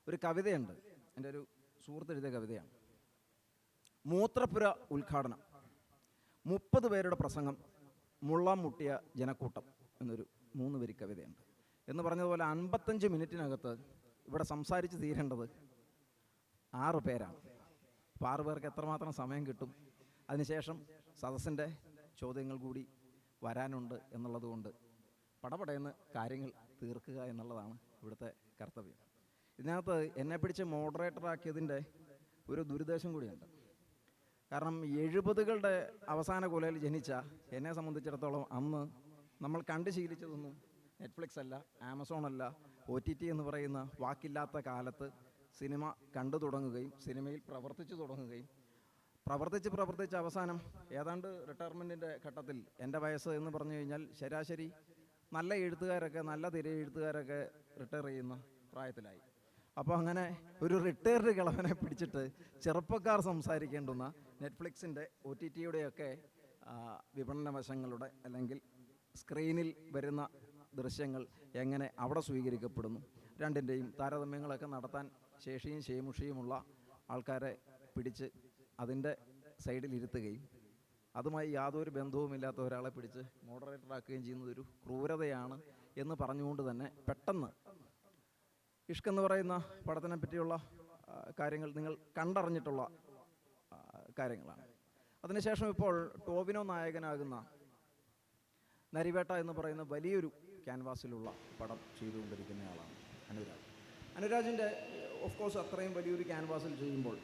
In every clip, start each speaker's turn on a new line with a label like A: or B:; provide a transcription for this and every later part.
A: ഒരു കവിതയുണ്ട്, എൻ്റെ ഒരു സുഹൃത്ത് എഴുതിയ കവിതയാണ്. മൂത്രപ്പുര ഉദ്ഘാടനം, 30 പേരുടെ പ്രസംഗം, മുള്ളം മുട്ടിയ ജനക്കൂട്ടം എന്നൊരു 3 വരി കവിതയുണ്ട്. എന്ന് പറഞ്ഞതുപോലെ 55 മിനിറ്റിനകത്ത് ഇവിടെ സംസാരിച്ച് തീരേണ്ടത് 6 പേരാണ്. അപ്പോൾ 6 പേർക്ക് എത്രമാത്രം സമയം കിട്ടും? അതിനുശേഷം സദസ്സിൻ്റെ ചോദ്യങ്ങൾ കൂടി വരാനുണ്ട് എന്നുള്ളതുകൊണ്ട് പടപടയെന്ന് കാര്യങ്ങൾ തീർക്കുക എന്നുള്ളതാണ് ഇവിടുത്തെ കർത്തവ്യം. ഇതിനകത്ത് എന്നെ പിടിച്ച് മോഡറേറ്ററാക്കിയതിൻ്റെ ഒരു ദുരുദ്ദേശം കൂടിയുണ്ട്. കാരണം 70കളുടെ അവസാന കൊലയിൽ ജനിച്ച എന്നെ സംബന്ധിച്ചിടത്തോളം അന്ന് നമ്മൾ കണ്ടു ശീലിച്ചതൊന്നും നെറ്റ്ഫ്ലിക്സ് അല്ല, ആമസോൺ അല്ല, OTT എന്ന് പറയുന്ന വാക്കില്ലാത്ത കാലത്ത് സിനിമ കണ്ടു തുടങ്ങുകയും സിനിമയിൽ പ്രവർത്തിച്ചു തുടങ്ങുകയും പ്രവർത്തിച്ച് അവസാനം ഏതാണ്ട് റിട്ടയർമെൻറ്റിൻ്റെ ഘട്ടത്തിൽ എൻ്റെ വയസ്സ് എന്ന് പറഞ്ഞു കഴിഞ്ഞാൽ ശരാശരി നല്ല എഴുത്തുകാരൊക്കെ, നല്ല തിര എഴുത്തുകാരൊക്കെ റിട്ടയർ ചെയ്യുന്ന പ്രായത്തിലായി. അപ്പോൾ അങ്ങനെ ഒരു റിട്ടയർഡ് കിളവനെ പിടിച്ചിട്ട് ചെറുപ്പക്കാർ സംസാരിക്കേണ്ടുന്ന നെറ്റ്ഫ്ലിക്സിൻ്റെ OTTയുടെയൊക്കെ വിപണന വശങ്ങളുടെ അല്ലെങ്കിൽ സ്ക്രീനിൽ വരുന്ന ദൃശ്യങ്ങൾ എങ്ങനെ അവിടെ സ്വീകരിക്കപ്പെടുന്നു, രണ്ടിൻ്റെയും താരതമ്യങ്ങളൊക്കെ നടത്താൻ ശേഷിയും ശേമുഷിയുമുള്ള ആൾക്കാരെ പിടിച്ച് അതിൻ്റെ സൈഡിലിരുത്തുകയും അതുമായി യാതൊരു ബന്ധവുമില്ലാത്ത ഒരാളെ പിടിച്ച് മോഡറേറ്ററാക്കുകയും ചെയ്യുന്നതൊരു ക്രൂരതയാണ് എന്ന് പറഞ്ഞുകൊണ്ട് തന്നെ പെട്ടെന്ന് ഇഷ്ക് എന്ന് പറയുന്ന പടത്തിനെ പറ്റിയുള്ള കാര്യങ്ങൾ നിങ്ങൾ കണ്ടറിഞ്ഞിട്ടുള്ള കാര്യങ്ങളാണ്. അതിനുശേഷം ഇപ്പോൾ ടോവിനോ നായകനാകുന്ന നരിവേട്ട എന്ന് പറയുന്ന വലിയൊരു ക്യാൻവാസിലുള്ള പടം ചെയ്തുകൊണ്ടിരിക്കുന്നയാളാണ് അനുരാജിൻ്റെ. ഓഫ് കോഴ്സ് അത്രയും വലിയൊരു ക്യാൻവാസിൽ ചെയ്യുമ്പോൾ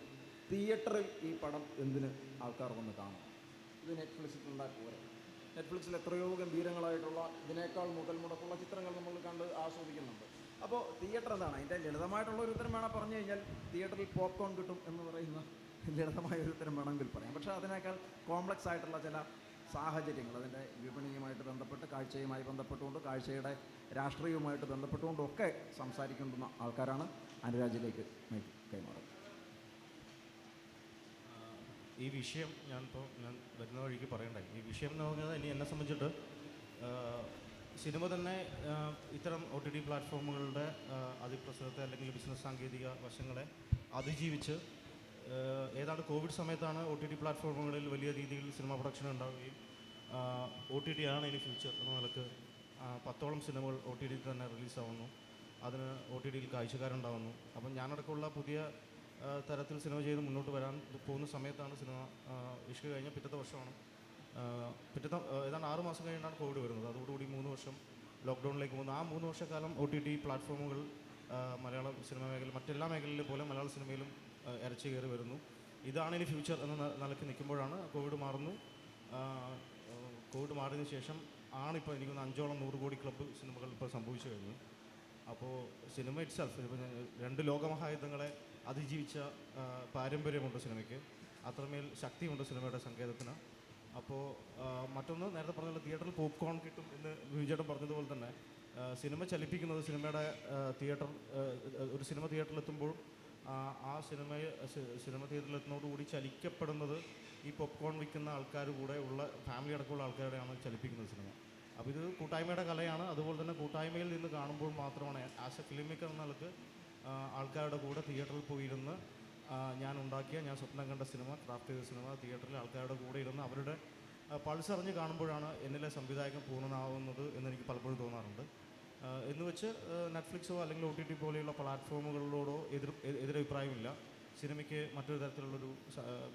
A: തിയേറ്ററിൽ ഈ പടം എന്തിന് ആൾക്കാർ വന്ന് കാണും? ഇത് നെറ്റ്ഫ്ലിക്സിൽ പോരെ. നെറ്റ്ഫ്ലിക്സിൽ എത്രയോ ഗംഭീരങ്ങളായിട്ടുള്ള ഇതിനേക്കാൾ മുതൽ മുടക്കുള്ള ചിത്രങ്ങൾ നമ്മൾ കണ്ട് ആസ്വദിക്കുന്നുണ്ട്. അപ്പോൾ തിയേറ്റർ എന്താണ്? അതിൻ്റെ ലളിതമായിട്ടുള്ളൊരു ഉത്തരം വേണം പറഞ്ഞു കഴിഞ്ഞാൽ തിയേറ്ററിൽ പോപ്കോൺ കിട്ടും എന്ന് പറയുന്ന ലളിതമായൊരു ഉത്തരം വേണമെങ്കിൽ പറയാം. പക്ഷേ അതിനേക്കാൾ കോംപ്ലക്സ് ആയിട്ടുള്ള ചില സാഹചര്യങ്ങൾ, അതിൻ്റെ വിപണിയുമായിട്ട് ബന്ധപ്പെട്ട്, കാഴ്ചയുമായി ബന്ധപ്പെട്ടുകൊണ്ട്, കാഴ്ചയുടെ രാഷ്ട്രീയവുമായിട്ട് ബന്ധപ്പെട്ടുകൊണ്ടൊക്കെ സംസാരിക്കേണ്ടുന്ന ആൾക്കാരാണ് അനുരാജിലേക്ക് കൈമാറുന്നത്.
B: ഈ വിഷയം ഞാൻ വരുന്ന വഴിക്ക് പറയണ്ടായി. ഈ വിഷയം എന്ന് പറഞ്ഞാൽ എന്നെ സംബന്ധിച്ചിട്ട് സിനിമ തന്നെ ഇത്തരം OTT പ്ലാറ്റ്ഫോമുകളുടെ അതിപ്രസരത്തെ അല്ലെങ്കിൽ ബിസിനസ് സാങ്കേതിക വശങ്ങളെ അതിജീവിച്ച് ഏതാണ്ട് കോവിഡ് സമയത്താണ് OTT പ്ലാറ്റ്ഫോമുകളിൽ വലിയ രീതിയിൽ സിനിമ പ്രൊഡക്ഷൻ ഉണ്ടാവുകയും OTT ആണ് ഇനി ഫ്യൂച്ചർ എന്ന നിലക്ക് 10ഓളം സിനിമകൾ OTT തന്നെ റിലീസാവുന്നു. അതിന് OTTയിൽ കാഴ്ചക്കാരുണ്ടാവുന്നു. അപ്പം ഞാനടക്കമുള്ള പുതിയ തരത്തിൽ സിനിമ ചെയ്ത് മുന്നോട്ട് വരാൻ പോകുന്ന സമയത്താണ് സിനിമ ഇഷ്ക് കഴിഞ്ഞ പിറ്റത്തെ വർഷമാണ് ഏതാണ്ട് 6 മാസം കഴിഞ്ഞാണ് കോവിഡ് വരുന്നത്. അതോടുകൂടി 3 വർഷം ലോക്ക്ഡൗണിലേക്ക് പോകുന്നു. ആ 3 വർഷക്കാലം OTT പ്ലാറ്റ്ഫോമുകൾ മലയാള സിനിമ മേഖല മറ്റെല്ലാ മേഖലയിലെ പോലെ മലയാള സിനിമയിലും ഇരച്ചു കയറി വരുന്നു. ഇതാണ് ഇനി ഫ്യൂച്ചർ എന്ന നിലയ്ക്ക് നിൽക്കുമ്പോഴാണ് കോവിഡ് മാറുന്നു. കോവിഡ് മാറിയതിന് ശേഷം ആണിപ്പോൾ എനിക്കൊന്ന് 5ഓളം 100 കോടി ക്ലബ്ബ് സിനിമകൾ ഇപ്പോൾ സംഭവിച്ചു കഴിഞ്ഞു. അപ്പോൾ സിനിമ ഇറ്റ്സെൽഫ് ഇപ്പോൾ 2 ലോകമഹായുദ്ധങ്ങളെ അതിജീവിച്ച പാരമ്പര്യമുണ്ട് സിനിമയ്ക്ക്. അത്രമേൽ ശക്തിയുണ്ട് സിനിമയുടെ സങ്കേതത്തിന്. അപ്പോൾ മറ്റൊന്ന്, നേരത്തെ പറഞ്ഞ തിയേറ്ററിൽ പോപ്കോൺ കിട്ടും എന്ന് വിജയേട്ടൻ പറഞ്ഞതുപോലെ തന്നെ സിനിമ ചലിപ്പിക്കുന്നത് സിനിമയുടെ ഒരു സിനിമ തിയേറ്ററിലെത്തുമ്പോൾ ആ സിനിമ തിയേറ്ററിലെത്തുന്നതോടുകൂടി ചലിക്കപ്പെടുന്നത് ഈ പോപ്കോൺ വിൽക്കുന്ന ആൾക്കാർ കൂടെ ഉള്ള ഫാമിലി അടക്കമുള്ള ആൾക്കാരുടെയാണ് ചലിപ്പിക്കുന്നത് സിനിമ. അപ്പോൾ ഇത് കൂട്ടായ്മയുടെ കലയാണ്. അതുപോലെ തന്നെ കൂട്ടായ്മയിൽ നിന്ന് കാണുമ്പോൾ മാത്രമാണ് ആസ് എ ഫിലിം മേക്കർ എന്ന നിലക്ക് ആൾക്കാരുടെ കൂടെ തിയേറ്ററിൽ പോയിരുന്ന് ഞാൻ സ്വപ്നം കണ്ട സിനിമ, ക്രാഫ്റ്റ് ചെയ്ത സിനിമ തിയേറ്ററിൽ ആൾക്കാരുടെ കൂടെ ഇരുന്ന് അവരുടെ പൾസ് അറിഞ്ഞ് കാണുമ്പോഴാണ് എന്നിലെ സംവിധായകൻ പൂർണ്ണനാവുന്നത് എന്നെനിക്ക് പലപ്പോഴും തോന്നാറുണ്ട്. എന്ന് വെച്ച് നെറ്റ്ഫ്ലിക്സോ അല്ലെങ്കിൽ OTT പോലെയുള്ള പ്ലാറ്റ്ഫോമുകളോടോ എതിരഭിപ്രായമില്ല. സിനിമയ്ക്ക് മറ്റൊരു തരത്തിലുള്ളൊരു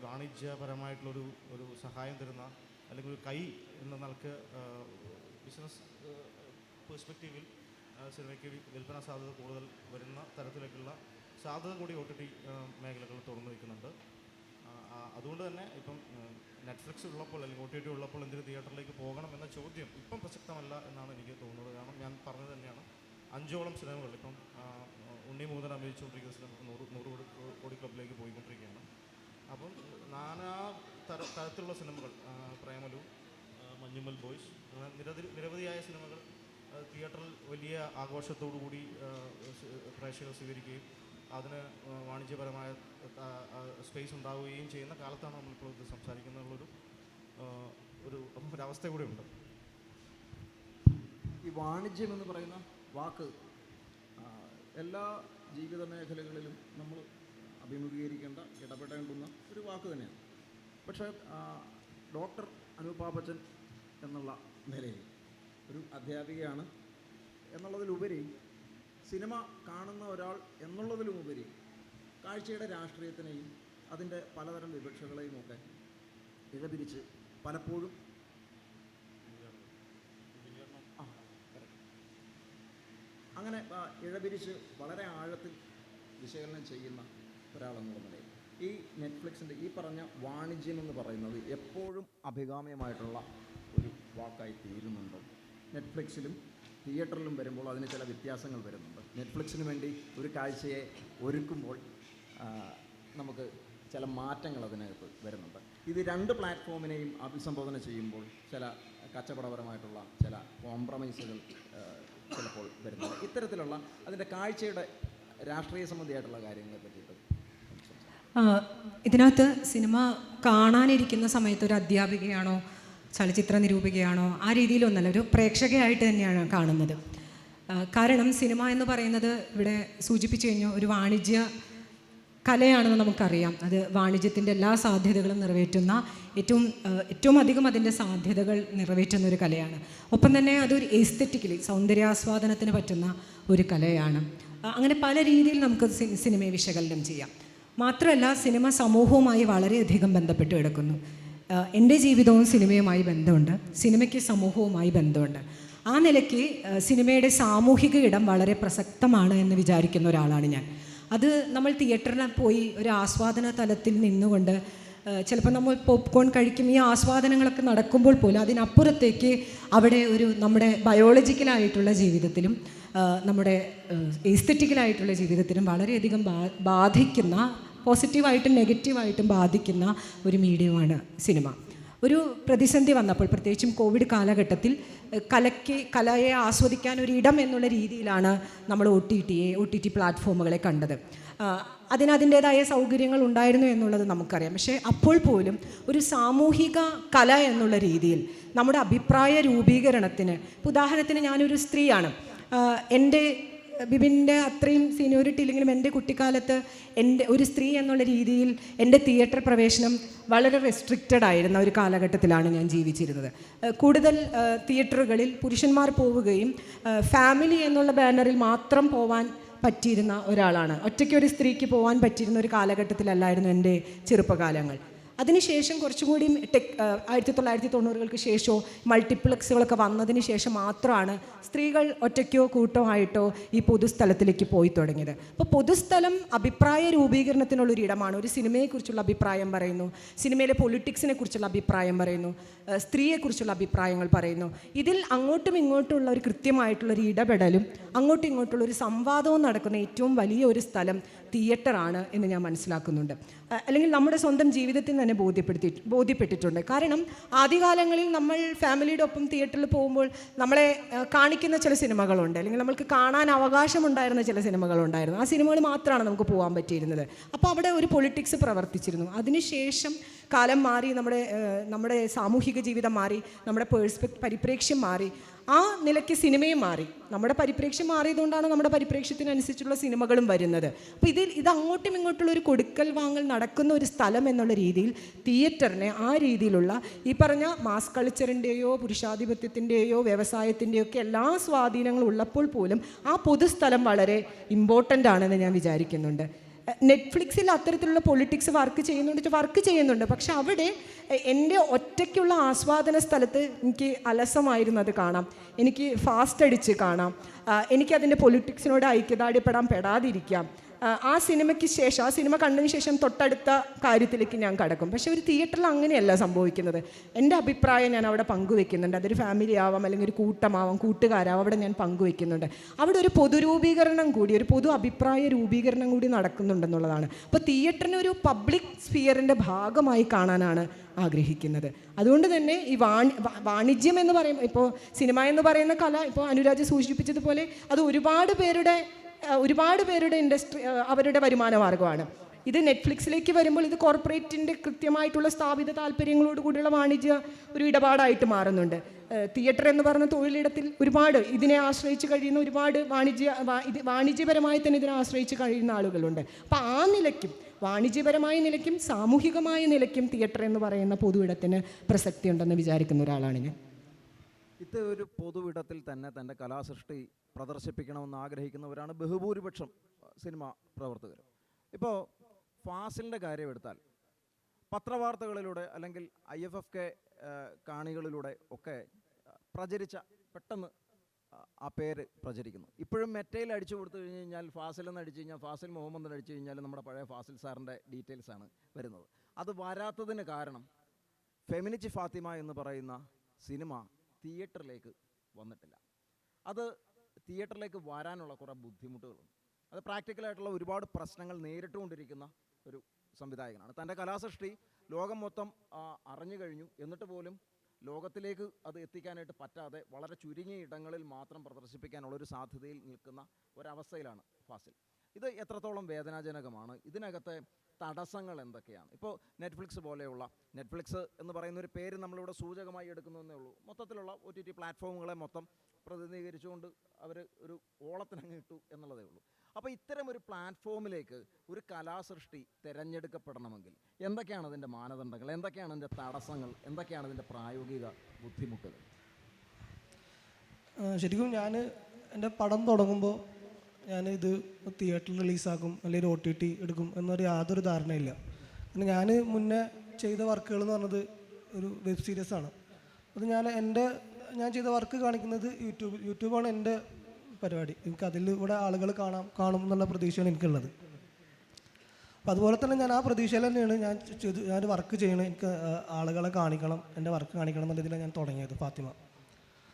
B: വാണിജ്യപരമായിട്ടുള്ളൊരു സഹായം തരുന്ന അല്ലെങ്കിൽ ഒരു കൈ എന്ന നിലക്ക് ബിസിനസ് പെർസ്പെക്റ്റീവിൽ സിനിമയ്ക്ക് വിൽപ്പന സാധ്യത കൂടുതൽ വരുന്ന തരത്തിലേക്കുള്ള സാധ്യത കൂടി OTT മേഖലകൾ തുറന്നു വയ്ക്കുന്നുണ്ട്. അതുകൊണ്ട് തന്നെ ഇപ്പം നെറ്റ്ഫ്ലിക്സ് ഉള്ളപ്പോൾ അല്ലെങ്കിൽ OTT ഉള്ളപ്പോൾ എന്തിന് തിയേറ്ററിലേക്ക് പോകണം എന്ന ചോദ്യം ഇപ്പം പ്രസക്തമല്ല എന്നാണ് എനിക്ക് തോന്നുന്നത്. കാരണം ഞാൻ പറഞ്ഞത് തന്നെയാണ്, 5ഓളം സിനിമകൾ ഇപ്പം ഉണ്ണി മൂന്നൻ അഭിനയിച്ചുകൊണ്ടിരിക്കുന്ന സിനിമ 100 കോടി ക്ലബിലേക്ക് പോയിക്കൊണ്ടിരിക്കുകയാണ്. അപ്പം തരത്തിലുള്ള സിനിമകൾ, പ്രേമലു, മഞ്ഞുമൽ ബോയ്സ്, നിരവധിയായ സിനിമകൾ തിയേറ്ററിൽ വലിയ ആഘോഷത്തോടു കൂടി പ്രേക്ഷകർ സ്വീകരിക്കുകയും അതിന് വാണിജ്യപരമായ സ്പേസ് ഉണ്ടാവുകയും ചെയ്യുന്ന കാലത്താണ് നമ്മളിപ്പോൾ ഇത് സംസാരിക്കുന്നുള്ളൊരു ഒരവസ്ഥ കൂടെ ഉണ്ട്.
A: ഈ വാണിജ്യം എന്ന് പറയുന്ന വാക്ക് എല്ലാ ജീവിത മേഖലകളിലും നമ്മൾ അഭിമുഖീകരിക്കേണ്ട, ഇടപെടേണ്ടുന്ന ഒരു വാക്ക് തന്നെയാണ്. പക്ഷേ ഡോക്ടർ അനൂപാപ്പച്ചൻ എന്നുള്ള നിലയിൽ ഒരു അധ്യാപികയാണ് എന്നുള്ളതിലുപരി, സിനിമ കാണുന്ന ഒരാൾ എന്നുള്ളതിലുമുപരി കാഴ്ചയുടെ രാഷ്ട്രീയത്തിനെയും അതിൻ്റെ പലതരം വിവക്ഷകളെയും ഒക്കെ ഇഴപിരിച്ച് പലപ്പോഴും അങ്ങനെ ഇഴപിരിച്ച് വളരെ ആഴത്തിൽ വിശകലനം ചെയ്യുന്ന ഒരാളെന്നുള്ള നിലയിൽ ഈ നെറ്റ്ഫ്ലിക്സിൻ്റെ ഈ പറഞ്ഞ വാണിജ്യം എന്ന് പറയുന്നത് എപ്പോഴും അഭികാമ്യമായിട്ടുള്ള ഒരു വാക്കായി തീരുന്നുണ്ടോ? നെറ്റ്ഫ്ലിക്സിലും തിയേറ്ററിലും വരുമ്പോൾ അതിന് ചില വ്യത്യാസങ്ങൾ വരുന്നുണ്ട്. നെറ്റ്ഫ്ലിക്സിന് വേണ്ടി ഒരു കാഴ്ചയെ ഒരുക്കുമ്പോൾ നമുക്ക് ചില മാറ്റങ്ങൾ അതിനകത്ത് വരുന്നുണ്ട്. ഇത് രണ്ട് പ്ലാറ്റ്ഫോമിനെയും അഭിസംബോധന ചെയ്യുമ്പോൾ ചില കച്ചവടപരമായിട്ടുള്ള ചില കോംപ്രമൈസുകൾ ചിലപ്പോൾ വരുന്നുണ്ട്. ഇത്തരത്തിലുള്ള അതിൻ്റെ കാഴ്ചയുടെ രാഷ്ട്രീയ സംബന്ധിയായിട്ടുള്ള കാര്യങ്ങളെ പറ്റിയിട്ട്
C: ഇതിനകത്ത് സിനിമ കാണാനിരിക്കുന്ന സമയത്ത് ഒരു അധ്യാപികയാണോ ചലച്ചിത്ര നിരൂപികയാണോ ആ രീതിയിലൊന്നല്ല, ഒരു പ്രേക്ഷകയായിട്ട് തന്നെയാണ് കാണുന്നത്. കാരണം സിനിമ എന്ന് പറയുന്നത് ഇവിടെ സൂചിപ്പിച്ചു കഴിഞ്ഞു ഒരു വാണിജ്യ കലയാണെന്ന് നമുക്കറിയാം. അത് വാണിജ്യത്തിൻ്റെ എല്ലാ സാധ്യതകളും നിറവേറ്റുന്ന ഏറ്റവും അധികം അതിൻ്റെ സാധ്യതകൾ നിറവേറ്റുന്ന ഒരു കലയാണ്. ഒപ്പം തന്നെ അതൊരു എസ്തെറ്റിക്കലി സൗന്ദര്യാസ്വാദനത്തിന് പറ്റുന്ന ഒരു കലയാണ്. അങ്ങനെ പല രീതിയിൽ നമുക്ക് സിനിമയെ വിശകലനം ചെയ്യാം. മാത്രമല്ല സിനിമ സമൂഹവുമായി വളരെയധികം ബന്ധപ്പെട്ട് കിടക്കുന്നു. എൻ്റെ ജീവിതവും സിനിമയുമായി ബന്ധമുണ്ട്, സിനിമയ്ക്ക് സമൂഹവുമായി ബന്ധമുണ്ട്. ആ നിലയ്ക്ക് സിനിമയുടെ സാമൂഹിക ഇടം വളരെ പ്രസക്തമാണ് എന്ന് വിചാരിക്കുന്ന ഒരാളാണ് ഞാൻ. അത് നമ്മൾ തിയേറ്ററിൽ പോയി ഒരു ആസ്വാദന തലത്തിൽ നിന്നുകൊണ്ട് ചിലപ്പോൾ നമ്മൾ പോപ്കോൺ കഴിക്കും, ഈ ആസ്വാദനങ്ങളൊക്കെ നടക്കുമ്പോൾ പോലും അതിനപ്പുറത്തേക്ക് അവിടെ ഒരു നമ്മുടെ ബയോളജിക്കലായിട്ടുള്ള ജീവിതത്തിലും നമ്മുടെ എസ്തെറ്റിക്കലായിട്ടുള്ള ജീവിതത്തിലും വളരെയധികം ബാധിക്കുന്ന, പോസിറ്റീവായിട്ടും നെഗറ്റീവായിട്ടും ബാധിക്കുന്ന ഒരു മീഡിയമാണ് സിനിമ. ഒരു പ്രതിസന്ധി വന്നപ്പോൾ, പ്രത്യേകിച്ചും കോവിഡ് കാലഘട്ടത്തിൽ കലയെ ആസ്വദിക്കാൻ ഒരു ഇടം എന്നുള്ള രീതിയിലാണ് നമ്മൾ ഒ ടി ടി പ്ലാറ്റ്ഫോമുകളെ കണ്ടത്. അതിനതിൻ്റേതായ സൗകര്യങ്ങൾ ഉണ്ടായിരുന്നു എന്നുള്ളത് നമുക്കറിയാം. പക്ഷേ അപ്പോൾ പോലും ഒരു സാമൂഹിക കല എന്നുള്ള രീതിയിൽ നമ്മുടെ അഭിപ്രായ രൂപീകരണത്തിന്, ഉദാഹരണത്തിന് ഞാനൊരു സ്ത്രീയാണ്, എൻ്റെ ബിബിൻ്റെ അത്രയും സീനിയോറിറ്റി ഇല്ലെങ്കിലും എൻ്റെ കുട്ടിക്കാലത്ത് എൻ്റെ ഒരു സ്ത്രീ എന്നുള്ള രീതിയിൽ എൻ്റെ തിയേറ്റർ പ്രവേശനം വളരെ റെസ്ട്രിക്റ്റഡ് ആയിരുന്ന ഒരു കാലഘട്ടത്തിലാണ് ഞാൻ ജീവിച്ചിരുന്നത്. കൂടുതൽ തിയേറ്ററുകളിൽ പുരുഷന്മാർ പോവുകയും ഫാമിലി എന്നുള്ള ബാനറിൽ മാത്രം പോവാൻ പറ്റിയിരുന്ന ഒരാളാണ്. ഒറ്റയ്ക്ക് ഒരു സ്ത്രീക്ക് പോകാൻ പറ്റിയിരുന്ന ഒരു കാലഘട്ടത്തിലല്ലായിരുന്നു എൻ്റെ ചെറുപ്പകാലങ്ങൾ. അതിനുശേഷം കുറച്ചുകൂടി 1990-കൾക്ക് ശേഷമോ മൾട്ടിപ്ലക്സുകളൊക്കെ വന്നതിന് ശേഷം മാത്രമാണ് സ്ത്രീകൾ ഒറ്റയ്ക്കോ കൂട്ടോ ആയിട്ടോ ഈ പൊതുസ്ഥലത്തിലേക്ക് പോയി തുടങ്ങിയത്. അപ്പോൾ പൊതുസ്ഥലം അഭിപ്രായ രൂപീകരണത്തിനുള്ളൊരു ഇടമാണ്. ഒരു സിനിമയെക്കുറിച്ചുള്ള അഭിപ്രായം പറയുന്നു, സിനിമയിലെ പൊളിറ്റിക്സിനെ കുറിച്ചുള്ള അഭിപ്രായം പറയുന്നു, സ്ത്രീയെക്കുറിച്ചുള്ള അഭിപ്രായങ്ങൾ പറയുന്നു. ഇതിൽ അങ്ങോട്ടും ഇങ്ങോട്ടുമുള്ള ഒരു കൃത്യമായിട്ടുള്ളൊരു ഇടപെടലും അങ്ങോട്ടും ഇങ്ങോട്ടുള്ള ഒരു സംവാദവും നടക്കുന്ന ഏറ്റവും വലിയ ഒരു സ്ഥലം തിയേറ്ററാണ് എന്ന് ഞാൻ മനസ്സിലാക്കുന്നുണ്ട്. അല്ലെങ്കിൽ നമ്മുടെ സ്വന്തം ജീവിതത്തിൽ തന്നെ ബോധ്യപ്പെട്ടിട്ടുണ്ട്. കാരണം ആദ്യകാലങ്ങളിൽ നമ്മൾ ഫാമിലിയുടെ ഒപ്പം തിയേറ്ററിൽ പോകുമ്പോൾ നമ്മളെ കാണിക്കുന്ന ചില സിനിമകളുണ്ട്, അല്ലെങ്കിൽ നമ്മൾക്ക് കാണാൻ അവകാശമുണ്ടായിരുന്ന ചില സിനിമകളുണ്ടായിരുന്നു. ആ സിനിമകൾ മാത്രമാണ് നമുക്ക് പോകാൻ പറ്റിയിരുന്നത്. അപ്പോൾ അവിടെ ഒരു പൊളിറ്റിക്സ് പ്രവർത്തിച്ചിരുന്നു. അതിനുശേഷം കാലം മാറി, നമ്മുടെ സാമൂഹിക ജീവിതം മാറി, നമ്മുടെ പരിപ്രേക്ഷ്യം മാറി, ആ നിലയ്ക്ക് സിനിമയും മാറി. നമ്മുടെ പരിപ്രേക്ഷ്യം മാറിയതുകൊണ്ടാണ് നമ്മുടെ പരിപ്രേക്ഷ്യത്തിനനുസരിച്ചുള്ള സിനിമകളും വരുന്നത്. അപ്പോൾ ഇത് അങ്ങോട്ടും ഇങ്ങോട്ടുള്ള ഒരു കൊടുക്കൽ വാങ്ങൽ നടക്കുന്ന ഒരു സ്ഥലം എന്നുള്ള രീതിയിൽ തിയേറ്ററിനെ ആ രീതിയിലുള്ള ഈ പറഞ്ഞ മാസ് കൾച്ചറിൻ്റെയോ പുരുഷാധിപത്യത്തിൻ്റെയോ വ്യവസായത്തിൻ്റെയോ ഒക്കെ എല്ലാ സ്വാധീനങ്ങളും ഉള്ളപ്പോൾ പോലും ആ പൊതുസ്ഥലം വളരെ ഇമ്പോർട്ടൻ്റ് ആണെന്ന് ഞാൻ വിചാരിക്കുന്നുണ്ട്. നെറ്റ്ഫ്ലിക്സിൽ അത്തരത്തിലുള്ള പൊളിറ്റിക്സ് വർക്ക് ചെയ്യുന്നുണ്ട്. പക്ഷെ അവിടെ എൻ്റെ ഒറ്റയ്ക്കുള്ള ആസ്വാദന സ്ഥലത്ത് എനിക്ക് അലസമായിരുന്നു അത് കാണാം, എനിക്ക് ഫാസ്റ്റ് അടിച്ച് കാണാം, എനിക്കതിൻ്റെ പൊളിറ്റിക്സിനോട് പെടാതിരിക്കാം. ആ സിനിമയ്ക്ക് ശേഷം, ആ സിനിമ കണ്ടതിന് ശേഷം തൊട്ടടുത്ത കാര്യത്തിലേക്ക് ഞാൻ കടക്കും. പക്ഷേ ഒരു തിയേറ്ററിൽ അങ്ങനെയല്ല സംഭവിക്കുന്നത്. എൻ്റെ അഭിപ്രായം ഞാൻ അവിടെ പങ്കുവെക്കുന്നുണ്ട്. അതൊരു ഫാമിലി ആവാം, അല്ലെങ്കിൽ ഒരു കൂട്ടമാവാം, കൂട്ടുകാരാവാം, അവിടെ ഞാൻ പങ്കുവെക്കുന്നുണ്ട്. അവിടെ ഒരു പൊതുരൂപീകരണം കൂടി, ഒരു പൊതു അഭിപ്രായ രൂപീകരണം കൂടി നടക്കുന്നുണ്ടെന്നുള്ളതാണ്. അപ്പോൾ തിയേറ്ററിനെ ഒരു പബ്ലിക് സ്ഫിയറിൻ്റെ ഭാഗമായി കാണാനാണ് ആഗ്രഹിക്കുന്നത്. അതുകൊണ്ട് തന്നെ ഈ വാണിജ്യം എന്ന് പറയുമ്പോൾ, ഇപ്പോൾ സിനിമ എന്ന് പറയുന്ന കല, ഇപ്പോൾ അനുരാജ് സൂചിപ്പിച്ചതുപോലെ അത് ഒരുപാട് പേരുടെ ഇൻഡസ്ട്രി, അവരുടെ വരുമാന മാർഗമാണ്.
D: ഇത് നെറ്റ്ഫ്ലിക്സിലേക്ക് വരുമ്പോൾ ഇത് കോർപ്പറേറ്റിൻ്റെ കൃത്യമായിട്ടുള്ള സ്ഥാപിത താല്പര്യങ്ങളോട് കൂടിയുള്ള വാണിജ്യ ഒരു ഇടപാടായിട്ട് മാറുന്നുണ്ട്. തിയേറ്റർ എന്ന് പറഞ്ഞ തൊഴിലിടത്തിൽ ഒരുപാട് ഇതിനെ ആശ്രയിച്ച് കഴിയുന്ന ഒരുപാട് വാണിജ്യപരമായി തന്നെ ഇതിനെ ആശ്രയിച്ച് കഴിയുന്ന ആളുകളുണ്ട്. അപ്പോൾ ആ നിലയ്ക്കും വാണിജ്യപരമായ നിലയ്ക്കും സാമൂഹികമായ നിലയ്ക്കും തിയേറ്റർ എന്ന് പറയുന്ന പൊതുവിടത്തിന് പ്രസക്തി ഉണ്ടെന്ന് വിചാരിക്കുന്ന ഒരാളാണ് ഞാൻ.
A: ഇത് ഒരു പൊതുവിടത്തിൽ തന്നെ തൻ്റെ കലാസൃഷ്ടി പ്രദർശിപ്പിക്കണമെന്ന് ആഗ്രഹിക്കുന്നവരാണ് ബഹുഭൂരിപക്ഷം സിനിമാ പ്രവർത്തകരും. ഇപ്പോൾ ഫാസിലിൻ്റെ കാര്യം എടുത്താൽ പത്രവാർത്തകളിലൂടെ അല്ലെങ്കിൽ IFFK കാണികളിലൂടെ ഒക്കെ പ്രചരിച്ച പെട്ടെന്ന് ആ പേര് പ്രചരിക്കുന്നു. ഇപ്പോഴും മെറ്റയിൽ അടിച്ചു കൊടുത്തു കഴിഞ്ഞ് കഴിഞ്ഞാൽ ഫാസിൽ എന്ന് അടിച്ചു കഴിഞ്ഞാൽ ഫാസിൽ മുഹമ്മദ് എന്ന് അടിച്ചു കഴിഞ്ഞാൽ നമ്മുടെ പഴയ ഫാസിൽ സാറിൻ്റെ ഡീറ്റെയിൽസാണ് വരുന്നത്. അത് വരാത്തതിന് കാരണം ഫെമിനിച്ച് ഫാത്തിമ എന്ന് പറയുന്ന സിനിമ തിയേറ്ററിലേക്ക് വന്നിട്ടില്ല. അത് തിയേറ്ററിലേക്ക് വരാനുള്ള കുറേ ബുദ്ധിമുട്ടുകളുണ്ട്. അത് പ്രാക്ടിക്കലായിട്ടുള്ള ഒരുപാട് പ്രശ്നങ്ങൾ നേരിട്ടുകൊണ്ടിരിക്കുന്ന ഒരു സംവിധായകനാണ്. തൻ്റെ കലാസൃഷ്ടി ലോകം മൊത്തം അറിഞ്ഞു കഴിഞ്ഞു, എന്നിട്ട് പോലും ലോകത്തിലേക്ക് അത് എത്തിക്കാനായിട്ട് പറ്റാതെ വളരെ ചുരുങ്ങിയ ഇടങ്ങളിൽ മാത്രം പ്രദർശിപ്പിക്കാനുള്ളൊരു സാധ്യതയിൽ നിൽക്കുന്ന ഒരവസ്ഥയിലാണ് ഫാസിൽ. ഇത് എത്രത്തോളം വേദനാജനകമാണ്? ഇതിനകത്തെ തടസ്സങ്ങൾ എന്തൊക്കെയാണ്? ഇപ്പോൾ നെറ്റ്ഫ്ലിക്സ് പോലെയുള്ള, നെറ്റ്ഫ്ലിക്സ് എന്ന് പറയുന്ന ഒരു പേര് നമ്മളിവിടെ സൂചകമായി എടുക്കുന്നതേ ഉള്ളൂ. മൊത്തത്തിലുള്ള OTT പ്ലാറ്റ്ഫോമുകളെ മൊത്തം പ്രതിനിധീകരിച്ചുകൊണ്ട് അവർ ഒരു ഓളത്തിനങ്ങ് ഇട്ടു എന്നുള്ളതേ ഉള്ളൂ. അപ്പോൾ ഇത്തരം ഒരു പ്ലാറ്റ്ഫോമിലേക്ക് ഒരു കലാസൃഷ്ടി തിരഞ്ഞെടുക്കപ്പെടണമെങ്കിൽ എന്തൊക്കെയാണ് അതിൻ്റെ മാനദണ്ഡങ്ങൾ, എന്തൊക്കെയാണ് അതിൻ്റെ തടസ്സങ്ങൾ, എന്തൊക്കെയാണ് അതിൻ്റെ പ്രായോഗിക ബുദ്ധിമുട്ടുകൾ?
E: ശരിക്കും ഞാൻ എൻ്റെ പടം തുടങ്ങുമ്പോൾ ഞാനിത് തിയേറ്ററിൽ റിലീസാക്കും അല്ലെങ്കിൽ OTT എടുക്കും എന്നൊരു യാതൊരു ധാരണയില്ല. പിന്നെ ഞാൻ മുന്നേ ചെയ്ത വർക്കുകൾ എന്ന് പറഞ്ഞത് ഒരു വെബ് സീരീസാണ്. അത് ഞാൻ ചെയ്ത വർക്ക് കാണിക്കുന്നത് യൂട്യൂബാണ് എൻ്റെ പരിപാടി. എനിക്ക് അതിലൂടെ ആളുകൾ കാണും എന്നുള്ള പ്രതീക്ഷയാണ് എനിക്കുള്ളത്. അപ്പം അതുപോലെ തന്നെ ഞാൻ ആ പ്രതീക്ഷയിൽ തന്നെയാണ് ഞാൻ വർക്ക് ചെയ്യണം. എനിക്ക് ആളുകളെ കാണിക്കണം, എൻ്റെ വർക്ക് കാണിക്കണം എന്നുള്ളതിലാണ് ഞാൻ തുടങ്ങിയത് ഫാത്തിമ.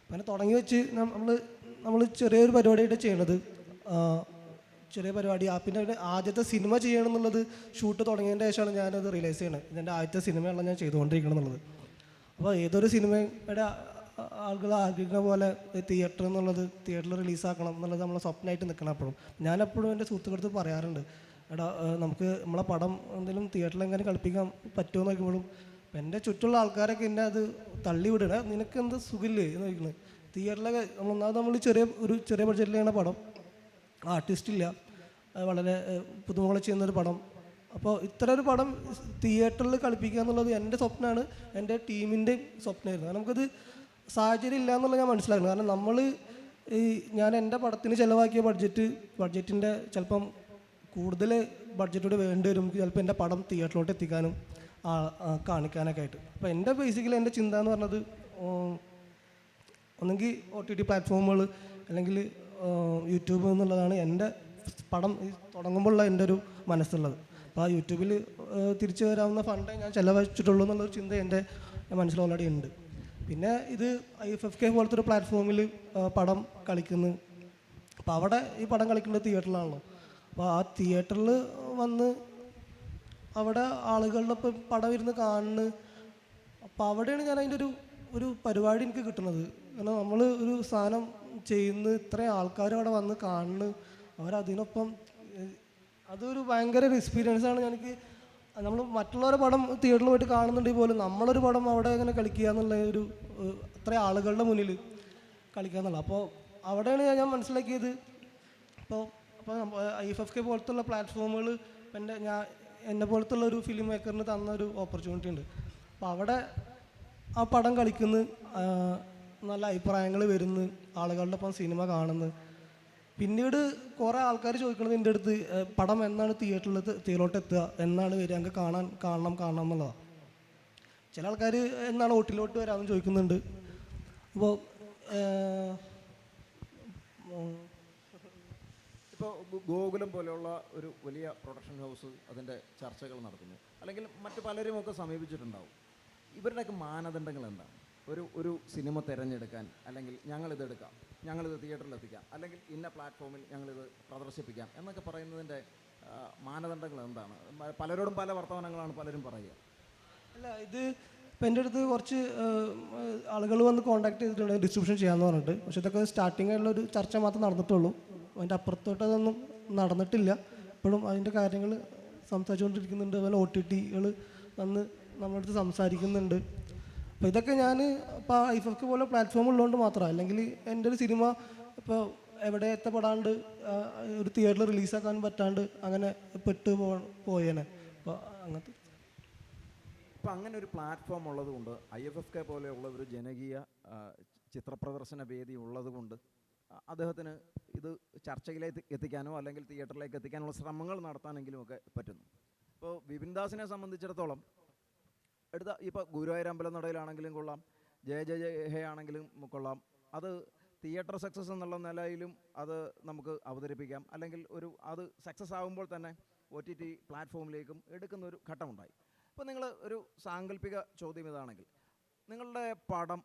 E: അങ്ങനെ തുടങ്ങി വെച്ച് നമ്മൾ ചെറിയൊരു പരിപാടിയായിട്ട് ചെയ്യണത്, ചെറിയ പരിപാടി. പിന്നെ ആദ്യത്തെ സിനിമ ചെയ്യണം എന്നുള്ളത് ഷൂട്ട് തുടങ്ങിയതിൻ്റെ ശേഷമാണ് ഞാനത് റിയലൈസ് ചെയ്യണത്. ഇതിൻ്റെ ആദ്യത്തെ സിനിമയാണ് ഞാൻ ചെയ്തുകൊണ്ടിരിക്കണം എന്നുള്ളത്. അപ്പോൾ ഏതൊരു സിനിമയുടെ ആളുകൾ ആഗ്രഹിക്കുന്ന പോലെ തിയേറ്ററിൽ റിലീസാക്കണം എന്നുള്ളത് നമ്മളെ സ്വപ്നമായിട്ട് നിൽക്കണം. അപ്പോഴും ഞാനെപ്പോഴും എൻ്റെ സുഹൃത്തുക്കളടുത്ത് പറയാറുണ്ട്, എടാ നമുക്ക് നമ്മളെ പടം എന്തെങ്കിലും തിയേറ്ററിൽ എങ്ങനെ കളിപ്പിക്കാൻ പറ്റുമോ എന്ന് നോക്കുമ്പോഴും എൻ്റെ ചുറ്റുള്ള ആൾക്കാരൊക്കെ എന്നെ അത് തള്ളിവിടണ, നിനക്ക് എന്ത് സുഖമില്ലേ എന്ന് ചോദിക്കുന്നത്. തിയേറ്ററിലൊക്കെ നമ്മൾ ചെറിയ ബഡ്ജറ്റിലാണ് പടം, ആർട്ടിസ്റ്റ് ഇല്ല, വളരെ പുതുമകളെ ചെയ്യുന്നൊരു പടം. അപ്പോൾ ഇത്ര ഒരു പടം തിയേറ്ററിൽ കളിപ്പിക്കുക എന്നുള്ളത് എൻ്റെ സ്വപ്നമാണ്, എൻ്റെ ടീമിൻ്റെ സ്വപ്നമായിരുന്നു. നമുക്കത് സാഹചര്യം ഇല്ല എന്നുള്ളത് ഞാൻ മനസ്സിലാക്കുന്നു. കാരണം ഞാൻ എൻ്റെ പടത്തിന് ചിലവാക്കിയ ബഡ്ജറ്റിൻ്റെ ചിലപ്പം കൂടുതൽ ബഡ്ജറ്റോട് വേണ്ടി വരും ചിലപ്പോൾ എൻ്റെ പടം തിയേറ്ററിലോട്ട് എത്തിക്കാനും കാണിക്കാനൊക്കെ ആയിട്ട്. അപ്പോൾ എൻ്റെ ബേസിക്കലി എൻ്റെ ചിന്ത എന്ന് പറഞ്ഞത് ഒന്നെങ്കിൽ OTT പ്ലാറ്റ്ഫോമുകൾ അല്ലെങ്കിൽ യൂട്യൂബ് എന്നുള്ളതാണ് എൻ്റെ പടം തുടങ്ങുമ്പോഴുള്ള എൻ്റെ ഒരു മനസ്സുള്ളത്. അപ്പോൾ ആ യൂട്യൂബിൽ തിരിച്ചു വരാവുന്ന ഫണ്ടേ ഞാൻ ചിലവഴിച്ചിട്ടുള്ളൂ എന്നുള്ളൊരു ചിന്ത എൻ്റെ മനസ്സിൽ ഓൾറെഡി ഉണ്ട്. പിന്നെ ഇത് IFFK പോലത്തെ ഒരു പ്ലാറ്റ്ഫോമിൽ പടം കളിക്കുന്നു. അപ്പോൾ അവിടെ ഈ പടം കളിക്കേണ്ടത് തിയേറ്ററിലാണല്ലോ. അപ്പോൾ ആ തിയേറ്ററിൽ വന്ന് അവിടെ ആളുകളുടെ ഇപ്പം പടം ഇരുന്ന് കാണുന്നു. അപ്പോൾ അവിടെയാണ് ഞാൻ അതിൻ്റെ ഒരു പരിപാടി എനിക്ക് കിട്ടുന്നത്. കാരണം നമ്മൾ ഒരു സാധനം ചെയ്യുന്നു, ഇത്രയും ആൾക്കാർ അവിടെ വന്ന് കാണുന്നു, അവരതിനൊപ്പം അതൊരു ഭയങ്കര ഒരു എക്സ്പീരിയൻസാണ്. എനിക്ക് നമ്മൾ മറ്റുള്ളവരുടെ പടം തിയേറ്ററിൽ പോയിട്ട് കാണുന്നുണ്ടെങ്കിൽ പോലും നമ്മളൊരു പടം അവിടെ ഇങ്ങനെ കളിക്കുക എന്നുള്ള അത്ര ആളുകളുടെ മുന്നിൽ കളിക്കുക എന്നുള്ളത്. അപ്പോൾ അവിടെയാണ് ഞാൻ മനസ്സിലാക്കിയത്. അപ്പോൾ IFFK പോലത്തുള്ള പ്ലാറ്റ്ഫോമുകൾ എന്നെ പോലത്തുള്ള ഒരു ഫിലിം മേക്കറിന് തന്ന ഒരു ഓപ്പർച്യൂണിറ്റി ഉണ്ട്. അപ്പോൾ അവിടെ ആ പടം കളിക്കുന്നു, നല്ല അഭിപ്രായങ്ങൾ വരുന്നു, ആളുകളുടെ ഒപ്പം സിനിമ കാണുന്നു. പിന്നീട് കുറേ ആൾക്കാർ ചോദിക്കുന്നത് എൻ്റെ അടുത്ത്, പടം എന്നാണ് തിയേറ്ററിലോട്ട് എത്തുക, എന്നാണ് വരിക, ഞങ്ങൾക്ക് കാണണം എന്നുള്ളതാണ്. ചില ആൾക്കാർ എന്നാണ് OTTയിലോട്ട് വരാമെന്ന് ചോദിക്കുന്നുണ്ട്. അപ്പോൾ
A: ഇപ്പോൾ ഗോകുലം പോലെയുള്ള ഒരു വലിയ പ്രൊഡക്ഷൻ ഹൗസ് അതിൻ്റെ ചർച്ചകൾ നടത്തുന്നു, അല്ലെങ്കിൽ മറ്റു പലരുമൊക്കെ സമീപിച്ചിട്ടുണ്ടാവും. ഇവരുടെയൊക്കെ മാനദണ്ഡങ്ങൾ എന്താണ്? ഒരു സിനിമ തിരഞ്ഞെടുക്കാൻ, അല്ലെങ്കിൽ ഞങ്ങളിതെടുക്കാം, ഞങ്ങളിത് തിയേറ്ററിൽ എത്തിക്കാം, അല്ലെങ്കിൽ ഇന്ന പ്ലാറ്റ്ഫോമിൽ ഞങ്ങളിത് പ്രദർശിപ്പിക്കാം എന്നൊക്കെ പറയുന്നതിൻ്റെ മാനദണ്ഡങ്ങൾ എന്താണ്? പലരോടും പല വർത്തമാനങ്ങളാണ് പലരും പറയുക.
E: അല്ല, ഇത് ഇപ്പം എൻ്റെ അടുത്ത് കുറച്ച് ആളുകൾ വന്ന് കോൺടാക്ട് ചെയ്തിട്ടുണ്ട് ഡിസ്ട്രിബ്യൂഷൻ ചെയ്യാമെന്ന് പറഞ്ഞിട്ട്. പക്ഷേ ഇതൊക്കെ സ്റ്റാർട്ടിങ് ആയിട്ടുള്ള ഒരു ചർച്ച മാത്രമേ നടന്നിട്ടുള്ളൂ. അതിൻ്റെ അപ്പുറത്തോട്ട് അതൊന്നും നടന്നിട്ടില്ല. ഇപ്പോഴും അതിൻ്റെ കാര്യങ്ങൾ സംസാരിച്ചുകൊണ്ടിരിക്കുന്നുണ്ട്. അതുപോലെ OTTകൾ വന്ന് നമ്മുടെ അടുത്ത് സംസാരിക്കുന്നുണ്ട്. അപ്പോൾ ഇതൊക്കെ ഞാൻ ഇപ്പോൾ IFFK പോലെ പ്ലാറ്റ്ഫോം ഉള്ളതുകൊണ്ട് മാത്രമാണ്. അല്ലെങ്കിൽ എൻ്റെ ഒരു സിനിമ ഇപ്പോൾ എവിടെ എത്തപ്പെടാണ്ട് ഒരു തിയേറ്ററിൽ റിലീസാക്കാൻ പറ്റാണ്ട് അങ്ങനെ പോയേനെ. അപ്പോൾ അങ്ങനത്തെ
A: ഇപ്പം അങ്ങനെ ഒരു പ്ലാറ്റ്ഫോം ഉള്ളതുകൊണ്ട് IFFK പോലെയുള്ള ഒരു ജനകീയ ചിത്രപ്രദർശന വേദി ഉള്ളതുകൊണ്ട് അദ്ദേഹത്തിന് ഇത് ചർച്ചയിലേക്ക് എത്തിക്കാനോ അല്ലെങ്കിൽ തിയേറ്ററിലേക്ക് എത്തിക്കാനുള്ള ശ്രമങ്ങൾ നടത്താനെങ്കിലും ഒക്കെ പറ്റുന്നു. ഇപ്പോൾ വിപിൻ ദാസിനെ സംബന്ധിച്ചിടത്തോളം ഇപ്പോൾ ഗുരുവായൂർ അമ്പലനടയിലാണെങ്കിലും കൊള്ളാം, ജയ ജയ ഹേ ആണെങ്കിലും കൊള്ളാം, അത് തിയേറ്റർ സക്സസ് എന്നുള്ള നിലയിലും അത് നമുക്ക് അവതരിപ്പിക്കാം. അല്ലെങ്കിൽ അത് സക്സസ് ആകുമ്പോൾ തന്നെ OTT പ്ലാറ്റ്ഫോമിലേക്കും എടുക്കുന്ന ഒരു ഘട്ടമുണ്ടായി. അപ്പോൾ നിങ്ങൾ ഒരു സാങ്കല്പിക ചോദ്യം ഇതാണെങ്കിൽ, നിങ്ങളുടെ പടം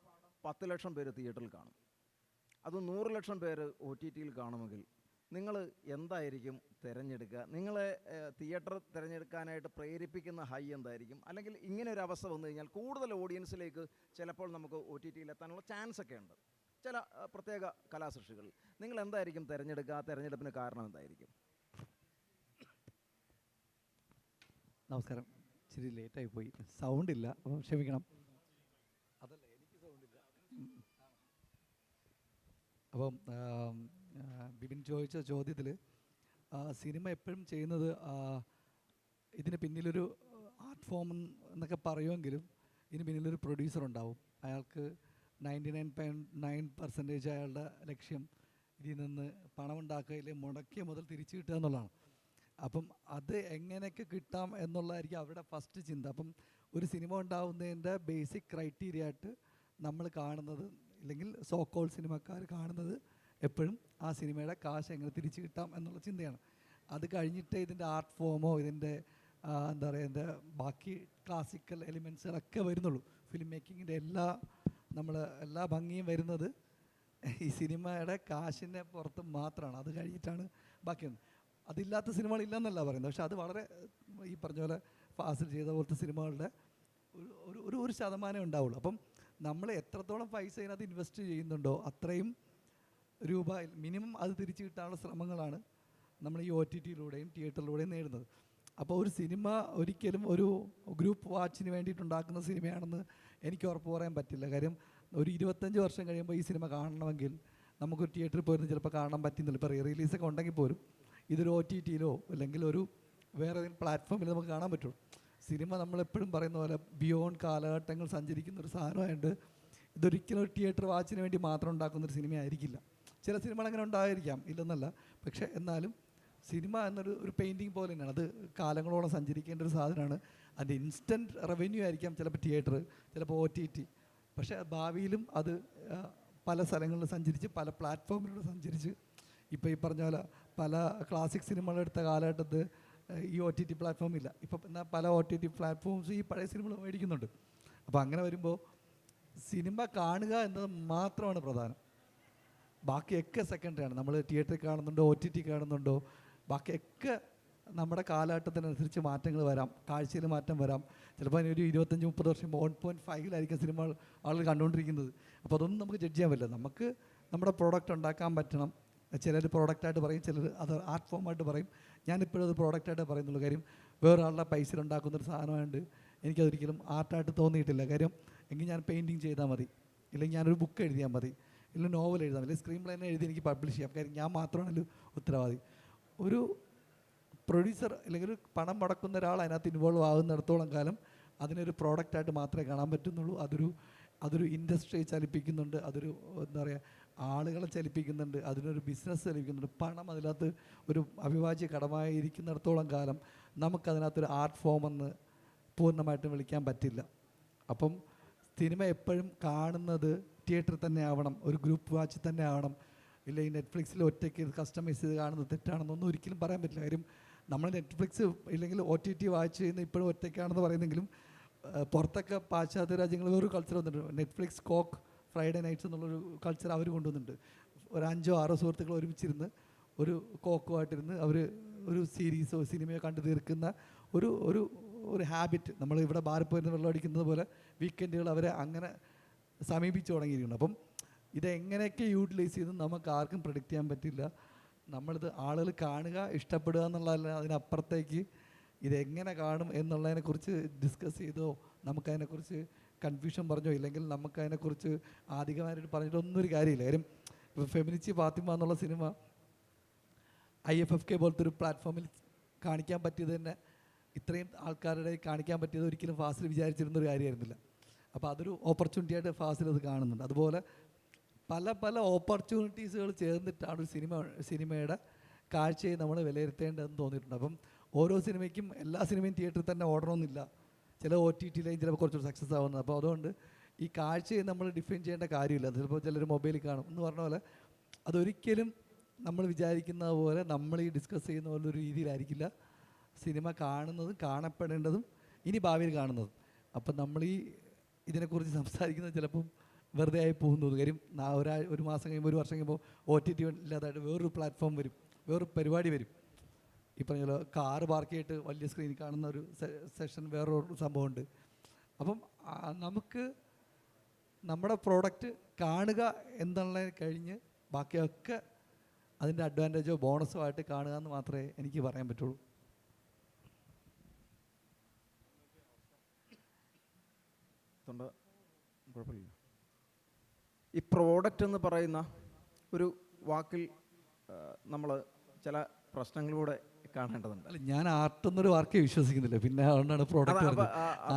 A: 10 ലക്ഷം പേര് തിയേറ്ററിൽ കാണും, അത് 100 ലക്ഷം പേര് OTTയിൽ കാണുമെങ്കിൽ നിങ്ങൾ എന്തായിരിക്കും തിരഞ്ഞെടുക്കുക? നിങ്ങളെ തിയേറ്റർ തിരഞ്ഞെടുക്കാനായിട്ട് പ്രേരിപ്പിക്കുന്ന ഹൈ എന്തായിരിക്കും? അല്ലെങ്കിൽ ഇങ്ങനെ ഒരു അവസ്ഥ വന്നു കഴിഞ്ഞാൽ കൂടുതൽ ഓഡിയൻസിലേക്ക് ചിലപ്പോൾ നമുക്ക് OTTയിൽ എത്താനുള്ള ചാൻസ് ഒക്കെ ഉണ്ട് ചില പ്രത്യേക കലാസൃഷ്ടികളിൽ. നിങ്ങൾ എന്തായിരിക്കും തിരഞ്ഞെടുക്കുക? ആ തിരഞ്ഞെടുപ്പിന് കാരണം എന്തായിരിക്കും?
F: നമസ്കാരം. ഇച്ചിരി ലേറ്റായി പോയി, സൗണ്ടില്ല, അപ്പോൾ ക്ഷമിക്കണം. അതല്ല, എനിക്ക് സൗണ്ടില്ല. അപ്പം ബിബിൻ ചോദിച്ച ചോദ്യത്തിൽ സിനിമ എപ്പോഴും ചെയ്യുന്നത് ഇതിന് പിന്നിലൊരു ആർട്ട് ഫോം എന്നൊക്കെ പറയുമെങ്കിലും ഇതിന് പിന്നിലൊരു പ്രൊഡ്യൂസർ ഉണ്ടാവും. അയാൾക്ക് 99.9% അയാളുടെ ലക്ഷ്യം ഇതിൽ നിന്ന് പണമുണ്ടാക്കുകയിൽ മുടക്കിയ മുതൽ തിരിച്ചു കിട്ടുക എന്നുള്ളതാണ്. അപ്പം അത് എങ്ങനെയൊക്കെ കിട്ടാം എന്നുള്ളതായിരിക്കും അവരുടെ ഫസ്റ്റ് ചിന്ത. അപ്പം ഒരു സിനിമ ഉണ്ടാവുന്നതിൻ്റെ ബേസിക് ക്രൈറ്റീരിയ ആയിട്ട് നമ്മൾ കാണുന്നത്, അല്ലെങ്കിൽ സോക്കോൾ സിനിമക്കാർ കാണുന്നത് എപ്പോഴും ആ സിനിമയുടെ കാശ് എങ്ങനെ തിരിച്ചു കിട്ടാം എന്നുള്ള ചിന്തയാണ്. അത് കഴിഞ്ഞിട്ട് ഇതിൻ്റെ ആർട്ട് ഫോമോ ഇതിൻ്റെ എന്താ പറയുക, ഇതിൻ്റെ ബാക്കി ക്ലാസിക്കൽ എലിമെൻസുകളൊക്കെ വരുന്നുള്ളൂ. ഫിലിം മേക്കിങ്ങിൻ്റെ എല്ലാ ഭംഗിയും വരുന്നത് ഈ സിനിമയുടെ കാശിൻ്റെ പുറത്ത് മാത്രമാണ്. അത് കഴിഞ്ഞിട്ടാണ് ബാക്കിയൊന്നും. അതില്ലാത്ത സിനിമകളില്ലെന്നല്ല പറയുന്നത്, പക്ഷെ അത് വളരെ ഈ പറഞ്ഞ പോലെ ഫാസിൽ ചെയ്ത പോലത്തെ സിനിമകളുടെ ഒരു ശതമാനം ഉണ്ടാവുള്ളൂ. അപ്പം നമ്മൾ എത്രത്തോളം പൈസ ഇതിനകത്ത് ഇൻവെസ്റ്റ് ചെയ്യുന്നുണ്ടോ അത്രയും രൂപ മിനിമം അത് തിരിച്ചു കിട്ടാനുള്ള ശ്രമങ്ങളാണ് നമ്മൾ ഈ OTTയിലൂടെയും തിയേറ്ററിലൂടെയും നേടുന്നത്. അപ്പോൾ ഒരു സിനിമ ഒരിക്കലും ഒരു ഗ്രൂപ്പ് വാച്ചിന് വേണ്ടിയിട്ടുണ്ടാക്കുന്ന സിനിമയാണെന്ന് എനിക്ക് ഉറപ്പ് പറയാൻ പറ്റില്ല. കാര്യം ഒരു 25 വർഷം കഴിയുമ്പോൾ ഈ സിനിമ കാണണമെങ്കിൽ നമുക്കൊരു തിയേറ്ററിൽ പോയിരുന്നു ചിലപ്പോൾ കാണാൻ പറ്റുന്നില്ല. ഇപ്പോൾ റിലീസൊക്കെ ഉണ്ടെങ്കിൽ പോലും ഇതൊരു OTTയിലോ അല്ലെങ്കിൽ ഒരു വേറെ ഏതെങ്കിലും പ്ലാറ്റ്ഫോമിൽ നമുക്ക് കാണാൻ പറ്റുള്ളൂ. സിനിമ നമ്മളെപ്പോഴും പറയുന്ന പോലെ ബിയോണ്ട് കാലഘട്ടങ്ങൾ സഞ്ചരിക്കുന്ന ഒരു സാധനമായിട്ട് ഇതൊരിക്കലും ഒരു തിയേറ്റർ വാച്ചിന് വേണ്ടി മാത്രം ഉണ്ടാക്കുന്നൊരു സിനിമയായിരിക്കില്ല. ചില സിനിമകൾ അങ്ങനെ ഉണ്ടായിരിക്കാം, ഇല്ലെന്നല്ല. പക്ഷേ എന്നാലും സിനിമ എന്നൊരു പെയിൻറ്റിങ് പോലെ തന്നെയാണ്. അത് കാലങ്ങളോളം സഞ്ചരിക്കേണ്ട ഒരു സാധനമാണ്. അതിൻ്റെ ഇൻസ്റ്റൻറ്റ് റവന്യൂ ആയിരിക്കാം ചിലപ്പോൾ തിയേറ്റർ, ചിലപ്പോൾ OTT. പക്ഷേ ഭാവിയിലും അത് പല സ്ഥലങ്ങളിൽ സഞ്ചരിച്ച് പല പ്ലാറ്റ്ഫോമിലൂടെ സഞ്ചരിച്ച് ഇപ്പോൾ ഈ പറഞ്ഞ പോലെ പല ക്ലാസിക് സിനിമകളെടുത്ത കാലഘട്ടത്ത് ഈ OTT പ്ലാറ്റ്ഫോം ഇല്ല. ഇപ്പം എന്നാൽ പല OTT പ്ലാറ്റ്ഫോംസ് ഈ പഴയ സിനിമകൾ മേടിക്കുന്നുണ്ട്. അപ്പോൾ അങ്ങനെ വരുമ്പോൾ സിനിമ കാണുക എന്നത് മാത്രമാണ് പ്രധാനം. ബാക്കിയൊക്കെ സെക്കൻഡറിയാണ്. നമ്മൾ തിയേറ്ററിൽ കാണുന്നുണ്ടോ OTT കാണുന്നുണ്ടോ ബാക്കിയൊക്കെ നമ്മുടെ കാലഘട്ടത്തിനനുസരിച്ച് മാറ്റങ്ങൾ വരാം, കാഴ്ചയിൽ മാറ്റം വരാം. ചിലപ്പോൾ അതിനൊരു 25-30 വർഷം 1.5 സിനിമ ആളുകൾ കണ്ടുകൊണ്ടിരിക്കുന്നത്. അപ്പോൾ അതൊന്നും നമുക്ക് ജഡ്ജ് ചെയ്യാൻ പറ്റില്ല. നമുക്ക് നമ്മുടെ പ്രോഡക്റ്റ് ഉണ്ടാക്കാൻ പറ്റണം. ചിലർ പ്രോഡക്റ്റായിട്ട് പറയും, ചിലർ അത് ആർട്ട് ഫോമായിട്ട് പറയും. ഞാനിപ്പോഴും അത് പ്രോഡക്റ്റായിട്ട് പറയുന്നുള്ളൂ. കാര്യം വേറൊരാളുടെ പൈസയിൽ ഉണ്ടാക്കുന്നൊരു സാധനമായിട്ട് എനിക്കതൊരിക്കലും ആർട്ടായിട്ട് തോന്നിയിട്ടില്ല. കാര്യം എങ്കിൽ ഞാൻ പെയിൻറ്റിങ് ചെയ്താൽ മതി, ഇല്ലെങ്കിൽ ഞാനൊരു ബുക്ക് എഴുതിയാൽ മതി, ഇല്ലെങ്കിൽ നോവൽ എഴുതാം, അല്ലെങ്കിൽ സ്ക്രീൻ പ്ലേ തന്നെ എഴുതി എനിക്ക് പബ്ലിഷ് ചെയ്യാം. കാര്യം ഞാൻ മാത്രമാണല്ലോ ഉത്തരവാദി. ഒരു പ്രൊഡ്യൂസർ അല്ലെങ്കിൽ ഒരു പണം മുടക്കുന്ന ഒരാൾ അതിനകത്ത് ഇൻവോൾവ് ആകുന്നിടത്തോളം കാലം അതിനൊരു പ്രോഡക്റ്റായിട്ട് മാത്രമേ കാണാൻ പറ്റുന്നുള്ളൂ. അതൊരു ഇൻഡസ്ട്രിയെ ചലിപ്പിക്കുന്നുണ്ട്, അതൊരു എന്താ പറയുക ആളുകളെ ചലിപ്പിക്കുന്നുണ്ട്, അതിനൊരു ബിസിനസ് ചലിപ്പിക്കുന്നുണ്ട്. പണം അതിനകത്ത് ഒരു അവിഭാജ്യ ഘടകമായി ഇരിക്കുന്നിടത്തോളം കാലം നമുക്കതിനകത്തൊരു ആർട്ട് ഫോമെന്ന് പൂർണ്ണമായിട്ടും വിളിക്കാൻ പറ്റില്ല. അപ്പം സിനിമ എപ്പോഴും കാണുന്നത് തിയേറ്ററിൽ തന്നെ ആവണം, ഒരു ഗ്രൂപ്പ് വാച്ച് തന്നെ ആവണം. ഇല്ല ഈ നെറ്റ്ഫ്ലിക്സിൽ ഒറ്റയ്ക്ക് കസ്റ്റമൈസ് ചെയ്ത് കാണുന്നത് തെറ്റാണെന്നൊന്നും ഒരിക്കലും പറയാൻ പറ്റില്ല. കാര്യം നമ്മൾ നെറ്റ്ഫ്ലിക്സ് ഇല്ലെങ്കിൽ OTT വാച്ച് ചെയ്യുന്ന ഇപ്പോഴും ഒറ്റയ്ക്കാണെന്ന് പറയുന്നെങ്കിലും പുറത്തൊക്കെ പാശ്ചാത്യ രാജ്യങ്ങളിൽ ഒരു കൾച്ചർ വന്നിട്ടുണ്ട്. നെറ്റ്ഫ്ലിക്സ് കോക്ക് ഫ്രൈഡേ നൈറ്റ്സ് എന്നുള്ളൊരു കൾച്ചർ അവർ കൊണ്ടുവന്നിട്ടുണ്ട്. ഒരു 5-6 സുഹൃത്തുക്കൾ ഒരുമിച്ചിരുന്ന് ഒരു കോക്കുമായിട്ടിരുന്ന് അവർ ഒരു സീരീസോ സിനിമയോ കണ്ടു തീർക്കുന്ന ഒരു ഹാബിറ്റ്. നമ്മൾ ഇവിടെ ബാറിൽ പോയിരുന്ന് വെള്ളം അടിക്കുന്നത് പോലെ വീക്കെൻഡുകൾ അവരെ അങ്ങനെ സമീപിച്ചു തുടങ്ങിയിരിക്കുന്നു. അപ്പം ഇതെങ്ങനെയൊക്കെ യൂട്ടിലൈസ് ചെയ്ത് നമുക്ക് ആർക്കും പ്രെഡിക്റ്റ് ചെയ്യാൻ പറ്റില്ല. നമ്മളിത് ആളുകൾ കാണുക, ഇഷ്ടപ്പെടുക എന്നുള്ളതല്ല, അതിനപ്പുറത്തേക്ക് ഇതെങ്ങനെ കാണും എന്നുള്ളതിനെക്കുറിച്ച് ഡിസ്കസ് ചെയ്തോ നമുക്കതിനെക്കുറിച്ച് കൺഫ്യൂഷൻ പറഞ്ഞോ ഇല്ലെങ്കിൽ നമുക്കതിനെക്കുറിച്ച് ആധികാരികമായിട്ട് പറഞ്ഞിട്ടൊന്നും ഒരു കാര്യമില്ല. കാര്യം ഇപ്പോൾ ഫെമിനിച്ചി ഫാത്തിമ എന്നുള്ള സിനിമ IFFK പോലത്തെ ഒരു പ്ലാറ്റ്ഫോമിൽ കാണിക്കാൻ പറ്റിയത് തന്നെ ഇത്രയും ആൾക്കാരുടെ കാണിക്കാൻ പറ്റിയത് ഒരിക്കലും ഫാസിൽ വിചാരിച്ചിരുന്നൊരു കാര്യമായിരുന്നില്ല. അപ്പോൾ അതൊരു ഓപ്പർച്യൂണിറ്റി ആയിട്ട് ഫാസിൽ അത് കാണുന്നുണ്ട്. അതുപോലെ പല പല ഓപ്പർച്യൂണിറ്റീസുകൾ ചേർന്നിട്ടാണ് ഒരു സിനിമയുടെ കാഴ്ചയെ നമ്മൾ വിലയിരുത്തേണ്ടതെന്ന് തോന്നിയിട്ടുണ്ട്. അപ്പം ഓരോ സിനിമയ്ക്കും എല്ലാ സിനിമയും തിയേറ്ററിൽ തന്നെ ഓടണമെന്നില്ല, ചില OTTയിലേയും ചിലപ്പോൾ കുറച്ചുകൂടി സക്സസ് ആവുന്നത്. അപ്പോൾ അതുകൊണ്ട് ഈ കാഴ്ചയെ നമ്മൾ ഡിഫൈൻ ചെയ്യേണ്ട കാര്യമില്ല. ചിലപ്പോൾ ചിലർ മൊബൈലിൽ കാണും എന്ന് പറഞ്ഞ പോലെ അതൊരിക്കലും നമ്മൾ വിചാരിക്കുന്ന പോലെ നമ്മൾ ഈ ഡിസ്കസ് ചെയ്യുന്ന പോലെ ഒരു രീതിയിലായിരിക്കില്ല സിനിമ കാണുന്നതും കാണപ്പെടേണ്ടതും ഇനി ഭാവിയിൽ കാണുന്നതും. അപ്പം നമ്മൾ ഈ ഇതിനെക്കുറിച്ച് സംസാരിക്കുന്നത് ചിലപ്പം വെറുതെ ആയി പോകുന്നത്. കാര്യം ഒരു മാസം കഴിയുമ്പോൾ ഒരു വർഷം കഴിയുമ്പോൾ OTT ഇല്ലാതായിട്ട് വേറൊരു പ്ലാറ്റ്ഫോം വരും, വേറൊരു പരിപാടി വരും. ഈ പറഞ്ഞ പോലെ കാറ് പാർക്ക് ചെയ്തിട്ട് വലിയ സ്ക്രീനിൽ കാണുന്ന ഒരു സെഷൻ വേറൊരു സംഭവമുണ്ട്. അപ്പം നമുക്ക് നമ്മുടെ പ്രോഡക്റ്റ് കാണുക എന്നുള്ളതിന് കഴിഞ്ഞ് ബാക്കിയൊക്കെ അതിൻ്റെ അഡ്വാൻറ്റേജോ ബോണസോ ആയിട്ട് കാണുക എന്ന് മാത്രമേ എനിക്ക് പറയാൻ പറ്റുള്ളൂ.
A: കുഴപ്പമില്ല. ഈ പ്രോഡക്റ്റ് എന്ന് പറയുന്ന ഒരു വാക്കിൽ നമ്മൾ ചില പ്രശ്നങ്ങളിലൂടെ കാണേണ്ടതുണ്ട്.
F: അല്ല, ഞാൻ ആർട്ട് എന്നൊരു വാക്കേ വിശ്വസിക്കുന്നില്ല, പിന്നെ അതുകൊണ്ടാണ് പ്രോഡക്റ്റ്.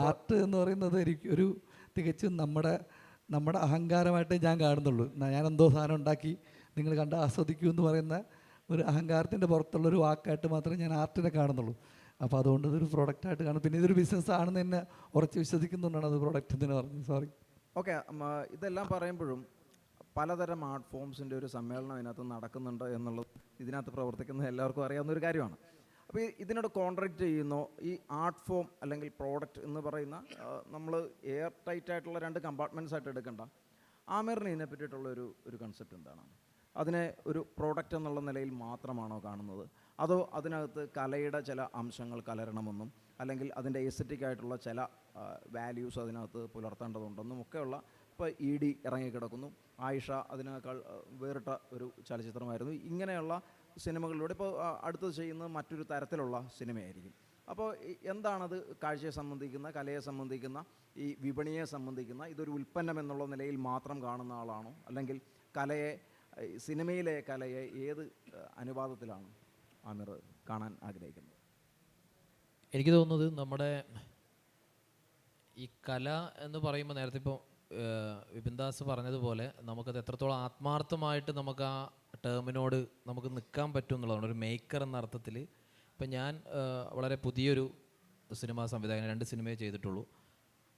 F: ആർട്ട് എന്ന് പറയുന്നത് എനിക്ക് ഒരു തികച്ചും നമ്മുടെ അഹങ്കാരമായിട്ടേ ഞാൻ കാണുന്നുള്ളൂ. ഞാൻ എന്തോ സാധനം ഉണ്ടാക്കി നിങ്ങൾ കണ്ട് ആസ്വദിക്കൂ എന്ന് പറയുന്ന ഒരു അഹങ്കാരത്തിൻ്റെ പുറത്തുള്ളൊരു വാക്കായിട്ട് മാത്രമേ ഞാൻ ആർട്ടിനെ കാണുന്നുള്ളൂ. അപ്പോൾ അതുകൊണ്ട് ഇതൊരു പ്രോഡക്റ്റായിട്ട് കാണും. പിന്നെ ഇതൊരു ബിസിനസ് ആണെന്ന് തന്നെ ഉറച്ച് വിശ്വസിക്കുന്നുണ്ടാണ് അത് പ്രോഡക്റ്റ് എന്ന് പറഞ്ഞു. സോറി.
A: ഓക്കെ, ഇതെല്ലാം പറയുമ്പോഴും പലതരം ആർട്ട് ഫോംസിൻ്റെ ഒരു സമ്മേളനം ഇതിനകത്ത് നടക്കുന്നുണ്ട് എന്നുള്ളത് ഇതിനകത്ത് പ്രവർത്തിക്കുന്ന എല്ലാവർക്കും അറിയാവുന്ന ഒരു കാര്യമാണ്. അപ്പോൾ ഇതിനോട് കോൺട്രാക്റ്റ് ചെയ്യുന്നോ ഈ ആർട്ട് ഫോം അല്ലെങ്കിൽ പ്രോഡക്റ്റ് എന്ന് പറയുന്ന നമ്മൾ എയർ ടൈറ്റ് ആയിട്ടുള്ള 2 കമ്പാർട്ട്മെൻറ്റ്സ് ആയിട്ട് എടുക്കണ്ട. ആമിറിന് ഇതിനെ പറ്റിയിട്ടുള്ള ഒരു കൺസെപ്റ്റ് എന്താണ്? അതിനെ ഒരു പ്രോഡക്റ്റ് എന്നുള്ള നിലയിൽ മാത്രമാണോ കാണുന്നത്, അതോ അതിനകത്ത് കലയുടെ ചില അംശങ്ങൾ കലരണമെന്നും അല്ലെങ്കിൽ അതിൻ്റെ എസ്തറ്റിക് ആയിട്ടുള്ള ചില വാല്യൂസ് അതിനകത്ത് പുലർത്തേണ്ടതുണ്ടെന്നും ഒക്കെയുള്ള, ഇപ്പോൾ ED ഇറങ്ങിക്കിടക്കുന്നു, ആയിഷ അതിനേക്കാൾ വേറിട്ട ഒരു ചലച്ചിത്രമായിരുന്നു. ഇങ്ങനെയുള്ള സിനിമകളിലൂടെ ഇപ്പോൾ അടുത്തത് ചെയ്യുന്നത് മറ്റൊരു തരത്തിലുള്ള സിനിമയായിരിക്കും. അപ്പോൾ എന്താണത് കാഴ്ചയെ സംബന്ധിക്കുന്ന, കലയെ സംബന്ധിക്കുന്ന, ഈ വിപണിയെ സംബന്ധിക്കുന്ന ഇതൊരു ഉൽപ്പന്നം എന്നുള്ള നിലയിൽ മാത്രം കാണുന്ന ആളാണോ, അല്ലെങ്കിൽ കലയെ, സിനിമയിലെ കലയെ ഏത് അനുപാതത്തിലാണ് ആമിർ കാണാൻ ആഗ്രഹിക്കുന്നത്?
G: എനിക്ക് തോന്നുന്നത് നമ്മുടെ ഈ കല എന്ന് പറയുമ്പോൾ നേരത്തെ ഇപ്പോൾ വിപിൻദാസ് പറഞ്ഞതുപോലെ നമുക്കത് എത്രത്തോളം ആത്മാർത്ഥമായിട്ട് നമുക്ക് ആ ടേമിനോട് നമുക്ക് നിൽക്കാൻ പറ്റും എന്നുള്ളതാണ്. ഒരു മേക്കർ എന്ന അർത്ഥത്തിൽ ഇപ്പം ഞാൻ വളരെ പുതിയൊരു സിനിമാ സംവിധായകൻ, 2 സിനിമയെ ചെയ്തിട്ടുള്ളൂ.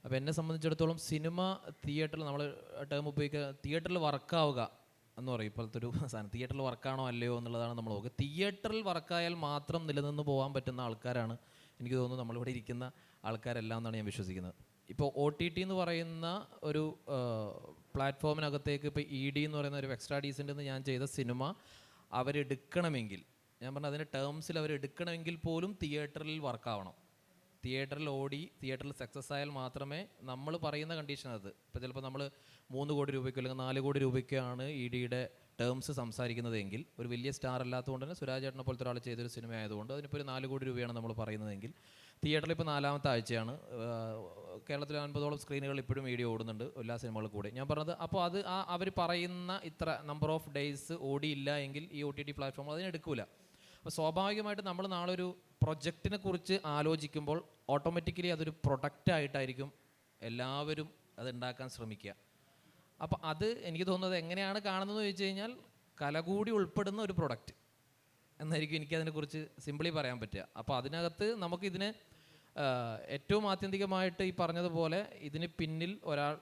G: അപ്പോൾ എന്നെ സംബന്ധിച്ചിടത്തോളം സിനിമ തിയേറ്ററിൽ നമ്മൾ ടേം ഉപയോഗിക്കുക, തിയേറ്ററിൽ വർക്കാവുക എന്ന് പറയും. ഇപ്പോഴത്തെ ഒരു സാധനം തിയേറ്ററിൽ വർക്കാണോ അല്ലയോ എന്നുള്ളതാണ് നമ്മൾ നോക്കുക. തിയേറ്ററിൽ വർക്കായാൽ മാത്രം നിലനിന്ന് പോകാൻ പറ്റുന്ന ആൾക്കാരാണ് എനിക്ക് തോന്നുന്നു നമ്മളിവിടെ ഇരിക്കുന്ന ആൾക്കാരെല്ലാം എന്നാണ് ഞാൻ വിശ്വസിക്കുന്നത്. ഇപ്പോൾ OTT എന്ന് പറയുന്ന ഒരു പ്ലാറ്റ്ഫോമിനകത്തേക്ക് ഇപ്പോൾ ED എന്ന് പറയുന്ന ഒരു എക്സ്ട്രാ ഡീസൻ്റ് എന്ന് ഞാൻ ചെയ്ത സിനിമ അവരെടുക്കണമെങ്കിൽ, ഞാൻ പറഞ്ഞ അതിൻ്റെ ടേംസിൽ അവരെടുക്കണമെങ്കിൽ പോലും തിയേറ്ററിൽ വർക്കാവണം. തിയേറ്ററിൽ ഓടി തിയേറ്ററിൽ സക്സസ് ആയാൽ മാത്രമേ നമ്മൾ പറയുന്ന കണ്ടീഷൻ അത്. ഇപ്പോൾ ചിലപ്പോൾ നമ്മൾ 3 കോടി രൂപയ്ക്കോ അല്ലെങ്കിൽ 4 കോടി രൂപയ്ക്കാണ് EDയുടെ ടേംസ് സംസാരിക്കുന്നതെങ്കിൽ, ഒരു വലിയ സ്റ്റാർ അല്ലാത്തതുകൊണ്ട് തന്നെ സുരാജ് ചേട്ടനെ പോലത്തെ ഒരാൾ ചെയ്തൊരു സിനിമ ആയതുകൊണ്ട് അതിനിപ്പോൾ ഒരു 4 കോടി രൂപയാണ് നമ്മൾ പറയുന്നതെങ്കിൽ, തിയേറ്ററിൽ ഇപ്പോൾ 4ാമത്തെ ആഴ്ചയാണ്. കേരളത്തിൽ 50ഓളം സ്ക്രീനുകൾ ഇപ്പോഴും വീഡിയോ ഓടുന്നുണ്ട് എല്ലാ സിനിമകളും കൂടെ. ഞാൻ പറഞ്ഞത് അപ്പോൾ അത് അവർ പറയുന്ന ഇത്ര നമ്പർ ഓഫ് ഡേയ്സ് ഓടിയില്ല എങ്കിൽ ഈ OTT പ്ലാറ്റ്ഫോം അതിനെടുക്കില്ല. അപ്പോൾ സ്വാഭാവികമായിട്ട് നമ്മൾ നാളെ ഒരു പ്രൊജക്റ്റിനെ കുറിച്ച് ആലോചിക്കുമ്പോൾ ഓട്ടോമാറ്റിക്കലി അതൊരു പ്രൊഡക്റ്റായിട്ടായിരിക്കും എല്ലാവരും അത് ഉണ്ടാക്കാൻ ശ്രമിക്കുക. അപ്പോൾ അത് എനിക്ക് തോന്നുന്നത് എങ്ങനെയാണ് കാണുന്നതെന്ന് ചോദിച്ചു കഴിഞ്ഞാൽ കല കൂടി ഉൾപ്പെടുന്ന ഒരു പ്രൊഡക്റ്റ് എന്നായിരിക്കും എനിക്കതിനെക്കുറിച്ച് സിമ്പിളി പറയാൻ പറ്റുക. അപ്പോൾ അതിനകത്ത് നമുക്കിതിന് ഏറ്റവും ആത്യന്തികമായിട്ട് ഈ പറഞ്ഞതുപോലെ ഇതിന് പിന്നിൽ ഒരാൾ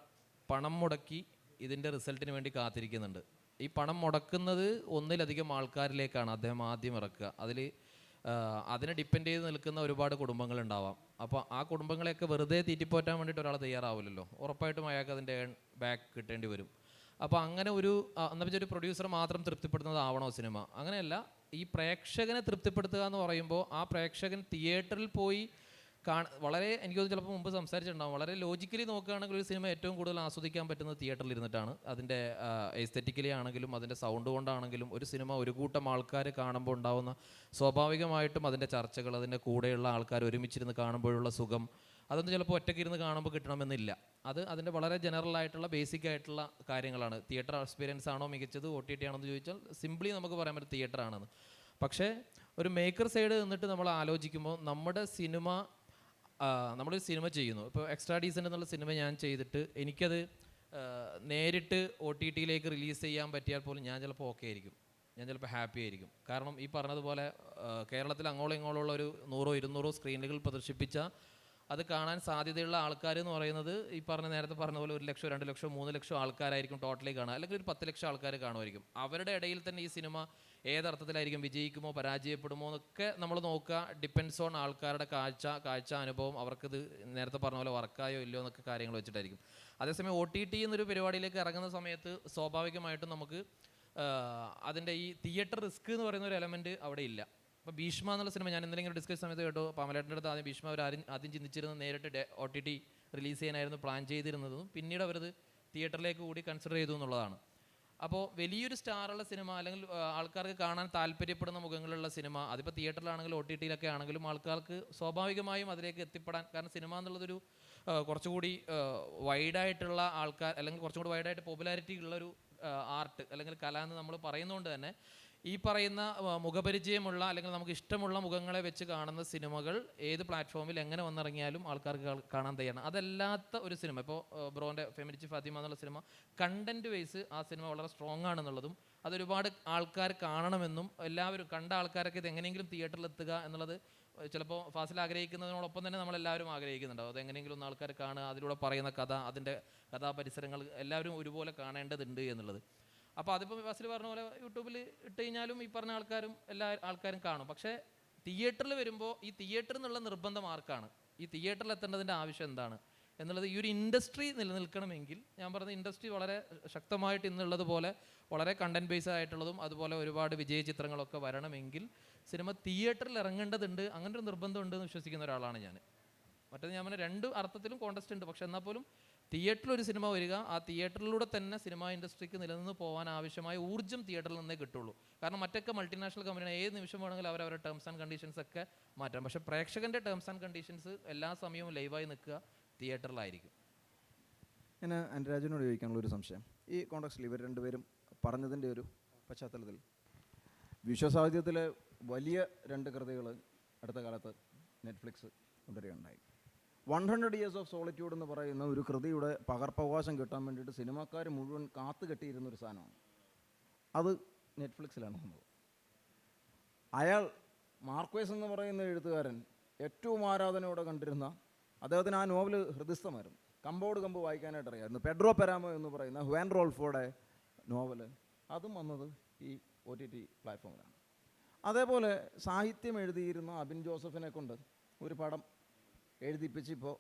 G: പണം മുടക്കി ഇതിൻ്റെ റിസൾട്ടിന് വേണ്ടി കാത്തിരിക്കുന്നുണ്ട്. ഈ പണം മുടക്കുന്നത് ഒന്നിലധികം ആൾക്കാരിലേക്കാണ് അദ്ദേഹം ആദ്യം ഇറക്കുക. അതിനെ ഡിപ്പെൻഡ് ചെയ്ത് നിൽക്കുന്ന ഒരുപാട് കുടുംബങ്ങളുണ്ടാവാം. അപ്പോൾ ആ കുടുംബങ്ങളെയൊക്കെ വെറുതെ തീറ്റിപ്പോറ്റാൻ വേണ്ടിയിട്ട് ഒരാൾ തയ്യാറാവില്ലല്ലോ. ഉറപ്പായിട്ടും അയാൾക്ക് അതിൻ്റെ ബാക്ക് കിട്ടേണ്ടി വരും. അപ്പോൾ അങ്ങനെ എന്താ വെച്ചാൽ ഒരു പ്രൊഡ്യൂസർ മാത്രം തൃപ്തിപ്പെടുന്നതാവണോ സിനിമ? അങ്ങനെയല്ല. ഈ പ്രേക്ഷകനെ തൃപ്തിപ്പെടുത്തുക എന്ന് പറയുമ്പോൾ ആ പ്രേക്ഷകൻ തിയേറ്ററിൽ പോയി വളരെ എനിക്ക് തോന്നുന്നു ചിലപ്പോൾ മുമ്പ് സംസാരിച്ചിട്ടുണ്ടാകും, വളരെ ലോജിക്കലി നോക്കുകയാണെങ്കിൽ ഒരു സിനിമ ഏറ്റവും കൂടുതൽ ആസ്വദിക്കാൻ പറ്റുന്നത് തിയേറ്ററിൽ ഇരുന്നിട്ടാണ്. അതിൻ്റെ എസ്തെറ്റിക്കലി ആണെങ്കിലും അതിൻ്റെ സൗണ്ട് കൊണ്ടാണെങ്കിലും ഒരു സിനിമ ഒരു കൂട്ടം ആൾക്കാർ കാണുമ്പോൾ ഉണ്ടാകുന്ന സ്വാഭാവികമായിട്ടും അതിൻ്റെ ചർച്ചകൾ, അതിൻ്റെ കൂടെയുള്ള ആൾക്കാർ ഒരുമിച്ചിരുന്ന് കാണുമ്പോഴുള്ള സുഖം, അതൊന്നും ചിലപ്പോൾ ഒറ്റയ്ക്ക് ഇരുന്ന് കാണുമ്പോൾ കിട്ടണമെന്നില്ല. അതിൻ്റെ വളരെ ജനറൽ ആയിട്ടുള്ള ബേസിക് ആയിട്ടുള്ള കാര്യങ്ങളാണ്. തിയേറ്റർ എക്സ്പീരിയൻസ് ആണോ മികച്ചത്, OTT ആണോ എന്ന് ചോദിച്ചാൽ സിംപ്ലി നമുക്ക് പറയാൻ പറ്റും തിയേറ്റർ ആണെന്ന്. പക്ഷേ ഒരു മേക്കർ സൈഡ് നിന്നിട്ട് നമ്മൾ ആലോചിക്കുമ്പോൾ നമ്മളൊരു സിനിമ ചെയ്യുന്നു. ഇപ്പോൾ എക്സ്ട്രാ ഡീസൻ്റ് എന്നുള്ള സിനിമ ഞാൻ ചെയ്തിട്ട് എനിക്കത് നേരിട്ട് OTTയിലേക്ക് റിലീസ് ചെയ്യാൻ പറ്റിയാൽ പോലും ഞാൻ ചിലപ്പോൾ ഓക്കെ ആയിരിക്കും, ഞാൻ ചിലപ്പോൾ ഹാപ്പി ആയിരിക്കും. കാരണം ഈ പറഞ്ഞതുപോലെ കേരളത്തിൽ അങ്ങോളം ഇങ്ങോളമുള്ള ഒരു 100-200 സ്ക്രീനുകൾ പ്രദർശിപ്പിച്ച അത് കാണാൻ സാധ്യതയുള്ള ആൾക്കാർ എന്ന് പറയുന്നത് ഈ നേരത്തെ പറഞ്ഞ പോലെ 1 ലക്ഷം 2 ലക്ഷം 3 ലക്ഷം ആൾക്കാരായിരിക്കും ടോട്ടലി കാണുക, അല്ലെങ്കിൽ ഒരു 10 ലക്ഷം ആൾക്കാർ കാണുമായിരിക്കും. അവരുടെ ഇടയിൽ തന്നെ ഈ സിനിമ ഏതർത്ഥത്തിലായിരിക്കും, വിജയിക്കുമോ പരാജയപ്പെടുമോ എന്നൊക്കെ നമ്മൾ നോക്കുക. ഡിപ്പെൻഡ്സ് ഓൺ ആൾക്കാരുടെ കാഴ്ച അനുഭവം, അവർക്കിത് നേരത്തെ പറഞ്ഞ പോലെ വർക്കായോ ഇല്ലയോ എന്നൊക്കെ കാര്യങ്ങൾ വെച്ചിട്ടായിരിക്കും. അതേസമയം OTT എന്നൊരു പരിപാടിയിലേക്ക് ഇറങ്ങുന്ന സമയത്ത് സ്വാഭാവികമായിട്ടും നമുക്ക് അതിൻ്റെ ഈ തിയേറ്റർ റിസ്ക് എന്ന് പറയുന്ന ഒരു എലമെൻറ്റ് അവിടെ ഇല്ല. ഇപ്പോൾ ഭീഷ്മ എന്നുള്ള സിനിമ ഞാൻ എന്തെങ്കിലും ഡിസ്കസ് സമയത്ത് കേട്ടോ, പാമലേട്ടൻ്റെ അടുത്ത് ആദ്യം ഭീഷ്മ അവർ ആദ്യം ചിന്തിച്ചിരുന്നത് നേരിട്ട് OTT റിലീസ് ചെയ്യാനായിരുന്നു പ്ലാൻ ചെയ്തിരുന്നതും പിന്നീട് അവരത് തിയേറ്ററിലേക്ക് കൂടി കൺസിഡർ ചെയ്തു എന്നുള്ളതാണ്. അപ്പോൾ വലിയൊരു സ്റ്റാറുള്ള സിനിമ, അല്ലെങ്കിൽ ആൾക്കാർക്ക് കാണാൻ താല്പര്യപ്പെടുന്ന മുഖങ്ങളുള്ള സിനിമ, അതിപ്പോൾ തിയേറ്ററിലാണെങ്കിലും OTTയിലൊക്കെ ആണെങ്കിലും ആൾക്കാർക്ക് സ്വാഭാവികമായും അതിലേക്ക് എത്തിപ്പെടാൻ, കാരണം സിനിമ എന്നുള്ളതൊരു കുറച്ചുകൂടി വൈഡായിട്ടുള്ള ആൾക്കാർ, അല്ലെങ്കിൽ കുറച്ചും കൂടി വൈഡായിട്ട് പോപ്പുലാരിറ്റി ഉള്ളൊരു ആർട്ട് അല്ലെങ്കിൽ കല എന്ന് നമ്മൾ പറയുന്നതുകൊണ്ട് തന്നെ ഈ പറയുന്ന മുഖപരിചയമുള്ള അല്ലെങ്കിൽ നമുക്ക് ഇഷ്ടമുള്ള മുഖങ്ങളെ വെച്ച് കാണുന്ന സിനിമകൾ ഏത് പ്ലാറ്റ്ഫോമിൽ എങ്ങനെ വന്നിറങ്ങിയാലും ആൾക്കാർക്ക് കാണാൻ തയ്യാറാണ്. അതല്ലാത്ത ഒരു സിനിമ, ഇപ്പോൾ ബ്രോൻ്റെ ഫെമിനിച്ചി ഫാത്തിമ എന്നുള്ള സിനിമ കണ്ടന്റ് വൈസ് ആ സിനിമ വളരെ സ്ട്രോങ് ആണെന്നുള്ളതും അതൊരുപാട് ആൾക്കാർ കാണണമെന്നും എല്ലാവരും കണ്ട ആൾക്കാരൊക്കെ ഇത് എങ്ങനെയെങ്കിലും തിയേറ്ററിൽ എത്തുക എന്നുള്ളത് ചിലപ്പോൾ ഫാസിൽ ആഗ്രഹിക്കുന്നതിനോടൊപ്പം തന്നെ നമ്മളെല്ലാവരും ആഗ്രഹിക്കുന്നുണ്ടാവും. അതെങ്ങനെയെങ്കിലും ഒന്ന് ആൾക്കാർ കാണുക, അതിലൂടെ പറയുന്ന കഥ, അതിൻ്റെ കഥാപരിസരങ്ങൾ എല്ലാവരും ഒരുപോലെ കാണേണ്ടതുണ്ട് എന്നുള്ളത്. അപ്പോൾ അതിപ്പോൾ ഫാസിൽ പറഞ്ഞ പോലെ യൂട്യൂബിൽ ഇട്ട് കഴിഞ്ഞാലും ഈ പറഞ്ഞ എല്ലാ ആൾക്കാരും കാണും. പക്ഷേ തിയേറ്ററിൽ വരുമ്പോൾ ഈ തിയേറ്ററിൽ നിന്നുള്ള നിർബന്ധം ആർക്കാണ്, ഈ തിയേറ്ററിൽ എത്തേണ്ടതിൻ്റെ ആവശ്യം എന്താണ് എന്നുള്ളത്, ഈ ഒരു ഇൻഡസ്ട്രി നിലനിൽക്കണമെങ്കിൽ, ഞാൻ പറഞ്ഞ ഇൻഡസ്ട്രി വളരെ ശക്തമായിട്ട് ഇന്നുള്ളതുപോലെ വളരെ കണ്ടന്റ് ബേസ്ഡ് ആയിട്ടുള്ളതും അതുപോലെ ഒരുപാട് വിജയ ചിത്രങ്ങളൊക്കെ വരണമെങ്കിൽ സിനിമ തിയേറ്ററിൽ ഇറങ്ങേണ്ടതുണ്ട്. അങ്ങനെ ഒരു നിർബന്ധം ഉണ്ടെന്ന് വിശ്വസിക്കുന്ന ഒരാളാണ് ഞാൻ. മറ്റേത് ഞാൻ പറഞ്ഞ രണ്ട് അർത്ഥത്തിലും കോണ്ടസ്റ്റ് ഉണ്ട്. പക്ഷെ എന്നാൽ പോലും തിയേറ്ററിൽ ഒരു സിനിമ വരിക, ആ തിയേറ്ററിലൂടെ തന്നെ സിനിമ ഇൻഡസ്ട്രിക്ക് നിലനിന്ന് പോകാൻ ആവശ്യമായ ഊർജ്ജം തിയേറ്ററിൽ നിന്നേ കിട്ടുള്ളൂ. കാരണം മറ്റൊക്കെ മൾട്ടിനാഷണൽ കമ്പനിയാണ്, ഏത് നിമിഷം വേണമെങ്കിലും അവരവരുടെ ടേംസ് ആൻഡ് കണ്ടീഷൻസ് ഒക്കെ മാറ്റാം. പക്ഷേ പ്രേക്ഷകൻ്റെ ടേംസ് ആൻഡ് കണ്ടീഷൻസ് എല്ലാ സമയവും ലൈവായി നിൽക്കുക തിയേറ്ററിലായിരിക്കും.
A: ഞാൻ അനുരാജിനോട് ചോദിക്കാനുള്ളൊരു സംശയം, ഈ കോണ്ടക്സ്റ്റിൽ ഇവർ രണ്ടുപേരും പറഞ്ഞതിൻ്റെ ഒരു പശ്ചാത്തലത്തിൽ വിശ്വസാഹിത്യത്തിലെ വലിയ 2 കൃതികൾ അടുത്ത കാലത്ത് നെറ്റ്ഫ്ലിക്സ് കൊണ്ടുവരികയുണ്ടായി. 100 Years of Solitude എന്ന് പറയുന്ന ഒരു കൃതിയുടെ പകർപ്പവകാശം കിട്ടാൻ വേണ്ടിയിട്ട് സിനിമാക്കാർ മുഴുവൻ കാത്തുകെട്ടിയിരുന്നൊരു സാധനമാണ്. അത് നെറ്റ്ഫ്ലിക്സിലാണ് വന്നത്. അയാൾ മാർക്വേസ് എന്ന് പറയുന്ന എഴുത്തുകാരൻ ഏറ്റവും ആരാധനയോടെ കണ്ടിരുന്ന, അദ്ദേഹത്തിന് ആ നോവൽ ഹൃദയസ്ഥമായിരുന്നു, കമ്പോട് കമ്പ് വായിക്കാനായിട്ട് അറിയാമായിരുന്നു. പെഡ്രോ പെരാമോ എന്ന് പറയുന്ന ഹുവാൻ റോൾഫോയുടെ നോവൽ, അതും വന്നത് ഈ OTT പ്ലാറ്റ്ഫോമിലാണ്. അതേപോലെ സാഹിത്യം എഴുതിയിരുന്ന അബിൻ ജോസഫിനെ കൊണ്ട് ഒരു പടം എഴുതിപ്പിച്ച് ഇപ്പോൾ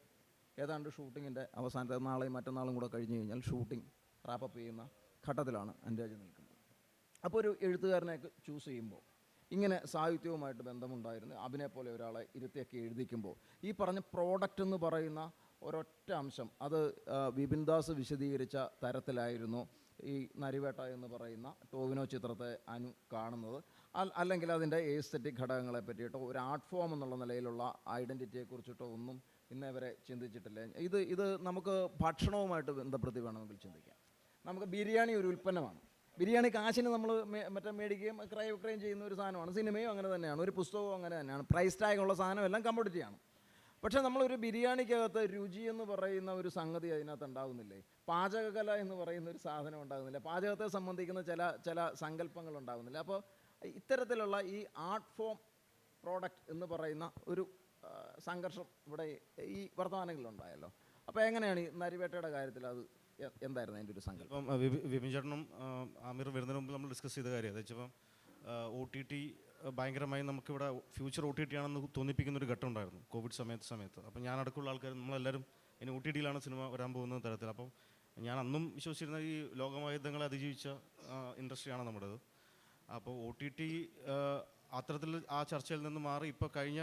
A: ഏതാണ്ട് ഷൂട്ടിങ്ങിൻ്റെ അവസാനത്തെ നാളെയും മറ്റന്നാളും കൂടെ കഴിഞ്ഞ് കഴിഞ്ഞാൽ ഷൂട്ടിംഗ് റാപ്പപ്പ് ചെയ്യുന്ന ഘട്ടത്തിലാണ് അനുരാജ് നിൽക്കുന്നത്. അപ്പോൾ ഒരു എഴുത്തുകാരനെ ചൂസ് ചെയ്യുമ്പോൾ ഇങ്ങനെ സാഹിത്യവുമായിട്ട് ബന്ധമുണ്ടായിരുന്ന അബിനെ ഒരാളെ ഇരുത്തിയൊക്കെ എഴുതിക്കുമ്പോൾ ഈ പറഞ്ഞ പ്രോഡക്റ്റ് എന്ന് പറയുന്ന ഒരൊറ്റ അംശം അത് വിപിൻ ദാസ് വിശദീകരിച്ച തരത്തിലായിരുന്നു ഈ നരിവേട്ട എന്ന് പറയുന്ന ടോവിനോ ചിത്രത്തെ കാണുന്നത്. അല്ലെങ്കിൽ അതിൻ്റെ എസ്തെറ്റിക് ഘടകങ്ങളെ പറ്റിയിട്ടോ ഒരു ആർട്ട് ഫോം എന്നുള്ള നിലയിലുള്ള ഐഡൻറ്റിറ്റിയെക്കുറിച്ചിട്ടോ ഒന്നും ഇന്നേ വരെ ചിന്തിച്ചിട്ടില്ല. ഇത് നമുക്ക് ഭക്ഷണവുമായിട്ട് ബന്ധപ്പെടുത്തി വേണമെങ്കിൽ ചിന്തിക്കാം. നമുക്ക് ബിരിയാണി ഒരു ഉൽപ്പന്നമാണ്. ബിരിയാണി കാശിന് നമ്മൾ മേടിക്കുകയും ക്രയവിക്രയം ചെയ്യുന്ന ഒരു സാധനമാണ്. സിനിമയും അങ്ങനെ തന്നെയാണ്, ഒരു പുസ്തകവും അങ്ങനെ തന്നെയാണ്. പ്രൈസ് ടാഗുള്ള സാധനം എല്ലാം കമ്മോഡിറ്റിയാണ്. പക്ഷേ നമ്മളൊരു ബിരിയാണിക്കകത്ത് രുചി എന്ന് പറയുന്ന ഒരു സംഗതി അതിനകത്ത് ഉണ്ടാകുന്നില്ലേ? പാചകകല എന്ന് പറയുന്ന ഒരു സാധനം ഉണ്ടാകുന്നില്ല. പാചകത്തെ സംബന്ധിക്കുന്ന ചില സങ്കല്പങ്ങൾ ഉണ്ടാകുന്നില്ല. അപ്പോൾ ഇത്തരത്തിലുള്ള ഈ ആർട്ട് ഫോം പ്രോഡക്റ്റ് എന്ന് പറയുന്ന ഒരു സംഘർഷം ഇവിടെ ഈ വർത്തമാനങ്ങളിലുണ്ടായല്ലോ. അപ്പോൾ എങ്ങനെയാണ് ഈ നരിവേട്ടയുടെ കാര്യത്തിൽ അത് എന്തായിരുന്നു അതിൻ്റെ ഒരു സങ്കല്പം?
B: ഇപ്പം വിപിൻ ചേട്ടനും ആമിർ വരുന്നതിന് മുമ്പ് നമ്മൾ ഡിസ്കസ് ചെയ്ത കാര്യം, അതായത് ഇപ്പം OTT ഭയങ്കരമായി നമുക്കിവിടെ ഫ്യൂച്ചർ OTT ആണെന്ന് തോന്നിപ്പിക്കുന്ന ഒരു ഘട്ടം ഉണ്ടായിരുന്നു കോവിഡ് സമയത്ത്. അപ്പം ഞാൻ അടക്കമുള്ള ആൾക്കാർ നമ്മളെല്ലാവരും ഇനി OTTയിലാണ് സിനിമ വരാൻ പോകുന്ന തരത്തിൽ. അപ്പം ഞാൻ അന്നും വിശ്വസിച്ചിരുന്ന ഈ ലോകമഹായുദ്ധങ്ങളെ അതിജീവിച്ച ഇൻഡസ്ട്രിയാണ് നമ്മുടേത്. അപ്പോൾ OTT അത്തരത്തിൽ ആ ചർച്ചയിൽ നിന്ന് മാറി ഇപ്പോൾ കഴിഞ്ഞ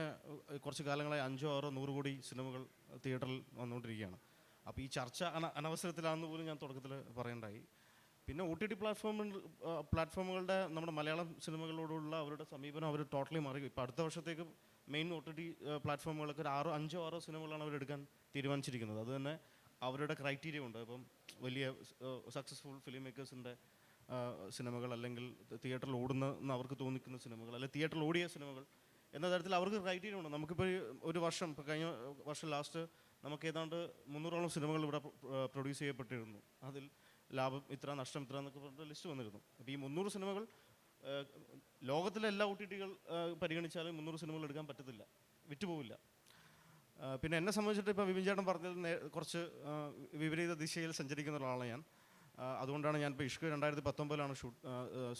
B: കുറച്ച് കാലങ്ങളായി 5 or 100 കോടി സിനിമകൾ തിയേറ്ററിൽ വന്നുകൊണ്ടിരിക്കുകയാണ്. അപ്പോൾ ഈ ചർച്ച അനവസരത്തിലാണെന്ന് പോലും ഞാൻ തുടക്കത്തിൽ പറയേണ്ടായി. പിന്നെ OTT പ്ലാറ്റ്ഫോമുകളുടെ നമ്മുടെ മലയാളം സിനിമകളോടുള്ള അവരുടെ സമീപനം അവർ ടോട്ടലി മാറി. ഇപ്പോൾ അടുത്ത വർഷത്തേക്ക് മെയിൻ OTT പ്ലാറ്റ്ഫോമുകളൊക്കെ ഒരു 5 or 6 സിനിമകളാണ് അവരെടുക്കാൻ തീരുമാനിച്ചിരിക്കുന്നത്. അത് തന്നെ അവരുടെ ക്രൈറ്റീരിയ ഉണ്ട്. ഇപ്പം വലിയ സക്സസ്ഫുൾ ഫിലിം മേക്കേഴ്സിൻ്റെ സിനിമകൾ, അല്ലെങ്കിൽ തിയേറ്ററിൽ ഓടുന്ന അവർക്ക് തോന്നിക്കുന്ന സിനിമകൾ, അല്ലെങ്കിൽ തിയേറ്ററിൽ ഓടിയ സിനിമകൾ എന്ന തരത്തിൽ അവർക്ക് ക്രൈറ്റീരിയ ഉണ്ട്. നമുക്കിപ്പോൾ ഒരു വർഷം, ഇപ്പോൾ കഴിഞ്ഞ വർഷം ലാസ്റ്റ് നമുക്ക് ഏതാണ്ട് 300ഓളം സിനിമകൾ ഇവിടെ പ്രൊഡ്യൂസ് ചെയ്യപ്പെട്ടിരുന്നു. അതിൽ ലാഭം ഇത്ര, നഷ്ടം ഇത്ര എന്നൊക്കെ പറഞ്ഞിട്ട് ലിസ്റ്റ് വന്നിരുന്നു. അപ്പോൾ ഈ 300 സിനിമകൾ ലോകത്തിലെ എല്ലാ OTTകൾ പരിഗണിച്ചാലും 300 സിനിമകൾ എടുക്കാൻ പറ്റത്തില്ല, വിറ്റുപോവില്ല. പിന്നെ എന്നെ സംബന്ധിച്ചിട്ട് ഇപ്പോൾ വിപിൻ ചേട്ടൻ പറഞ്ഞതിൽ കുറച്ച് വിപരീത ദിശയിൽ സഞ്ചരിക്കുന്ന ഒരാളാണ് ഞാൻ. അതുകൊണ്ടാണ് ഞാനിപ്പോൾ ഇഷ്ക് 2019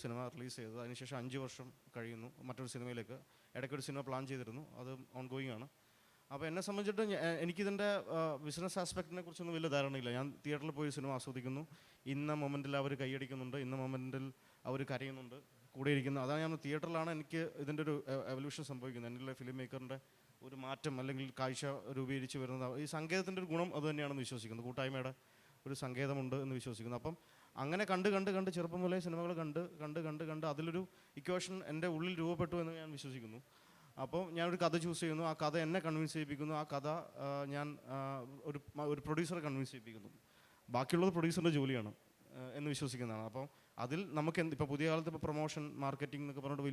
B: സിനിമ റിലീസ് ചെയ്തത്. അതിനുശേഷം 5 വർഷം കഴിയുന്നു മറ്റൊരു സിനിമയിലേക്ക്. ഇടയ്ക്കൊരു സിനിമ പ്ലാൻ ചെയ്തിരുന്നു, അത് ഓൺ ഗോയിങ് ആണ്. അപ്പോൾ എന്നെ സംബന്ധിച്ചിട്ട് എനിക്കിതിൻ്റെ ബിസിനസ് ആസ്പെക്റ്റിനെ കുറിച്ചൊന്നും വലിയ ധാരണയില്ല. ഞാൻ തിയേറ്ററിൽ പോയി സിനിമ ആസ്വദിക്കുന്നു. ഇന്ന മൊമെൻറ്റിൽ അവർ കൈയടിക്കുന്നുണ്ട്, ഇന്ന മൊമെൻറ്റിൽ അവർ കരയുന്നുണ്ട്, കൂടെ ഇരിക്കുന്നു. അതാണ് ഞാൻ തിയേറ്ററിലാണ് എനിക്ക് ഇതിൻ്റെ ഒരു എവല്യൂഷൻ സംഭവിക്കുന്നത്. എൻ്റെ ഫിലിം മേക്കറിൻ്റെ ഒരു മാറ്റം അല്ലെങ്കിൽ കാഴ്ച രൂപീകരിച്ച് വരുന്നത്. ഈ സങ്കേതത്തിൻ്റെ ഒരു ഗുണം അത് തന്നെയാണെന്ന് വിശ്വസിക്കുന്നു. കൂട്ടായ്മയുടെ ഒരു സങ്കേതമുണ്ട് എന്ന് വിശ്വസിക്കുന്നു. അപ്പം അങ്ങനെ കണ്ട് ചെറുപ്പം മുതലേ സിനിമകൾ കണ്ട് അതിലൊരു ഇക്വേഷൻ എൻ്റെ ഉള്ളിൽ രൂപപ്പെട്ടു എന്ന് ഞാൻ വിശ്വസിക്കുന്നു. അപ്പോൾ ഞാനൊരു കഥ ചൂസ് ചെയ്യുന്നു, ആ കഥ എന്നെ കൺവിൻസ് ചെയ്യിപ്പിക്കുന്നു, ആ കഥ ഞാൻ ഒരു പ്രൊഡ്യൂസറെ കൺവിൻസ് ചെയ്യിപ്പിക്കുന്നു. ബാക്കിയുള്ളത് പ്രൊഡ്യൂസറിൻ്റെ ജോലിയാണ് എന്ന് വിശ്വസിക്കുന്നതാണ്. അപ്പോൾ അതിൽ നമുക്ക് ഇപ്പോൾ പുതിയ കാലത്ത് ഇപ്പോൾ പ്രൊമോഷൻ, മാർക്കറ്റിംഗ് എന്നൊക്കെ പറഞ്ഞിട്ട്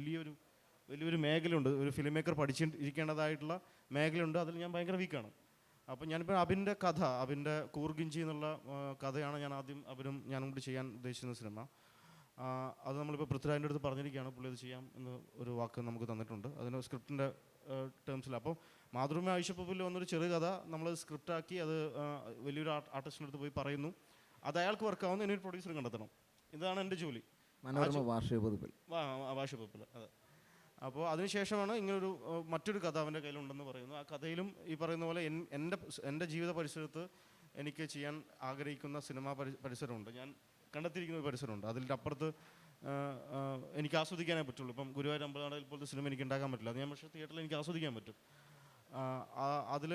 B: വലിയൊരു മേഖലയുണ്ട്. ഒരു ഫിലിം മേക്കർ പഠിച്ചിരിക്കേണ്ടതായിട്ടുള്ള മേഖലയുണ്ട്. അതിൽ ഞാൻ ഭയങ്കര വീക്കാണ്. അപ്പോൾ ഞാനിപ്പോൾ അബിൻ്റെ കൂർഗിഞ്ചി എന്നുള്ള കഥയാണ് ഞാൻ ആദ്യം ഞാനും കൂടി ചെയ്യാൻ ഉദ്ദേശിക്കുന്ന സിനിമ. അത് നമ്മളിപ്പോൾ പൃഥ്വിരാജിൻ്റെ അടുത്ത് പറഞ്ഞിരിക്കുകയാണ്, പുള്ളി അത് ചെയ്യാം എന്ന് ഒരു വാക്ക് നമുക്ക് തന്നിട്ടുണ്ട്. അതിന് സ്ക്രിപ്റ്റിൻ്റെ ടേംസിൽ. അപ്പോൾ മാതൃഭൂമി ആയിഷപ്പൂവിൽ വന്നൊരു ചെറിയ കഥ നമ്മൾ സ്ക്രിപ്റ്റാക്കി അത് വലിയൊരു ആർട്ടിസ്റ്റിൻ്റെ അടുത്ത് പോയി പറയുന്നു. അത് അയാൾക്ക് വർക്കാവുന്ന ഇനി ഒരു പ്രൊഡ്യൂസർ കണ്ടെത്തണം. ഇതാണ് എൻ്റെ ജോലി.
A: വാർഷിക പതിപ്പിൽ
B: അതെ. അപ്പോൾ അതിനുശേഷമാണ് ഇങ്ങനൊരു മറ്റൊരു കഥ അവൻ്റെ കയ്യിലുണ്ടെന്ന് പറയുന്നു. ആ കഥയിലും ഈ പറയുന്ന പോലെ എൻ്റെ ജീവിത പരിസരത്ത് എനിക്ക് ചെയ്യാൻ ആഗ്രഹിക്കുന്ന സിനിമാ പരിസരമുണ്ട്. ഞാൻ കണ്ടെത്തിയിരിക്കുന്ന ഒരു പരിസരമുണ്ട്. അതിൻ്റെ അപ്പുറത്ത് എനിക്ക് ആസ്വദിക്കാനേ പറ്റുള്ളൂ. ഇപ്പം ഗുരുവായൂർ അമ്പലനടയിൽ പോലത്തെ സിനിമ എനിക്ക് ഉണ്ടാക്കാൻ പറ്റില്ല. അത് ഞാൻ പക്ഷേ തിയേറ്ററിൽ എനിക്ക് ആസ്വദിക്കാൻ പറ്റും. അതിൽ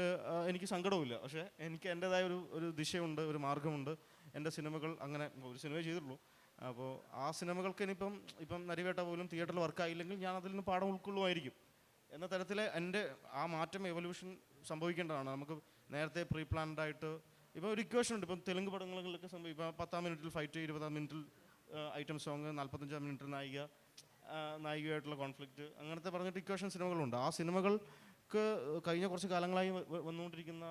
B: എനിക്ക് സങ്കടവുമില്ല. പക്ഷേ എനിക്ക് എൻ്റേതായ ഒരു ദിശയുണ്ട്, ഒരു മാർഗമുണ്ട്. എൻ്റെ സിനിമകൾ അങ്ങനെ ഒരു സിനിമ ചെയ്തിട്ടുള്ളൂ. അപ്പോൾ ആ സിനിമകൾക്ക് ഇപ്പം നരിവേട്ട പോലും തിയേറ്ററിൽ വർക്കായില്ലെങ്കിൽ ഞാൻ അതിൽ നിന്ന് പാഠം ഉൾക്കൊള്ളുമായിരിക്കും എന്ന തരത്തിൽ എൻ്റെ ആ മാറ്റം എവല്യൂഷൻ സംഭവിക്കേണ്ടതാണ്. നമുക്ക് നേരത്തെ പ്രീ പ്ലാൻഡ് ആയിട്ട് ഇപ്പോൾ ഒരു ഇക്വേഷൻ ഉണ്ട്. ഇപ്പം തെലുങ്ക് പടങ്ങളിലൊക്കെ ഇപ്പോൾ 10 മിനിറ്റിൽ ഫൈറ്റ്, 20 മിനിറ്റിൽ ഐറ്റം സോങ്, 45 മിനിറ്റിൽ നായികയായിട്ടുള്ള കോൺഫ്ലിക്റ്റ്, അങ്ങനത്തെ പറഞ്ഞിട്ട് ഇക്വേഷൻ സിനിമകളുണ്ട്. ആ സിനിമകൾക്ക് കഴിഞ്ഞ കുറച്ച് കാലങ്ങളായി വന്നുകൊണ്ടിരിക്കുന്ന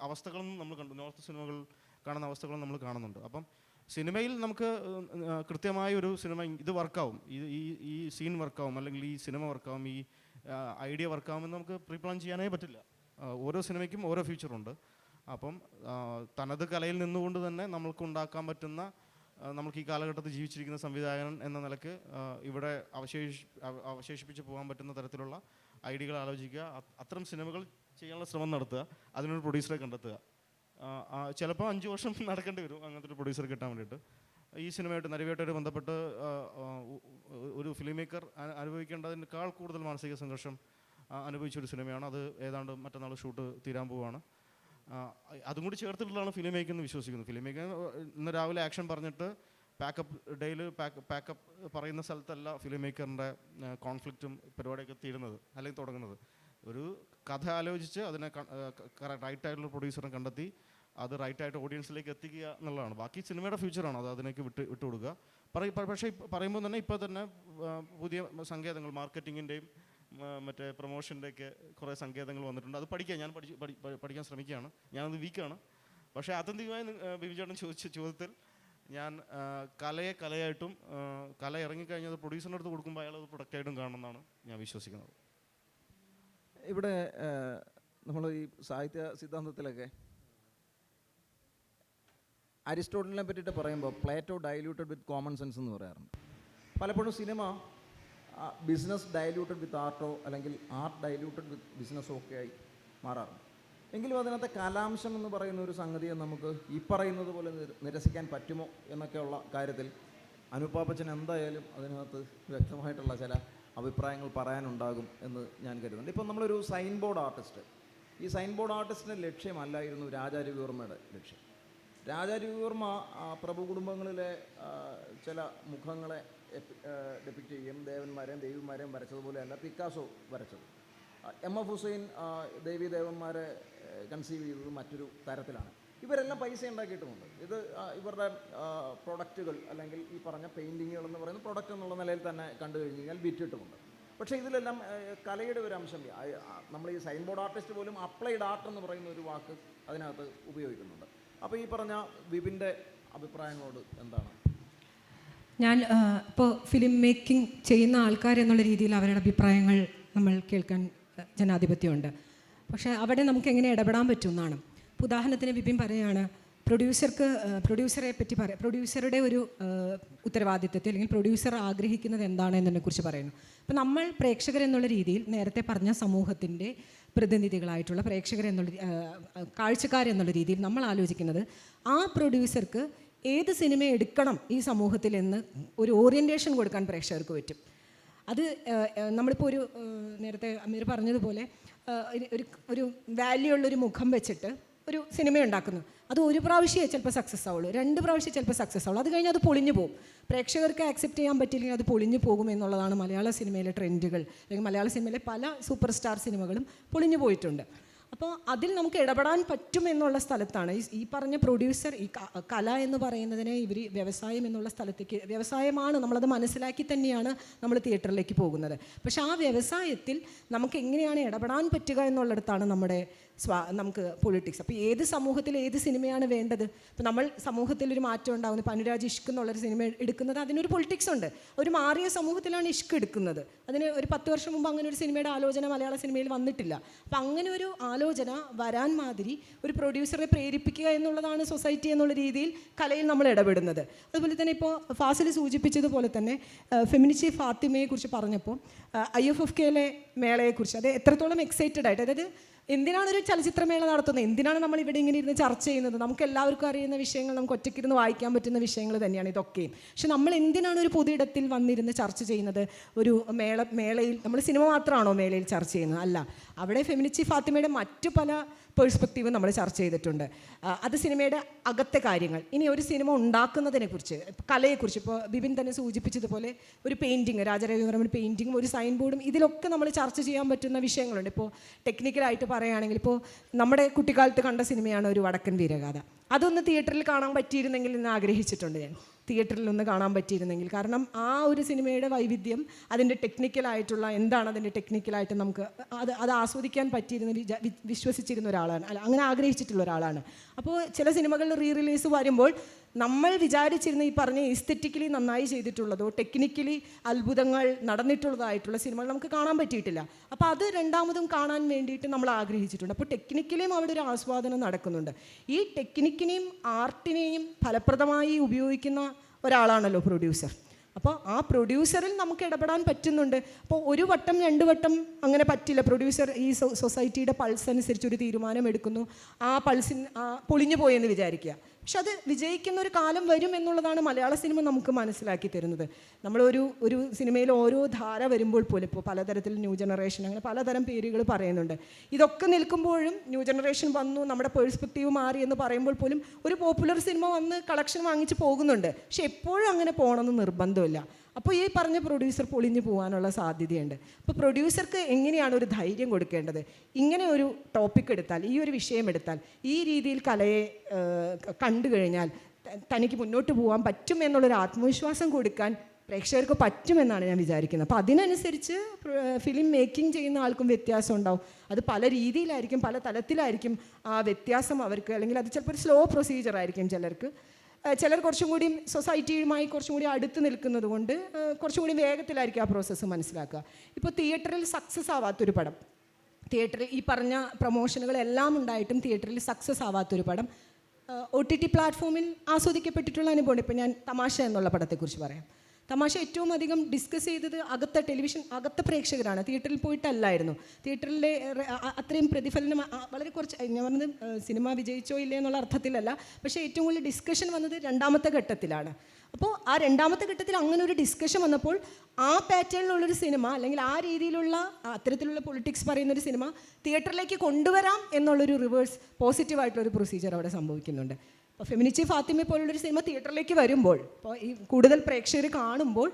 B: അവസ്ഥകളും നമ്മൾ കണ്ടു. നോർത്ത് സിനിമകൾ കാണുന്ന അവസ്ഥകളും നമ്മൾ കാണുന്നുണ്ട്. അപ്പം സിനിമയിൽ നമുക്ക് കൃത്യമായ ഒരു സിനിമ ഇത് വർക്കാവും, ഈ സീൻ വർക്കാവും, അല്ലെങ്കിൽ ഈ സിനിമ വർക്കാവും, ഈ ഐഡിയ വർക്കാവുമെന്ന് നമുക്ക് പ്രീ പ്ലാൻ ചെയ്യാനേ പറ്റില്ല. ഓരോ സിനിമയ്ക്കും ഓരോ ഫ്യൂച്ചറുണ്ട്. അപ്പം തനത് കലയിൽ നിന്നുകൊണ്ട് തന്നെ നമുക്ക് ഉണ്ടാക്കാൻ പറ്റുന്ന, നമുക്ക് ഈ കാലഘട്ടത്തിൽ ജീവിച്ചിരിക്കുന്ന സംവിധായകൻ എന്ന നിലയ്ക്ക് ഇവിടെ അവശേഷിപ്പിച്ച് പോകാൻ പറ്റുന്ന തരത്തിലുള്ള ഐഡിയകൾ ആലോചിക്കുക, അത്തരം സിനിമകൾ ചെയ്യാനുള്ള ശ്രമം നടത്തുക, അതിനൊരു പ്രൊഡ്യൂസറെ കണ്ടെത്തുക. ചിലപ്പോൾ 5 വർഷം നടക്കേണ്ടി വരും അങ്ങനത്തെ ഒരു പ്രൊഡ്യൂസർ കിട്ടാൻ വേണ്ടിയിട്ട്. ഈ സിനിമയായിട്ട് നരിവേട്ടയായിട്ട് ബന്ധപ്പെട്ട് ഒരു ഫിലിം മേക്കർ അനുഭവിക്കേണ്ടതിനേക്കാൾ കൂടുതൽ മാനസിക സംഘർഷം അനുഭവിച്ചൊരു സിനിമയാണ്. അത് ഏതാണ്ട് മറ്റന്നാൾ ഷൂട്ട് തീരാൻ പോവുകയാണ്. അതും കൂടി ചേർത്തിട്ടുള്ളതാണ് ഫിലിം മേക്കിംഗ് എന്ന് വിശ്വസിക്കുന്നത്. ഫിലിം മേക്കിംഗ് ഇന്ന് രാവിലെ ആക്ഷൻ പറഞ്ഞിട്ട് പാക്കപ്പ് പറയുന്ന സ്ഥലത്തല്ല ഫിലിം മേക്കറിൻ്റെ കോൺഫ്ലിക്റ്റും പരിപാടിയൊക്കെ തീരുന്നത് അല്ലെങ്കിൽ തുടങ്ങുന്നത്. ഒരു കഥ ആലോചിച്ച് അതിനെ റൈറ്റായിട്ടുള്ള പ്രൊഡ്യൂസറെ കണ്ടെത്തി അത് റൈറ്റായിട്ട് ഓഡിയൻസിലേക്ക് എത്തിക്കുക എന്നുള്ളതാണ്. ബാക്കി സിനിമയുടെ ഫ്യൂച്ചറാണ്, അത് അതിലേക്ക് വിട്ടുകൊടുക്കുക. പക്ഷേ പറയുമ്പോൾ തന്നെ ഇപ്പോൾ തന്നെ പുതിയ സങ്കേതങ്ങൾ, മാർക്കറ്റിങ്ങിൻ്റെയും മറ്റേ പ്രൊമോഷൻ്റെയൊക്കെ കുറേ സങ്കേതങ്ങൾ വന്നിട്ടുണ്ട്. അത് ഞാൻ പഠിക്കാൻ ശ്രമിക്കുകയാണ്. ഞാനത് വീക്കാണ്. പക്ഷേ ആത്യന്തികമായി ബിബിൻ ചേട്ടൻ ചോദിച്ച ചോദ്യത്തിൽ ഞാൻ കലയായിട്ടും കല ഇറങ്ങിക്കഴിഞ്ഞത് പ്രൊഡ്യൂസറിൻ്റെ അടുത്ത് കൊടുക്കുമ്പോൾ അയാൾ അത് പ്രൊഡക്റ്റായിട്ടും കാണണമെന്നാണ് ഞാൻ വിശ്വസിക്കുന്നത്.
A: ഇവിടെ നമ്മൾ ഈ സാഹിത്യ സിദ്ധാന്തത്തിലൊക്കെ അരിസ്റ്റോട്ടലിനെ പറ്റിയിട്ട് പറയുമ്പോൾ പ്ലേറ്റോ ഡൈല്യൂട്ടഡ് വിത്ത് കോമൺ സെൻസ് എന്ന് പറയാറുണ്ട്. പലപ്പോഴും സിനിമ ബിസിനസ് ഡൈല്യൂട്ടഡ് വിത്ത് ആർട്ടോ അല്ലെങ്കിൽ ആർട്ട് ഡൈല്യൂട്ടഡ് വിത്ത് ബിസിനസ്സോ ഒക്കെ ആയി മാറാറുണ്ട്. എങ്കിലും അതിനകത്തെ കലാംശം എന്ന് പറയുന്ന ഒരു സംഗതിയെ നമുക്ക് ഈ പറയുന്നത് പോലെ നിരസിക്കാൻ പറ്റുമോ എന്നൊക്കെയുള്ള കാര്യത്തിൽ അനുപാപ്പച്ചൻ എന്തായാലും അതിനകത്ത് വ്യക്തമായിട്ടുള്ള ചില അഭിപ്രായങ്ങൾ പറയാനുണ്ടാകും എന്ന് ഞാൻ കരുതുന്നുണ്ട്. ഇപ്പം നമ്മളൊരു സൈൻ ബോർഡ് ആർട്ടിസ്റ്റ്, ഈ സൈൻ ബോർഡ് ആർട്ടിസ്റ്റിൻ്റെ ലക്ഷ്യമല്ലായിരുന്നു രാജാ രവിവർമ്മയുടെ ലക്ഷ്യം. രാജാ രവിവർമ്മ പ്രഭു കുടുംബങ്ങളിലെ ചില മുഖങ്ങളെ ഡെപ്പിക്റ്റ് ചെയ്യും, ദേവന്മാരെയും ദേവിമാരെയും വരച്ചതുപോലെയല്ല പിക്കാസോ വരച്ചത്. എം.എഫ്. ഹുസൈൻ ദേവീദേവന്മാരെ കൺസീവ് ചെയ്തത് മറ്റൊരു തരത്തിലാണ്. ഇവരെല്ലാം പൈസ ഉണ്ടാക്കിയിട്ടുമുണ്ട്. ഇത് ഇവരുടെ പ്രൊഡക്റ്റുകൾ അല്ലെങ്കിൽ ഈ പറഞ്ഞ പെയിൻറ്റിങ്ങുകൾ എന്ന് പറയുന്ന പ്രൊഡക്റ്റ് എന്നുള്ള നിലയിൽ തന്നെ കണ്ടു കഴിഞ്ഞ് കഴിഞ്ഞാൽ വിറ്റിട്ടുമുണ്ട്. പക്ഷേ ഇതിലെല്ലാം കലയുടെ ഒരു അംശം, നമ്മൾ ഈ സൈൻ ബോർഡ് ആർട്ടിസ്റ്റ് പോലും അപ്ലൈഡ് ആർട്ട് എന്ന് പറയുന്ന ഒരു വാക്ക് അതിനകത്ത് ഉപയോഗിക്കുന്നുണ്ട്. അപ്പോൾ ഈ പറഞ്ഞ വിപിൻ്റെ അഭിപ്രായങ്ങളോട് എന്താണ്?
C: ഞാൻ ഇപ്പോൾ ഫിലിം മേക്കിംഗ് ചെയ്യുന്ന ആൾക്കാരെന്നുള്ള രീതിയിൽ അവരുടെ അഭിപ്രായങ്ങൾ നമ്മൾ കേൾക്കാൻ ജനാധിപത്യമുണ്ട്. പക്ഷേ അവിടെ നമുക്ക് എങ്ങനെ ഇടപെടാൻ പറ്റുമെന്നാണ്. ഉദാഹരണത്തിന് വിപിൻ പറയുകയാണ്, പ്രൊഡ്യൂസറെ പറ്റി പ്രൊഡ്യൂസറുടെ ഒരു ഉത്തരവാദിത്വത്തെ അല്ലെങ്കിൽ പ്രൊഡ്യൂസർ ആഗ്രഹിക്കുന്നത് എന്താണെന്നതിനെക്കുറിച്ച് പറയുന്നു. അപ്പോൾ നമ്മൾ പ്രേക്ഷകരെന്നുള്ള രീതിയിൽ നേരത്തെ പറഞ്ഞ സമൂഹത്തിൻ്റെ പ്രതിനിധികളായിട്ടുള്ള പ്രേക്ഷകരെന്നുള്ള കാഴ്ചക്കാരെന്നുള്ള രീതിയിൽ നമ്മൾ ആലോചിക്കുന്നത് ആ പ്രൊഡ്യൂസർക്ക് ഏത് സിനിമ എടുക്കണം ഈ സമൂഹത്തിൽ എന്ന് ഒരു ഓറിയൻറ്റേഷൻ കൊടുക്കാൻ പ്രേക്ഷകർക്ക് പറ്റും. അത് നമ്മളിപ്പോൾ ഒരു നേരത്തെ അമീർ പറഞ്ഞതുപോലെ ഒരു വാല്യൂ ഉള്ളൊരു മുഖം വെച്ചിട്ട് ഒരു സിനിമ ഉണ്ടാക്കുന്നു. അത് ഒരു പ്രാവശ്യമേ ചിലപ്പോൾ സക്സസ് ആവുള്ളൂ, 2 പ്രാവശ്യം ചിലപ്പോൾ സക്സസ് ആവുള്ളൂ. അത് കഴിഞ്ഞ് അത് പൊളിഞ്ഞു പോകും. പ്രേക്ഷകർക്ക് ആക്സെപ്റ്റ് ചെയ്യാൻ പറ്റില്ലെങ്കിൽ അത് പൊളിഞ്ഞു പോകും എന്നുള്ളതാണ് മലയാള സിനിമയിലെ ട്രെൻഡുകൾ. അല്ലെങ്കിൽ മലയാള സിനിമയിലെ പല സൂപ്പർ സ്റ്റാർ സിനിമകളും പൊളിഞ്ഞു പോയിട്ടുണ്ട്. അപ്പോൾ അതിൽ നമുക്ക് ഇടപെടാൻ പറ്റും എന്നുള്ള സ്ഥലത്താണ് ഈ പറഞ്ഞ പ്രൊഡ്യൂസർ, ഈ കല എന്ന് പറയുന്നതിനെ ഇവർ വ്യവസായം എന്നുള്ള സ്ഥലത്തേക്ക്, വ്യവസായമാണ്, നമ്മളത് മനസ്സിലാക്കി തന്നെയാണ് നമ്മൾ തിയേറ്ററിലേക്ക് പോകുന്നത്. പക്ഷെ ആ വ്യവസായത്തിൽ നമുക്ക് എങ്ങനെയാണ് ഇടപെടാൻ പറ്റുക എന്നുള്ളിടത്താണ് നമുക്ക് പൊളിറ്റിക്സ്. അപ്പോൾ ഏത് സമൂഹത്തിൽ ഏത് സിനിമയാണ് വേണ്ടത്? ഇപ്പോൾ നമ്മൾ സമൂഹത്തിലൊരു മാറ്റം ഉണ്ടാകുന്നു. ഇപ്പോൾ അനുരാജ് ഇഷ്ക് എന്നുള്ളൊരു സിനിമ എടുക്കുന്നത് അതിനൊരു പൊളിറ്റിക്സ് ഉണ്ട്. ഒരു മാറിയ സമൂഹത്തിലാണ് ഇഷ്ക് എടുക്കുന്നത്. അതിന് ഒരു 10 വർഷം മുമ്പ് അങ്ങനെ ഒരു സിനിമയുടെ ആലോചന മലയാള സിനിമയിൽ വന്നിട്ടില്ല. അപ്പോൾ അങ്ങനെ ഒരു ആലോചന വരാൻ മാതിരി ഒരു പ്രൊഡ്യൂസറെ പ്രേരിപ്പിക്കുക എന്നുള്ളതാണ് സൊസൈറ്റി എന്നുള്ള രീതിയിൽ കലയിൽ നമ്മൾ ഇടപെടുന്നത്. അതുപോലെ തന്നെ ഇപ്പോൾ ഫാസിൽ സൂചിപ്പിച്ചതുപോലെ തന്നെ ഫെമിനിച്ചി ഫാത്തിമയെക്കുറിച്ച് പറഞ്ഞപ്പോൾ IFFK മേളയെക്കുറിച്ച് അത് എത്രത്തോളം എക്സൈറ്റഡ് ആയിട്ട്, അതായത് എന്തിനാണ് ഒരു ചലച്ചിത്രമേള നടത്തുന്നത്, എന്തിനാണ് നമ്മൾ ഇവിടെ ഇങ്ങനെ ഇരുന്ന് ചർച്ച ചെയ്യുന്നത്? നമുക്ക് എല്ലാവർക്കും അറിയുന്ന വിഷയങ്ങൾ, നമുക്ക് ഒറ്റയ്ക്കിരുന്ന് വായിക്കാൻ പറ്റുന്ന വിഷയങ്ങൾ തന്നെയാണ് ഇതൊക്കെയും. പക്ഷെ നമ്മൾ എന്തിനാണ് ഒരു പൊതുയിടത്തിൽ വന്നിരുന്ന് ചർച്ച ചെയ്യുന്നത്? ഒരു മേളയിൽ നമ്മൾ സിനിമ മാത്രമാണോ മേളയിൽ ചർച്ച ചെയ്യുന്നത്? അല്ല, അവിടെ ഫെമിനിച്ചി ഫാത്തിമയുടെ മറ്റു പല പേഴ്സ്പെക്റ്റീവ് നമ്മൾ ചർച്ച ചെയ്തിട്ടുണ്ട്. അത് സിനിമയുടെ അകത്തെ കാര്യങ്ങൾ. ഇനി ഒരു സിനിമ ഉണ്ടാക്കുന്നതിനെക്കുറിച്ച്, കലയെക്കുറിച്ച്, ഇപ്പോൾ ബിബിൻ തന്നെ സൂചിപ്പിച്ചതുപോലെ ഒരു പെയിൻറ്റിങ്, രാജരവിവർമ്മയുടെ പെയിൻറ്റിങ്ങും ഒരു സൈൻ ബോർഡും, ഇതിലൊക്കെ നമ്മൾ ചർച്ച ചെയ്യാൻ പറ്റുന്ന വിഷയങ്ങളുണ്ട്. ഇപ്പോൾ ടെക്നിക്കലായിട്ട് പറയുകയാണെങ്കിൽ, ഇപ്പോൾ നമ്മുടെ കുട്ടിക്കാലത്ത് കണ്ട സിനിമയാണ് ഒരു വടക്കൻ വീരഗാഥ. അതൊന്ന് തിയേറ്ററിൽ കാണാൻ പറ്റിയിരുന്നെങ്കിൽ എന്ന് ആഗ്രഹിച്ചിട്ടുണ്ട് ഞാൻ. തിയേറ്ററിൽ ഒന്ന് കാണാൻ പറ്റിയിരുന്നെങ്കിൽ, കാരണം ആ ഒരു സിനിമയുടെ വൈവിധ്യം, അതിൻ്റെ ടെക്നിക്കലായിട്ടുള്ള എന്താണ് അതിൻ്റെ ടെക്നിക്കലായിട്ട് നമുക്ക് അത് ആസ്വദിക്കാൻ പറ്റിയിരുന്ന വിശ്വസിച്ചിരുന്ന ഒരാളാണ്, അല്ല അങ്ങനെ ആഗ്രഹിച്ചിട്ടുള്ള ഒരാളാണ്. അപ്പോൾ ചില സിനിമകളിൽ റിലീസ് വരുമ്പോൾ നമ്മൾ വിചാരിച്ചിരുന്ന ഈ പറഞ്ഞ എസ്തെറ്റിക്കലി നന്നായി ചെയ്തിട്ടുള്ളതോ ടെക്നിക്കലി അത്ഭുതങ്ങൾ നടന്നിട്ടുള്ളതായിട്ടുള്ള സിനിമകൾ നമുക്ക് കാണാൻ പറ്റിയിട്ടില്ല. അപ്പോൾ അത് രണ്ടാമതും കാണാൻ വേണ്ടിയിട്ട് നമ്മൾ ആഗ്രഹിച്ചിട്ടുണ്ട്. അപ്പോൾ ടെക്നിക്കലിയും അവിടെ ഒരു ആസ്വാദനം നടക്കുന്നുണ്ട്. ഈ ടെക്നിക്കിനെയും ആർട്ടിനെയും ഫലപ്രദമായി ഉപയോഗിക്കുന്ന ഒരാളാണല്ലോ പ്രൊഡ്യൂസർ. അപ്പോൾ ആ പ്രൊഡ്യൂസറിൽ നമുക്ക് ഇടപെടാൻ പറ്റുന്നുണ്ട്. അപ്പോൾ 1 വട്ടം 2 വട്ടം അങ്ങനെ പറ്റില്ല. പ്രൊഡ്യൂസർ ഈ സൊസൈറ്റിയുടെ പൾസ് അനുസരിച്ച് ഒരു തീരുമാനം എടുക്കുന്നു, ആ പൾസിന് പൊളിഞ്ഞു പോയെന്ന് വിചാരിക്കുക. പക്ഷെ അത് വിജയിക്കുന്ന ഒരു കാലം വരും എന്നുള്ളതാണ് മലയാള സിനിമ നമുക്ക് മനസ്സിലാക്കി തരുന്നത്. ഒരു സിനിമയിൽ ഓരോ ധാര വരുമ്പോൾ പോലും, ഇപ്പോൾ പലതരത്തിൽ ന്യൂ ജനറേഷൻ, അങ്ങനെ പലതരം പേരുകൾ പറയുന്നുണ്ട്. ഇതൊക്കെ നിൽക്കുമ്പോഴും ന്യൂ ജനറേഷൻ വന്നു, നമ്മുടെ പേഴ്സ്പെക്റ്റീവ് മാറി എന്ന് പറയുമ്പോൾ പോലും ഒരു പോപ്പുലർ സിനിമ വന്ന് കളക്ഷൻ വാങ്ങിച്ച് പോകുന്നുണ്ട്. പക്ഷെ എപ്പോഴും അങ്ങനെ പോകണമെന്ന് നിർബന്ധമില്ല. അപ്പോൾ ഈ പറഞ്ഞ പ്രൊഡ്യൂസർ പൊളിഞ്ഞു പോകാനുള്ള സാധ്യതയുണ്ട്. അപ്പോൾ പ്രൊഡ്യൂസർക്ക് എങ്ങനെയാണ് ഒരു ധൈര്യം കൊടുക്കേണ്ടത്? ഇങ്ങനെ ഒരു ടോപ്പിക് എടുത്താൽ, ഈ ഒരു വിഷയം എടുത്താൽ, ഈ രീതിയിൽ കലയെ കണ്ടു കഴിഞ്ഞാൽ തനിക്ക് മുന്നോട്ട് പോകാൻ പറ്റും എന്നുള്ളൊരു ആത്മവിശ്വാസം കൊടുക്കാൻ പ്രേക്ഷകർക്ക് പറ്റുമെന്നാണ് ഞാൻ വിചാരിക്കുന്നത്. അപ്പോൾ അതിനനുസരിച്ച് ഫിലിം മേക്കിംഗ് ചെയ്യുന്ന ആൾക്കും വ്യത്യാസം ഉണ്ടാവും. അത് പല രീതിയിലായിരിക്കും, പല തലത്തിലായിരിക്കും ആ വ്യത്യാസം അവർക്ക്. അല്ലെങ്കിൽ അത് ചിലപ്പോൾ ഒരു സ്ലോ പ്രൊസീജിയർ ആയിരിക്കും ചിലർക്ക്. ചിലർ കുറച്ചും കൂടി സൊസൈറ്റിയുമായി കുറച്ചും കൂടി അടുത്ത് നിൽക്കുന്നത് കൊണ്ട് കുറച്ചും കൂടി വേഗത്തിലായിരിക്കും ആ പ്രോസസ്സ് മനസ്സിലാക്കുക. ഇപ്പോൾ തിയേറ്ററിൽ സക്സസ് ആവാത്തൊരു പടം, തിയേറ്ററിൽ ഈ പറഞ്ഞ പ്രൊമോഷനുകളെല്ലാം ഉണ്ടായിട്ടും തിയേറ്ററിൽ സക്സസ് ആവാത്തൊരു പടം OTT പ്ലാറ്റ്ഫോമിൽ ആസ്വദിക്കപ്പെട്ടിട്ടുള്ള അനുഭവമുണ്ട്. ഇപ്പോൾ ഞാൻ തമാശ എന്നുള്ള പടത്തെക്കുറിച്ച് പറയാം.
D: തമാശ ഏറ്റവും അധികം ഡിസ്കസ് ചെയ്തത് അകത്തെ ടെലിവിഷൻ അകത്തെ പ്രേക്ഷകരാണ്, തിയേറ്ററിൽ പോയിട്ടല്ലായിരുന്നു. തിയേറ്ററിലെ അത്രയും പ്രതിഫലനം വളരെ കുറച്ച്, ഞാൻ പറഞ്ഞത് സിനിമ വിജയിച്ചോ ഇല്ലേ എന്നുള്ള അർത്ഥത്തിലല്ല, പക്ഷേ ഏറ്റവും കൂടുതൽ ഡിസ്കഷൻ വന്നത് രണ്ടാമത്തെ ഘട്ടത്തിലാണ്. അപ്പോൾ ആ രണ്ടാമത്തെ ഘട്ടത്തിൽ അങ്ങനെ ഒരു ഡിസ്കഷൻ വന്നപ്പോൾ ആ പാറ്റേണിലുള്ളൊരു സിനിമ, അല്ലെങ്കിൽ ആ രീതിയിലുള്ള അത്തരത്തിലുള്ള പൊളിറ്റിക്സ് പറയുന്നൊരു സിനിമ തിയേറ്ററിലേക്ക് കൊണ്ടുവരാം എന്നുള്ളൊരു റിവേഴ്സ് പോസിറ്റീവായിട്ടുള്ളൊരു പ്രൊസീജിയർ അവിടെ സംഭവിക്കുന്നുണ്ട്. അപ്പോൾ ഫെമിനിച്ചി ഫാത്തിമ പോലുള്ളൊരു സിനിമ തിയേറ്ററിലേക്ക് വരുമ്പോൾ, ഇപ്പോൾ ഈ കൂടുതൽ പ്രേക്ഷകർ കാണുമ്പോൾ,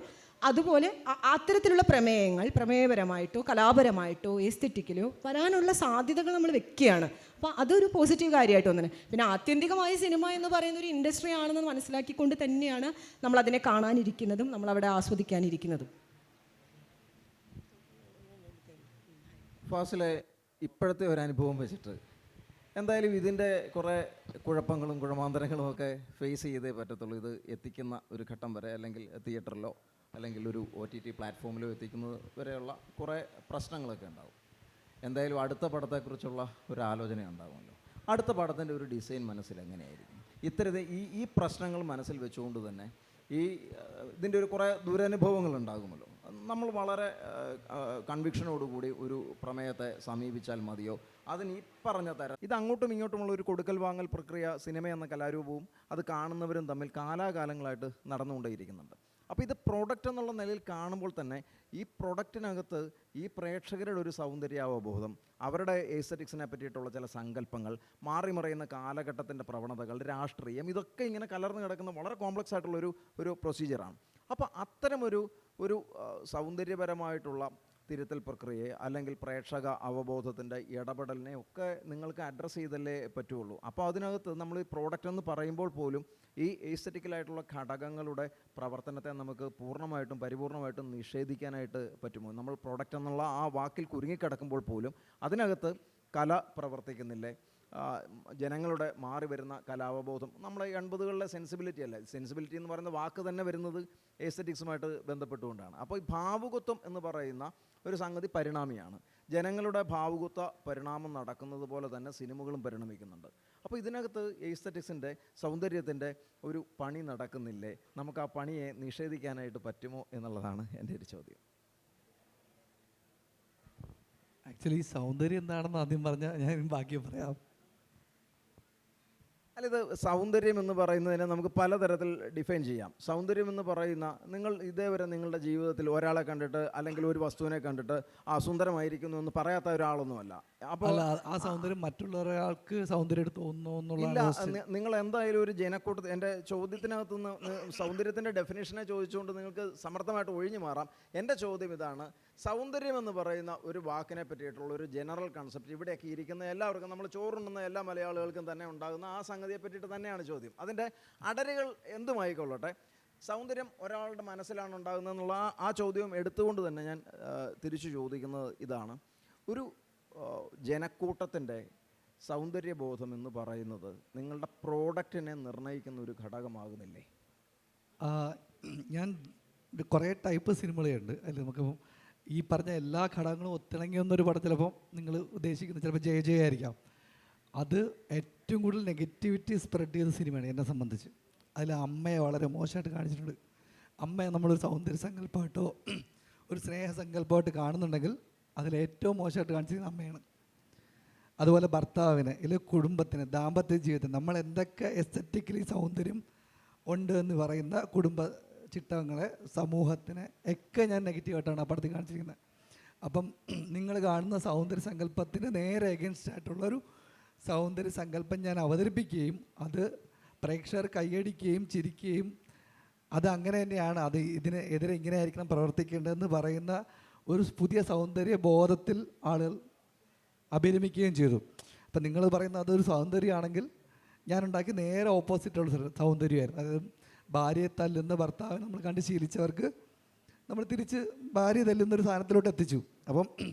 D: അതുപോലെ അത്തരത്തിലുള്ള പ്രമേയങ്ങൾ പ്രമേയപരമായിട്ടോ കലാപരമായിട്ടോ എസ്തെറ്റിക്കലോ വരാനുള്ള സാധ്യതകൾ നമ്മൾ വെക്കുകയാണ്. അപ്പോൾ അതൊരു പോസിറ്റീവ് കാര്യമായിട്ട് തോന്നുന്നത്. പിന്നെ ആത്യന്തികമായി സിനിമ എന്ന് പറയുന്ന ഒരു ഇൻഡസ്ട്രി ആണെന്ന് മനസ്സിലാക്കിക്കൊണ്ട് തന്നെയാണ് നമ്മളതിനെ കാണാനിരിക്കുന്നതും നമ്മളവിടെ ആസ്വദിക്കാനിരിക്കുന്നതും.
A: ഫാസിലെ ഇപ്പോഴത്തെ ഒരു അനുഭവം വെച്ചിട്ട് എന്തായാലും ഇതിൻ്റെ കുറേ കുഴപ്പങ്ങളും കുഴമാന്തരങ്ങളും ഒക്കെ ഫേസ് ചെയ്തേ പറ്റത്തുള്ളൂ. ഇത് എത്തിക്കുന്ന ഒരു ഘട്ടം വരെ, അല്ലെങ്കിൽ തിയേറ്ററിലോ അല്ലെങ്കിൽ ഒരു OTT പ്ലാറ്റ്ഫോമിലോ എത്തിക്കുന്നത് വരെയുള്ള കുറേ പ്രശ്നങ്ങളൊക്കെ ഉണ്ടാവും. എന്തായാലും അടുത്ത പടത്തെക്കുറിച്ചുള്ള ഒരു ആലോചന ഉണ്ടാകുമല്ലോ. അടുത്ത പടത്തിൻ്റെ ഒരു ഡിസൈൻ മനസ്സിൽ എങ്ങനെയായിരിക്കും? ഇത്തരത്തിൽ ഈ പ്രശ്നങ്ങൾ മനസ്സിൽ വെച്ചുകൊണ്ട് തന്നെ ഇതിൻ്റെ ഒരു കുറേ ദുരനുഭവങ്ങൾ ഉണ്ടാകുമല്ലോ. നമ്മൾ വളരെ കൺവിക്ഷനോടുകൂടി ഒരു പ്രമേയത്തെ സമീപിച്ചാൽ മതിയോ? അതിന് ഈ പറഞ്ഞ തരം ഇത് അങ്ങോട്ടും ഇങ്ങോട്ടുമുള്ള ഒരു കൊടുക്കൽ വാങ്ങൽ പ്രക്രിയ സിനിമ എന്ന കലാരൂപവും അത് കാണുന്നവരും തമ്മിൽ കാലാകാലങ്ങളായിട്ട് നടന്നുകൊണ്ടേയിരിക്കുന്നുണ്ട്. അപ്പോൾ ഇത് പ്രോഡക്റ്റ് എന്നുള്ള നിലയിൽ കാണുമ്പോൾ തന്നെ ഈ പ്രൊഡക്റ്റിനകത്ത് ഈ പ്രേക്ഷകരുടെ ഒരു സൗന്ദര്യാവബോധം, അവരുടെ എസ്തെറ്റിക്സിനെ പറ്റിയിട്ടുള്ള ചില സങ്കല്പങ്ങൾ, മാറിമറിയുന്ന കാലഘട്ടത്തിൻ്റെ പ്രവണതകൾ, രാഷ്ട്രീയം, ഇതൊക്കെ ഇങ്ങനെ കലർന്ന് കിടക്കുന്ന വളരെ കോംപ്ലക്സ് ആയിട്ടുള്ളൊരു പ്രൊസീജിയറാണ്. അപ്പോൾ അത്തരമൊരു സൗന്ദര്യപരമായിട്ടുള്ള തിരുത്തൽ പ്രക്രിയയെ അല്ലെങ്കിൽ പ്രേക്ഷക അവബോധത്തിൻ്റെ ഇടപെടലിനെ ഒക്കെ നിങ്ങൾക്ക് അഡ്രസ്സ് ചെയ്തല്ലേ പറ്റുള്ളൂ. അപ്പോൾ അതിനകത്ത് നമ്മൾ ഈ പ്രോഡക്റ്റ് എന്ന് പറയുമ്പോൾ പോലും ഈ എസ്തെറ്റിക്കലായിട്ടുള്ള ഘടകങ്ങളുടെ പ്രവർത്തനത്തെ നമുക്ക് പൂർണ്ണമായിട്ടും പരിപൂർണമായിട്ടും നിഷേധിക്കാനായിട്ട് പറ്റുമോ? നമ്മൾ പ്രോഡക്റ്റ് എന്നുള്ള ആ വാക്കിൽ കുരുങ്ങിക്കിടക്കുമ്പോൾ പോലും അതിനകത്ത് കല പ്രവർത്തിക്കുന്നില്ലേ? ജനങ്ങളുടെ മാറി വരുന്ന കലാവബോധം, നമ്മുടെ 80കളിലെ സെൻസിബിലിറ്റി അല്ല, സെൻസിബിലിറ്റി എന്ന് പറയുന്ന വാക്ക് തന്നെ വരുന്നത് എസ്തെറ്റിക്സുമായിട്ട് ബന്ധപ്പെട്ടുകൊണ്ടാണ്. അപ്പോൾ ഈ ഭാവുകത്വം എന്ന് പറയുന്ന ഒരു സംഗതി പരിണാമിയാണ്. ജനങ്ങളുടെ ഭാവുകത്വ പരിണാമം നടക്കുന്നത് പോലെ തന്നെ സിനിമകളും പരിണമിക്കുന്നുണ്ട്. അപ്പോൾ ഇതിനകത്ത് എസ്തെറ്റിക്സിൻ്റെ സൗന്ദര്യത്തിൻ്റെ ഒരു പണി നടക്കുന്നില്ലേ? നമുക്ക് ആ പണിയെ നിഷേധിക്കാനായിട്ട് പറ്റുമോ എന്നുള്ളതാണ് എൻ്റെ ഒരു ചോദ്യം.
F: ആക്ച്വലി സൗന്ദര്യം എന്താണെന്ന് ആദ്യം പറഞ്ഞാൽ ഞാൻ ബാക്കി പറയാം.
A: അല്ല, ഇത് സൗന്ദര്യം എന്ന് പറയുന്നതിനെ നമുക്ക് പലതരത്തിൽ ഡിഫൈൻ ചെയ്യാം. സൗന്ദര്യം എന്ന് പറയുന്ന, നിങ്ങൾ ഇതേവരെ നിങ്ങളുടെ ജീവിതത്തിൽ ഒരാളെ കണ്ടിട്ട് അല്ലെങ്കിൽ ഒരു വസ്തുവിനെ കണ്ടിട്ട് സുന്ദരമായിരിക്കുന്നു എന്ന് പറയാത്ത ഒരാളൊന്നുമല്ല. അപ്പോൾ
F: ആ സൗന്ദര്യം മറ്റുള്ളൊരാൾക്ക് സൗന്ദര്യമായിട്ട് തോന്നുന്നു എന്നുള്ള
A: ഇല്ല. നിങ്ങൾ എന്തായാലും ഒരു ജനക്കൂട്ടത്തിൽ, എൻ്റെ ചോദ്യത്തിനകത്തുനിന്ന് സൗന്ദര്യത്തിൻ്റെ ഡെഫിനേഷനെ ചോദിച്ചുകൊണ്ട് നിങ്ങൾക്ക് സമർത്ഥമായിട്ട് ഒഴിഞ്ഞു മാറാം. എൻ്റെ ചോദ്യം ഇതാണ്: സൗന്ദര്യം എന്ന് പറയുന്ന ഒരു വാക്കിനെ പറ്റിയിട്ടുള്ള ഒരു ജനറൽ കൺസെപ്റ്റ് ഇവിടെയൊക്കെ ഇരിക്കുന്ന എല്ലാവർക്കും, നമ്മൾ ചോറുണ്ണുന്ന എല്ലാ മലയാളികൾക്കും തന്നെ ഉണ്ടാകുന്ന ആ സംഗതിയെ പറ്റിയിട്ട് തന്നെയാണ് ചോദ്യം. അതിൻ്റെ അടരുകൾ എന്തുമായിക്കൊള്ളട്ടെ, സൗന്ദര്യം ഒരാളുടെ മനസ്സിലാണ് ഉണ്ടാകുന്നതെന്നുള്ള ആ ചോദ്യവും എടുത്തുകൊണ്ട് തന്നെ ഞാൻ തിരിച്ചു ചോദിക്കുന്നത് ഇതാണ്: ഒരു ജനക്കൂട്ടത്തിൻ്റെ സൗന്ദര്യബോധം എന്ന് പറയുന്നത് നിങ്ങളുടെ പ്രോഡക്റ്റിനെ നിർണ്ണയിക്കുന്ന ഒരു ഘടകമാകുന്നില്ലേ?
F: ഞാൻ കുറേ ടൈപ്പ് സിനിമകളുണ്ട്. അതിൽ നമുക്ക് ഈ പറഞ്ഞ എല്ലാ ഘടകങ്ങളും ഒത്തിണങ്ങി വന്നൊരു പടം ചിലപ്പോൾ നിങ്ങൾ ഉദ്ദേശിക്കുന്നത് ചിലപ്പോൾ ജയ ആയിരിക്കാം. അത് ഏറ്റവും കൂടുതൽ നെഗറ്റിവിറ്റി സ്പ്രെഡ് ചെയ്ത സിനിമയാണ് എന്നെ സംബന്ധിച്ച്. അതിൽ അമ്മയെ വളരെ മോശമായിട്ട് കാണിച്ചിട്ടുണ്ട്. അമ്മയെ നമ്മളൊരു സൗന്ദര്യ സങ്കല്പമായിട്ടോ ഒരു സ്നേഹസങ്കല്പമായിട്ട് കാണുന്നുണ്ടെങ്കിൽ അതിലേറ്റവും മോശമായിട്ട് കാണിച്ചിരിക്കുന്നത് അമ്മയാണ്. അതുപോലെ ഭർത്താവിന്, അല്ലെങ്കിൽ കുടുംബത്തിന്, ദാമ്പത്യ ജീവിതത്തിന് നമ്മൾ എന്തൊക്കെ എസ്തെറ്റിക്കലി സൗന്ദര്യം ഉണ്ട് എന്ന് പറയുന്ന കുടുംബ ചിട്ടങ്ങളെ, സമൂഹത്തിനെ ഒക്കെ ഞാൻ നെഗറ്റീവായിട്ടാണ് ആ പടത്തിൽ കാണിച്ചിരിക്കുന്നത്. അപ്പം നിങ്ങൾ കാണുന്ന സൗന്ദര്യ സങ്കല്പത്തിന് നേരെ എഗൻസ്റ്റ് ആയിട്ടുള്ളൊരു സൗന്ദര്യ സങ്കല്പം ഞാൻ അവതരിപ്പിക്കുകയും അത് പ്രേക്ഷകർ കൈയടിക്കുകയും ചിരിക്കുകയും അത് അങ്ങനെ തന്നെയാണ്, അത് ഇതിന് എതിരെ ഇങ്ങനെ ആയിരിക്കണം പ്രവർത്തിക്കേണ്ടതെന്ന് പറയുന്ന ഒരു പുതിയ സൗന്ദര്യ ബോധത്തിൽ ആളുകൾ അഭിരമിക്കുകയും ചെയ്തു. അപ്പം നിങ്ങൾ പറയുന്ന അതൊരു സൗന്ദര്യമാണെങ്കിൽ ഞാനുണ്ടാക്കി നേരെ ഓപ്പോസിറ്റുള്ള സൗന്ദര്യമായിരുന്നു. അതായത് ഭാര്യയെ തല്ലുന്ന ഭർത്താവിനെ നമ്മൾ കണ്ട് ശീലിച്ചവർക്ക് നമ്മൾ തിരിച്ച് ഭാര്യ തല്ലുന്നൊരു സാധനത്തിലോട്ട് എത്തിച്ചു. അപ്പം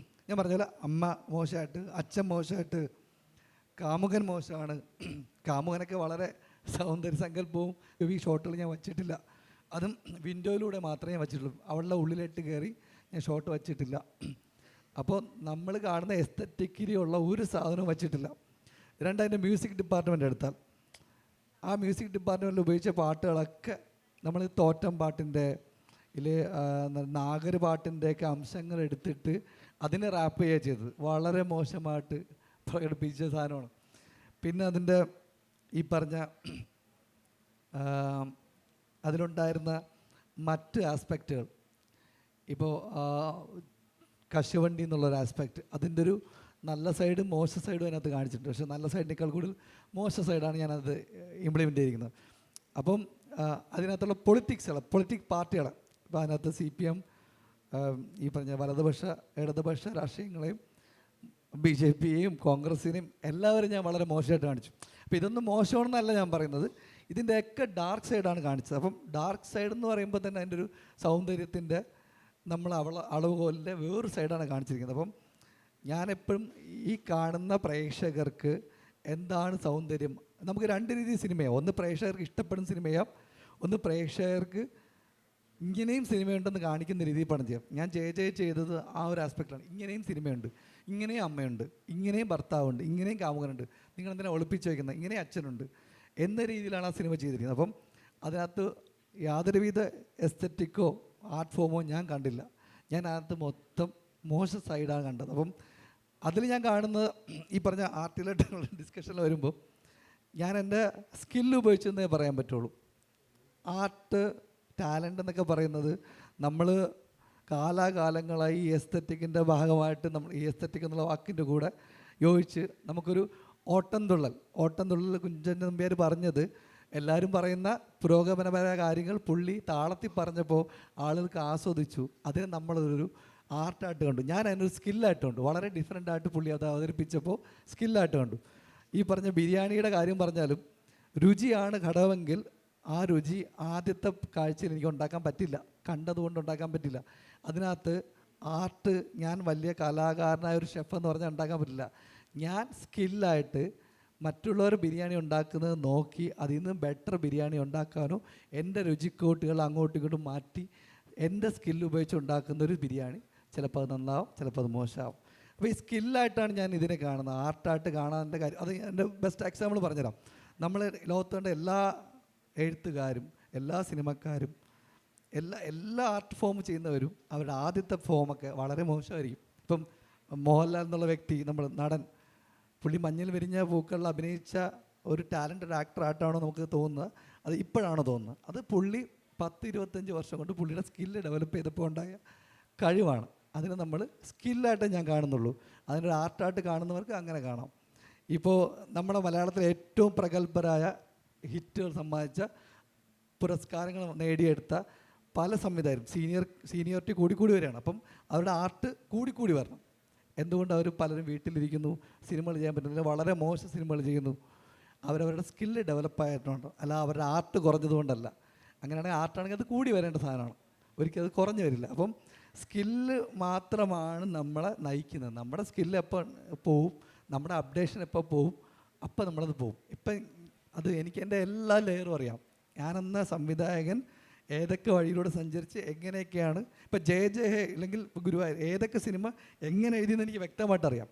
F: ഞാൻ പറഞ്ഞ പോലെ അമ്മ മോശമായിട്ട്, അച്ഛൻ മോശമായിട്ട്, കാമുകൻ മോശമാണ്. കാമുകനൊക്കെ വളരെ സൗന്ദര്യ സങ്കല്പവും ഈ ഷോട്ടുകൾ ഞാൻ വച്ചിട്ടില്ല. അതും വിൻഡോയിലൂടെ മാത്രമേ ഞാൻ വച്ചിട്ടുള്ളൂ. അവളുടെ ഉള്ളിലിട്ട് കയറി ഞാൻ ഷോട്ട് വച്ചിട്ടില്ല. അപ്പോൾ നമ്മൾ കാണുന്ന എസ്തെറ്റിക്കലി ഉള്ള ഒരു സാധനവും വച്ചിട്ടില്ല. അതിൻ്റെ മ്യൂസിക് ഡിപ്പാർട്ട്മെൻ്റ് എടുത്താൽ ആ മ്യൂസിക് ഡിപ്പാർട്ട്മെൻറ്റിൽ ഉപയോഗിച്ച പാട്ടുകളൊക്കെ നമ്മൾ തോറ്റം പാട്ടിൻ്റെ, നാഗർ പാട്ടിൻ്റെയൊക്കെ അംശങ്ങൾ എടുത്തിട്ട് അതിനെ റാപ്പ് ചെയ്യുക ചെയ്തത് വളരെ മോശമായിട്ട് പ്രകടിപ്പിച്ച സാധനമാണ്. പിന്നെ അതിൻ്റെ ഈ പറഞ്ഞ അതിലുണ്ടായിരുന്ന മറ്റ് ആസ്പെക്റ്റുകൾ, ഇപ്പോൾ കശുവണ്ടി എന്നുള്ളൊരു ആസ്പെക്റ്റ്, അതിൻ്റെ ഒരു നല്ല സൈഡും മോശ സൈഡും അതിനകത്ത് കാണിച്ചിട്ടുണ്ട്. പക്ഷേ നല്ല സൈഡിനേക്കാൾ കൂടുതൽ മോശ സൈഡാണ് ഞാനത് ഇംപ്ലിമെൻ്റ് ചെയ്തിരിക്കുന്നത്. അപ്പം അതിനകത്തുള്ള പൊളിറ്റിക് പാർട്ടികൾ, ഇപ്പോൾ അതിനകത്ത് CPM, ഈ പറഞ്ഞ വലതുപക്ഷ ഇടതുപക്ഷ രാഷ്ട്രീയങ്ങളെയും BJPയെയും കോൺഗ്രസിനെയും എല്ലാവരും ഞാൻ വളരെ മോശമായിട്ട് കാണിച്ചു. അപ്പോൾ ഇതൊന്നും മോശമാണെന്നല്ല ഞാൻ പറയുന്നത്, ഇതിൻ്റെയൊക്കെ ഡാർക്ക് സൈഡാണ് കാണിച്ചത്. അപ്പം ഡാർക്ക് സൈഡ് എന്ന് പറയുമ്പോൾ തന്നെ അതിൻ്റെ ഒരു സൗന്ദര്യത്തിൻ്റെ നമ്മൾ അളവുകോലിൻ്റെ വേറൊരു സൈഡാണ് കാണിച്ചിരിക്കുന്നത്. അപ്പം ഞാനെപ്പോഴും ഈ കാണുന്ന പ്രേക്ഷകർക്ക് എന്താണ് സൗന്ദര്യം, നമുക്ക് രണ്ട് രീതിയിൽ സിനിമയാവും. ഒന്ന് പ്രേക്ഷകർക്ക് ഇഷ്ടപ്പെടുന്ന സിനിമയാം, ഒന്ന് പ്രേക്ഷകർക്ക് ഇങ്ങനെയും സിനിമയുണ്ടെന്ന് കാണിക്കുന്ന രീതിയിൽ പണം ചെയ്യാം. ഞാൻ ചെയ്തത് ആ ഒരു ആസ്പെക്റ്റാണ്. ഇങ്ങനെയും സിനിമയുണ്ട്, ഇങ്ങനെയും അമ്മയുണ്ട്, ഇങ്ങനെയും ഭർത്താവുണ്ട്, ഇങ്ങനെയും കാമുകനുണ്ട്, നിങ്ങളെന്തിനാണ് ഒളിപ്പിച്ച് വയ്ക്കുന്നത്, ഇങ്ങനെയും അച്ഛനുണ്ട് എന്ന രീതിയിലാണ് ആ സിനിമ ചെയ്തിരിക്കുന്നത്. അപ്പം അതിനകത്ത് യാതൊരുവിധ എസ്തറ്റിക്കോ ആർട്ട് ഫോമോ ഞാൻ കണ്ടില്ല. ഞാൻ അതിനകത്ത് മൊത്തം മോശ സൈഡാണ് കണ്ടത്. അപ്പം അതിൽ ഞാൻ കാണുന്നത് ഈ പറഞ്ഞ ആർട്ടിലായിട്ടുള്ള ഡിസ്കഷനിൽ വരുമ്പോൾ ഞാൻ എൻ്റെ സ്കില്ല് ഉപയോഗിച്ചെന്നേ പറയാൻ പറ്റുള്ളൂ. ആർട്ട് ടാലൻ്റ് എന്നൊക്കെ പറയുന്നത് നമ്മൾ കാലാകാലങ്ങളായി ഈ എസ്തറ്റിക്കിൻ്റെ ഭാഗമായിട്ട് നമ്മൾ ഈ എസ്തറ്റിക് എന്നുള്ള വാക്കിൻ്റെ കൂടെ യോജിച്ച് നമുക്കൊരു ഓട്ടംതുള്ളൽ കുഞ്ചൻ നമ്പ്യാർ പറഞ്ഞത്, എല്ലാവരും പറയുന്ന പുരോഗമനപരമായ കാര്യങ്ങൾ പുള്ളി താളത്തിൽ പറഞ്ഞപ്പോൾ ആളുകൾക്ക് ആസ്വദിച്ചു. അതിനെ നമ്മളൊരു ആർട്ടായിട്ട് കണ്ടു. ഞാൻ അതിനൊരു സ്കില്ലായിട്ട് കണ്ടു. വളരെ ഡിഫറെൻ്റായിട്ട് പുള്ളി അത് അവതരിപ്പിച്ചപ്പോൾ സ്കില്ലായിട്ട് കണ്ടു. ഈ പറഞ്ഞ ബിരിയാണിയുടെ കാര്യം പറഞ്ഞാലും രുചിയാണ് ഘടകമെങ്കിൽ ആ രുചി ആദ്യത്തെ കാഴ്ചയിൽ എനിക്ക് ഉണ്ടാക്കാൻ പറ്റില്ല, കണ്ടതുകൊണ്ട് ഉണ്ടാക്കാൻ പറ്റില്ല. അതിനകത്ത് ആർട്ട്, ഞാൻ വലിയ കലാകാരനായ ഒരു ഷെഫ് എന്ന് പറഞ്ഞാൽ ഉണ്ടാക്കാൻ പറ്റില്ല. ഞാൻ സ്കില്ലായിട്ട് മറ്റുള്ളവർ ബിരിയാണി ഉണ്ടാക്കുന്നത് നോക്കി അതിൽ നിന്ന് ബെറ്റർ ബിരിയാണി ഉണ്ടാക്കാനോ എൻ്റെ രുചിക്കോട്ടുകൾ അങ്ങോട്ടും ഇങ്ങോട്ടും മാറ്റി എൻ്റെ സ്കില്ല് ഉപയോഗിച്ച് ഉണ്ടാക്കുന്ന ഒരു ബിരിയാണി ചിലപ്പോൾ അത് നന്നാവും, ചിലപ്പോൾ അത് മോശമാവും. അപ്പോൾ ഈ സ്കില്ലായിട്ടാണ് ഞാൻ ഇതിനെ കാണുന്നത്, ആർട്ടായിട്ട് കാണാൻ്റെ കാര്യം. അത് എൻ്റെ ബെസ്റ്റ് എക്സാമ്പിൾ പറഞ്ഞുതരാം. നമ്മൾ ലോകത്തുകൊണ്ട് എല്ലാ എഴുത്തുകാരും എല്ലാ സിനിമക്കാരും എല്ലാ ആർട്ട് ഫോം ചെയ്യുന്നവരും അവരുടെ ആദ്യത്തെ ഫോമൊക്കെ വളരെ മോശമായിരിക്കും. ഇപ്പം മോഹൻലാൽ എന്നുള്ള വ്യക്തി, നമ്മൾ നടൻ, പുള്ളി മഞ്ഞിൽ വിരിഞ്ഞ പൂക്കളിൽ അഭിനയിച്ച ഒരു ടാലൻറ്റഡ് ആക്ടറായിട്ടാണോ നമുക്ക് തോന്നുന്നത്, അത് ഇപ്പോഴാണോ തോന്നുന്നത്? അത് പുള്ളി 10-25 വർഷം കൊണ്ട് പുള്ളിയുടെ സ്കില്ല് ഡെവലപ്പ് ചെയ്തപ്പോൾ ഉണ്ടായ കഴിവാണ്. അതിനെ നമ്മൾ സ്കില്ലായിട്ട് ഞാൻ കാണുന്നുള്ളൂ. അതിനൊരു ആർട്ടായിട്ട് കാണുന്നവർക്ക് അങ്ങനെ കാണാം. ഇപ്പോൾ നമ്മുടെ മലയാളത്തിലെ ഏറ്റവും പ്രഗത്ഭരായ ഹിറ്റുകൾ സമ്മാനിച്ച പുരസ്കാരങ്ങൾ നേടിയെടുത്ത പല സംവിധായകരും സീനിയോറിറ്റി കൂടിക്കൂടി വരികയാണ്. അപ്പം അവരുടെ ആർട്ട് കൂടിക്കൂടി വരണം. എന്തുകൊണ്ട് അവർ പലരും വീട്ടിലിരിക്കുന്നു, സിനിമകൾ ചെയ്യാൻ പറ്റുന്നില്ല, വളരെ മോശം സിനിമകൾ ചെയ്യുന്നു? അവരവരുടെ സ്കില്ല് ഡെവലപ്പായിട്ടുണ്ട്, അല്ല അവരുടെ ആർട്ട് കുറഞ്ഞതുകൊണ്ടല്ല. അങ്ങനെയാണെങ്കിൽ ആർട്ടാണെങ്കിൽ അത് കൂടി വരേണ്ട സാധനമാണ്, ഒരിക്കലും അത് കുറഞ്ഞു വരില്ല. അപ്പം സ്കില്ല് മാത്രമാണ് നമ്മളെ നയിക്കുന്നത്. നമ്മുടെ സ്കില്ല് എപ്പോൾ പോവും, നമ്മുടെ അപ്ഡേഷൻ എപ്പോൾ പോവും, അപ്പം നമ്മളത് പോവും. ഇപ്പം അത് എനിക്ക് എൻ്റെ എല്ലാ ലെയറും അറിയാം. ഞാനെന്ന സംവിധായകൻ ഏതൊക്കെ വഴിയിലൂടെ സഞ്ചരിച്ച് എങ്ങനെയൊക്കെയാണ്, ഇപ്പോൾ ജയ അല്ലെങ്കിൽ ഗുരുവായൂർ ഏതൊക്കെ സിനിമ എങ്ങനെ എഴുതിയെന്ന് എനിക്ക് വ്യക്തമായിട്ട് അറിയാം.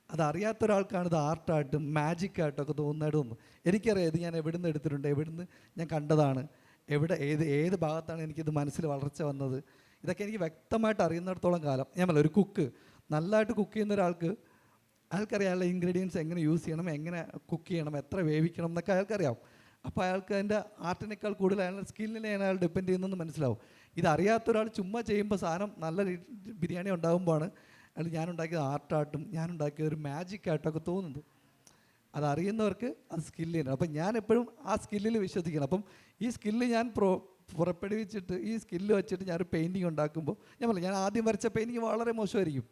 F: അതറിയാത്ത ഒരാൾക്കാണ് ഇത് ആർട്ടായിട്ടും മാജിക്കായിട്ടൊക്കെ തോന്നുന്നതായിട്ട് തോന്നുന്നു. എനിക്കറിയാം ഇത് ഞാൻ എവിടെ നിന്ന് എടുത്തിട്ടുണ്ട്, എവിടെ നിന്ന് ഞാൻ കണ്ടതാണ്, ഏത് ഭാഗത്താണ് എനിക്കിത് മനസ്സിൽ വളർച്ച വന്നത്. ഇതൊക്കെ എനിക്ക് വ്യക്തമായിട്ട് അറിയുന്നിടത്തോളം കാലം ഞാൻ ഒരു കുക്ക് നല്ലതായിട്ട് കുക്ക് ചെയ്യുന്ന ഒരാൾക്ക് അയാൾക്കറിയാമല്ലോ ഇൻഗ്രീഡിയൻസ് എങ്ങനെ യൂസ് ചെയ്യണം, എങ്ങനെ കുക്ക് ചെയ്യണം, എത്ര വേവിക്കണം എന്നൊക്കെ അയാൾക്കറിയാം. അപ്പോൾ അയാൾക്ക് അതിൻ്റെ ആർട്ടിനേക്കാൾ കൂടുതൽ അയാളുടെ സ്കില്ലിനെ അയാൾ ഡിപ്പെൻഡ് ചെയ്യുന്നതെന്ന് മനസ്സിലാവും. ഇതറിയാത്ത ഒരാൾ ചുമ്മാ ചെയ്യുമ്പോൾ സാധനം നല്ല ബിരിയാണി ഉണ്ടാകുമ്പോഴാണ് അയാൾ ഞാനുണ്ടാക്കിയത് ആർട്ടായിട്ടും ഞാനുണ്ടാക്കിയത് ഒരു മാജിക്കായിട്ടൊക്കെ തോന്നുന്നത്. അതറിയുന്നവർക്ക് അത് സ്കില്ല് ചെയ്യണം. അപ്പം ഞാൻ എപ്പോഴും ആ സ്കില്ലിൽ വിശ്വസിക്കണം. അപ്പം ഈ സ്കില്ല് ഞാൻ പുറപ്പെടുവിച്ചിട്ട് ഈ സ്കില്ല് വെച്ചിട്ട് ഞാനൊരു പെയിൻറ്റിങ് ഉണ്ടാക്കുമ്പോൾ ഞാൻ ആദ്യം വരച്ച പെയിൻറ്റിങ് വളരെ മോശമായിരിക്കും.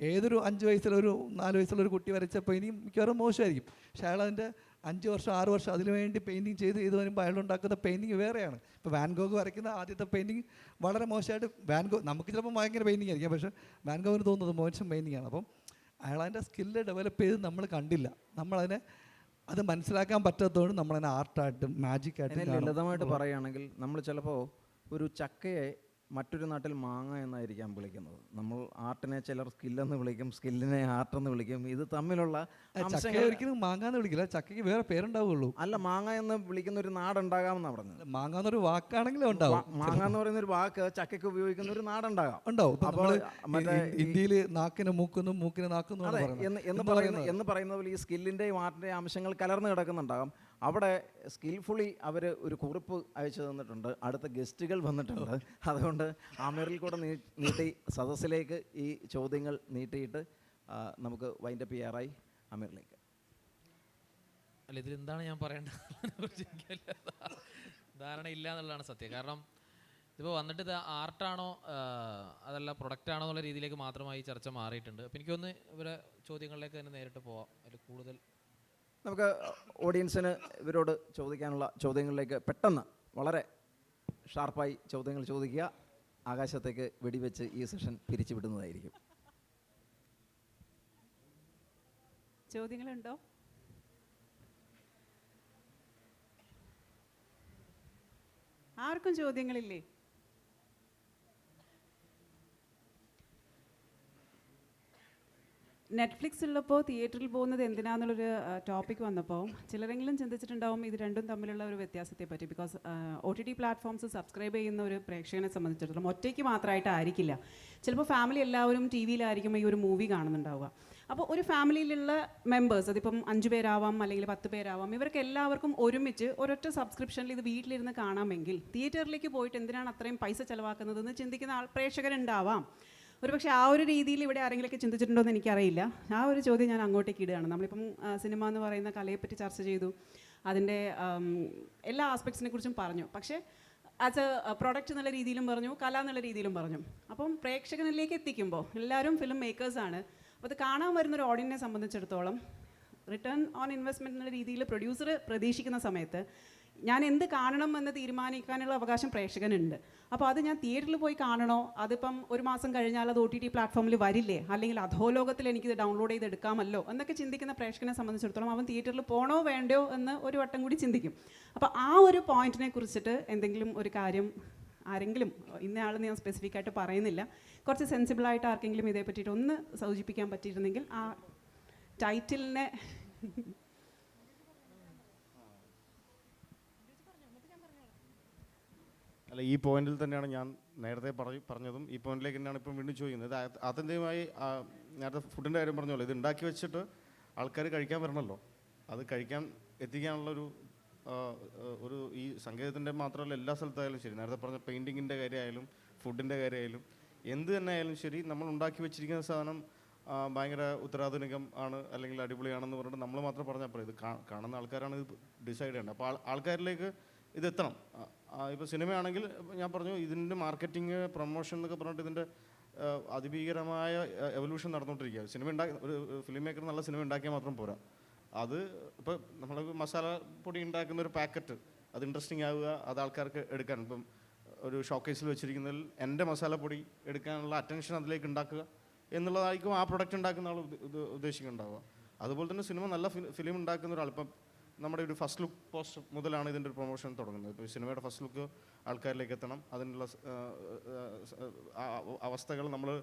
F: ഏതൊരു 5 വയസ്സിലൊരു 4 വയസ്സുള്ളൊരു കുട്ടി വരച്ച പെയിൻറ്റിങ് മിക്കവാറും മോശമായിരിക്കും. പക്ഷേ അയാൾ അതിൻ്റെ 5 വർഷം 6 വർഷം അതിനു വേണ്ടി പെയിൻറ്റിങ് ചെയ്ത് വരുമ്പോൾ അയാളുണ്ടാക്കുന്ന പെയിൻറ്റിങ് വേറെയാണ്. ഇപ്പോൾ വാൻഗോഗ് വരയ്ക്കുന്ന ആദ്യത്തെ പെയിൻറ്റിങ് വളരെ മോശമായിട്ട് നമുക്ക് ചിലപ്പോൾ ഭയങ്കര പെയിൻറ്റിങ് ആയിരിക്കും, പക്ഷേ വാൻഗോഗിന് തോന്നുന്നത് മോശം പെയിൻറ്റിങ്ങാണ്. അപ്പം അയാളതിൻ്റെ സ്കില്ല് ഡെവലപ്പ് ചെയ്ത് നമ്മൾ കണ്ടില്ല. നമ്മളതിനെ അത് മനസ്സിലാക്കാൻ പറ്റാത്തതുകൊണ്ട് നമ്മളതിനെ ആർട്ടായിട്ടും മാജിക്കായിട്ടും
A: ലളിതമായിട്ട് പറയുകയാണെങ്കിൽ നമ്മൾ ചിലപ്പോൾ ഒരു ചക്കയെ മറ്റൊരു നാട്ടിൽ മാങ്ങ എന്നായിരിക്കാം വിളിക്കുന്നത്. നമ്മൾ ആർട്ടിനെ ചിലർ സ്കില്ലെന്ന് വിളിക്കും, സ്കില്ലിനെ ആർട്ടെന്ന് വിളിക്കും. ഇത് തമ്മിലുള്ള
F: ചക്ക
A: അംശങ്ങൾ.
F: ഒരിക്കലും മാങ്ങാന്ന് വിളിക്കില്ല, ചക്കയ്ക്ക് വേറെ പേരുണ്ടാവുള്ളൂ.
A: അല്ല, മാങ്ങ എന്ന് വിളിക്കുന്ന ഒരു നാടുണ്ടാകാമെന്നാണ് പറഞ്ഞത്.
F: മാങ്ങാന്നൊരു വാക്കാണെങ്കിലും ഉണ്ടാവും.
A: മാങ്ങ എന്ന് പറയുന്ന ഒരു വാക്ക് ചക്കയ്ക്ക് ഉപയോഗിക്കുന്ന ഒരു നാടുണ്ടാകാം.
F: ഉണ്ടാവും. ഇപ്പൊ
A: അപ്പോൾ
F: നമ്മള് ഇന്ത്യയിൽ നാക്കിന് മൂക്കെന്നും മൂക്കിന് നാക്കെന്നും
A: അതെ, എന്ന് പറയുന്ന പോലെ ഈ സ്കില്ലിൻ്റെയും ആർട്ടിൻ്റെയും അംശങ്ങൾ കലർന്ന് കിടക്കുന്നുണ്ടാകാം. അവിടെ സ്കിൽഫുള്ളി അവർ ഒരു കുറിപ്പ് അയച്ചു തന്നിട്ടുണ്ട്, അടുത്ത ഗസ്റ്റുകൾ വന്നിട്ടുണ്ട്. അതുകൊണ്ട് ആമിറിൽ കൂടെ നീട്ടി സദസ്സിലേക്ക് ഈ ചോദ്യങ്ങൾ നീട്ടിയിട്ട് നമുക്ക് വൈൻഡപ്പ് ചെയ്യാറായി. ആമിറിലേക്ക്.
G: അല്ല, ഇതിലെന്താണ് ഞാൻ പറയേണ്ടത് ധാരണ ഇല്ല എന്നുള്ളതാണ് സത്യം. കാരണം ഇതിപ്പോൾ വന്നിട്ട് ഇത് ആർട്ടാണോ അതല്ല പ്രൊഡക്റ്റാണോ എന്നുള്ള രീതിയിലേക്ക് മാത്രമായി ചർച്ച മാറിയിട്ടുണ്ട്. അപ്പോൾ എനിക്കൊന്ന് ഇവരെ ചോദ്യങ്ങളിലേക്ക് തന്നെ നേരിട്ട് പോവാം. അതിൽ കൂടുതൽ
A: നമുക്ക് ഓഡിയൻസിന് ഇവരോട് ചോദിക്കാനുള്ള ചോദ്യങ്ങളിലേക്ക് പെട്ടെന്ന് വളരെ ഷാർപ്പായി ചോദ്യങ്ങൾ ചോദിക്കുക. ആകാശത്തേക്ക് വെടിവെച്ച് ഈ സെഷൻ പിരിച്ചുവിടുന്നതായിരിക്കും.
H: ചോദ്യങ്ങളുണ്ടോ? ആർക്കും ചോദ്യങ്ങളില്ലേ? നെറ്റ്ഫ്ലിക്സ് ഉള്ളപ്പോൾ തിയേറ്ററിൽ പോകുന്നത് എന്തിനാന്നുള്ളൊരു ടോപ്പിക് വന്നപ്പോൾ ചിലരെങ്കിലും ചിന്തിച്ചിട്ടുണ്ടാവും ഇത് രണ്ടും തമ്മിലുള്ള ഒരു വ്യത്യാസത്തെ പറ്റി. ബിക്കോസ് OTT പ്ലാറ്റ്ഫോംസ് സബ്സ്ക്രൈബ് ചെയ്യുന്ന ഒരു പ്രേക്ഷകനെ സംബന്ധിച്ചിടത്തോളം ഒറ്റയ്ക്ക് മാത്രമായിട്ടായിരിക്കില്ല. ചിലപ്പോൾ ഫാമിലി എല്ലാവരും ടി വിയിലായിരിക്കും ഈ ഒരു മൂവി കാണുന്നുണ്ടാവുക. അപ്പോൾ ഒരു ഫാമിലിയിലുള്ള മെമ്പേഴ്സ്, അതിപ്പം 5 പേരാവാം അല്ലെങ്കിൽ 10 പേരാവാം, ഇവർക്ക് എല്ലാവർക്കും ഒരുമിച്ച് ഒരൊറ്റ സബ്സ്ക്രിപ്ഷനിൽ ഇത് വീട്ടിലിരുന്ന് കാണാമെങ്കിൽ തിയേറ്ററിലേക്ക് പോയിട്ട് എന്തിനാണ് അത്രയും പൈസ ചിലവാക്കുന്നതെന്ന് ചിന്തിക്കുന്ന പ്രേക്ഷകരുണ്ടാവാം. ഒരുപക്ഷെ ആ ഒരു രീതിയിൽ ഇവിടെ ആരെങ്കിലുമൊക്കെ ചിന്തിച്ചിട്ടുണ്ടോ എന്ന് എനിക്കറിയില്ല. ആ ഒരു ചോദ്യം ഞാൻ അങ്ങോട്ടേക്ക് ഇടുകയാണ്. നമ്മളിപ്പം സിനിമ എന്ന് പറയുന്ന കലയെപ്പറ്റി ചർച്ച ചെയ്തു, അതിൻ്റെ എല്ലാ ആസ്പെക്ട്സിനെ കുറിച്ചും പറഞ്ഞു. പക്ഷേ ആസ് എ പ്രൊഡക്റ്റ് എന്നുള്ള രീതിയിലും പറഞ്ഞു, കല എന്നുള്ള രീതിയിലും പറഞ്ഞു. അപ്പം പ്രേക്ഷകനിലേക്ക് എത്തിക്കുമ്പോൾ എല്ലാവരും ഫിലിം മേക്കേഴ്സാണ്. അപ്പോൾ അത് കാണാൻ വരുന്നൊരു ഓഡിയൻസിനെ സംബന്ധിച്ചിടത്തോളം റിട്ടേൺ ഓൺ ഇൻവെസ്റ്റ്മെൻറ്റ് എന്നുള്ള രീതിയിൽ പ്രൊഡ്യൂസർ പ്രതീക്ഷിക്കുന്ന സമയത്ത് ഞാൻ എന്ത് കാണണം എന്ന് തീരുമാനിക്കാനുള്ള അവകാശം പ്രേക്ഷകനുണ്ട്. അപ്പോൾ അത് ഞാൻ തിയേറ്ററിൽ പോയി കാണണോ, അതിപ്പം ഒരു മാസം കഴിഞ്ഞാൽ അത് OTT പ്ലാറ്റ്ഫോമിൽ വരില്ലേ, അല്ലെങ്കിൽ അധോലോകത്തിൽ എനിക്കിത് ഡൗൺലോഡ് ചെയ്ത് എടുക്കാമല്ലോ എന്നൊക്കെ ചിന്തിക്കുന്ന പ്രേക്ഷകനെ സംബന്ധിച്ചിടത്തോളം അവൻ തിയേറ്ററിൽ പോകണോ വേണ്ടയോ എന്ന് ഒരു വട്ടം കൂടി ചിന്തിക്കും. അപ്പോൾ ആ ഒരു പോയിന്റിനെ കുറിച്ചിട്ട് എന്തെങ്കിലും ഒരു കാര്യം ആരെങ്കിലും, ഇന്നയാളെന്ന് ഞാൻ സ്പെസിഫിക് ആയിട്ട് പറയുന്നില്ല, കുറച്ച് സെൻസിബിളായിട്ട് ആർക്കെങ്കിലും ഇതേ പറ്റിയിട്ട് ഒന്ന് സൂചിപ്പിക്കാൻ പറ്റിയിരുന്നെങ്കിൽ ആ ടൈറ്റിലിനെ
B: അല്ല, ഈ പോയിന്റിൽ തന്നെയാണ് ഞാൻ നേരത്തെ പറഞ്ഞതും ഈ പോയിന്റിലേക്ക് തന്നെയാണ് ഇപ്പം വീണ്ടും ചോദിക്കുന്നത്. ഇത് ആത്യന്തികമായി നേരത്തെ ഫുഡിൻ്റെ കാര്യം പറഞ്ഞല്ലോ, ഇത് ഉണ്ടാക്കി വെച്ചിട്ട് ആൾക്കാർ കഴിക്കാൻ വരണമല്ലോ. അത് കഴിക്കാൻ എത്തിക്കാനുള്ളൊരു ഒരു ഈ സംഗീതത്തിൻ്റെ മാത്രമല്ല, എല്ലാ സ്ഥലത്തായാലും ശരി, നേരത്തെ പറഞ്ഞ പെയിൻറ്റിങ്ങിൻ്റെ കാര്യമായാലും ഫുഡിൻ്റെ കാര്യമായാലും എന്ത് തന്നെ ആയാലും ശരി, നമ്മൾ ഉണ്ടാക്കി വെച്ചിരിക്കുന്ന സാധനം ഭയങ്കര ഉത്തരാധുനികം ആണ് അല്ലെങ്കിൽ അടിപൊളിയാണെന്ന് പറഞ്ഞിട്ട് നമ്മൾ മാത്രം പറഞ്ഞാൽ പോരാ. ഇത് കാണുന്ന ആൾക്കാരാണ് ഇത് ഡിസൈഡ് ചെയ്യേണ്ടത്. അപ്പോൾ ആൾക്കാരിലേക്ക് ഇത് എത്തണം. ഇപ്പോൾ സിനിമയാണെങ്കിൽ ഞാൻ പറഞ്ഞു, ഇതിൻ്റെ മാർക്കറ്റിംഗ് പ്രൊമോഷൻ എന്നൊക്കെ പറഞ്ഞിട്ട് ഇതിൻ്റെ അതിഭീകരമായ എവല്യൂഷൻ നടന്നുകൊണ്ടിരിക്കുക. ഒരു ഫിലിം മേക്കർ നല്ല സിനിമ ഉണ്ടാക്കിയാൽ മാത്രം പോരാ. അത് ഇപ്പോൾ നമ്മൾ മസാല പൊടി ഉണ്ടാക്കുന്ന ഒരു പാക്കറ്റ് അത് ഇൻട്രസ്റ്റിംഗ് ആവുക, അത് ആൾക്കാർക്ക് എടുക്കാൻ, ഇപ്പം ഒരു ഷോക്കേസിൽ വെച്ചിരിക്കുന്നതിൽ എൻ്റെ മസാലപ്പൊടി എടുക്കാനുള്ള അറ്റൻഷൻ അതിലേക്ക് ഉണ്ടാക്കുക എന്നുള്ളതായിരിക്കും ആ പ്രൊഡക്റ്റ് ഉണ്ടാക്കുന്ന ആൾ ഉദ്ദേശിക്കുന്നുണ്ടാവുക. അതുപോലെ തന്നെ സിനിമ നല്ല ഫിലിം ഉണ്ടാക്കുന്ന ഒരാൾ, ഇപ്പം നമ്മുടെ ഒരു ഫസ്റ്റ് ലുക്ക് പോസ്റ്റ് മുതലാണ് ഇതിൻ്റെ ഒരു പ്രൊമോഷൻ തുടങ്ങുന്നത്. ഇപ്പോൾ സിനിമയുടെ ഫസ്റ്റ് ലുക്ക് ആൾക്കാരിലേക്ക് എത്തണം, അതിനുള്ള അവസ്ഥകൾ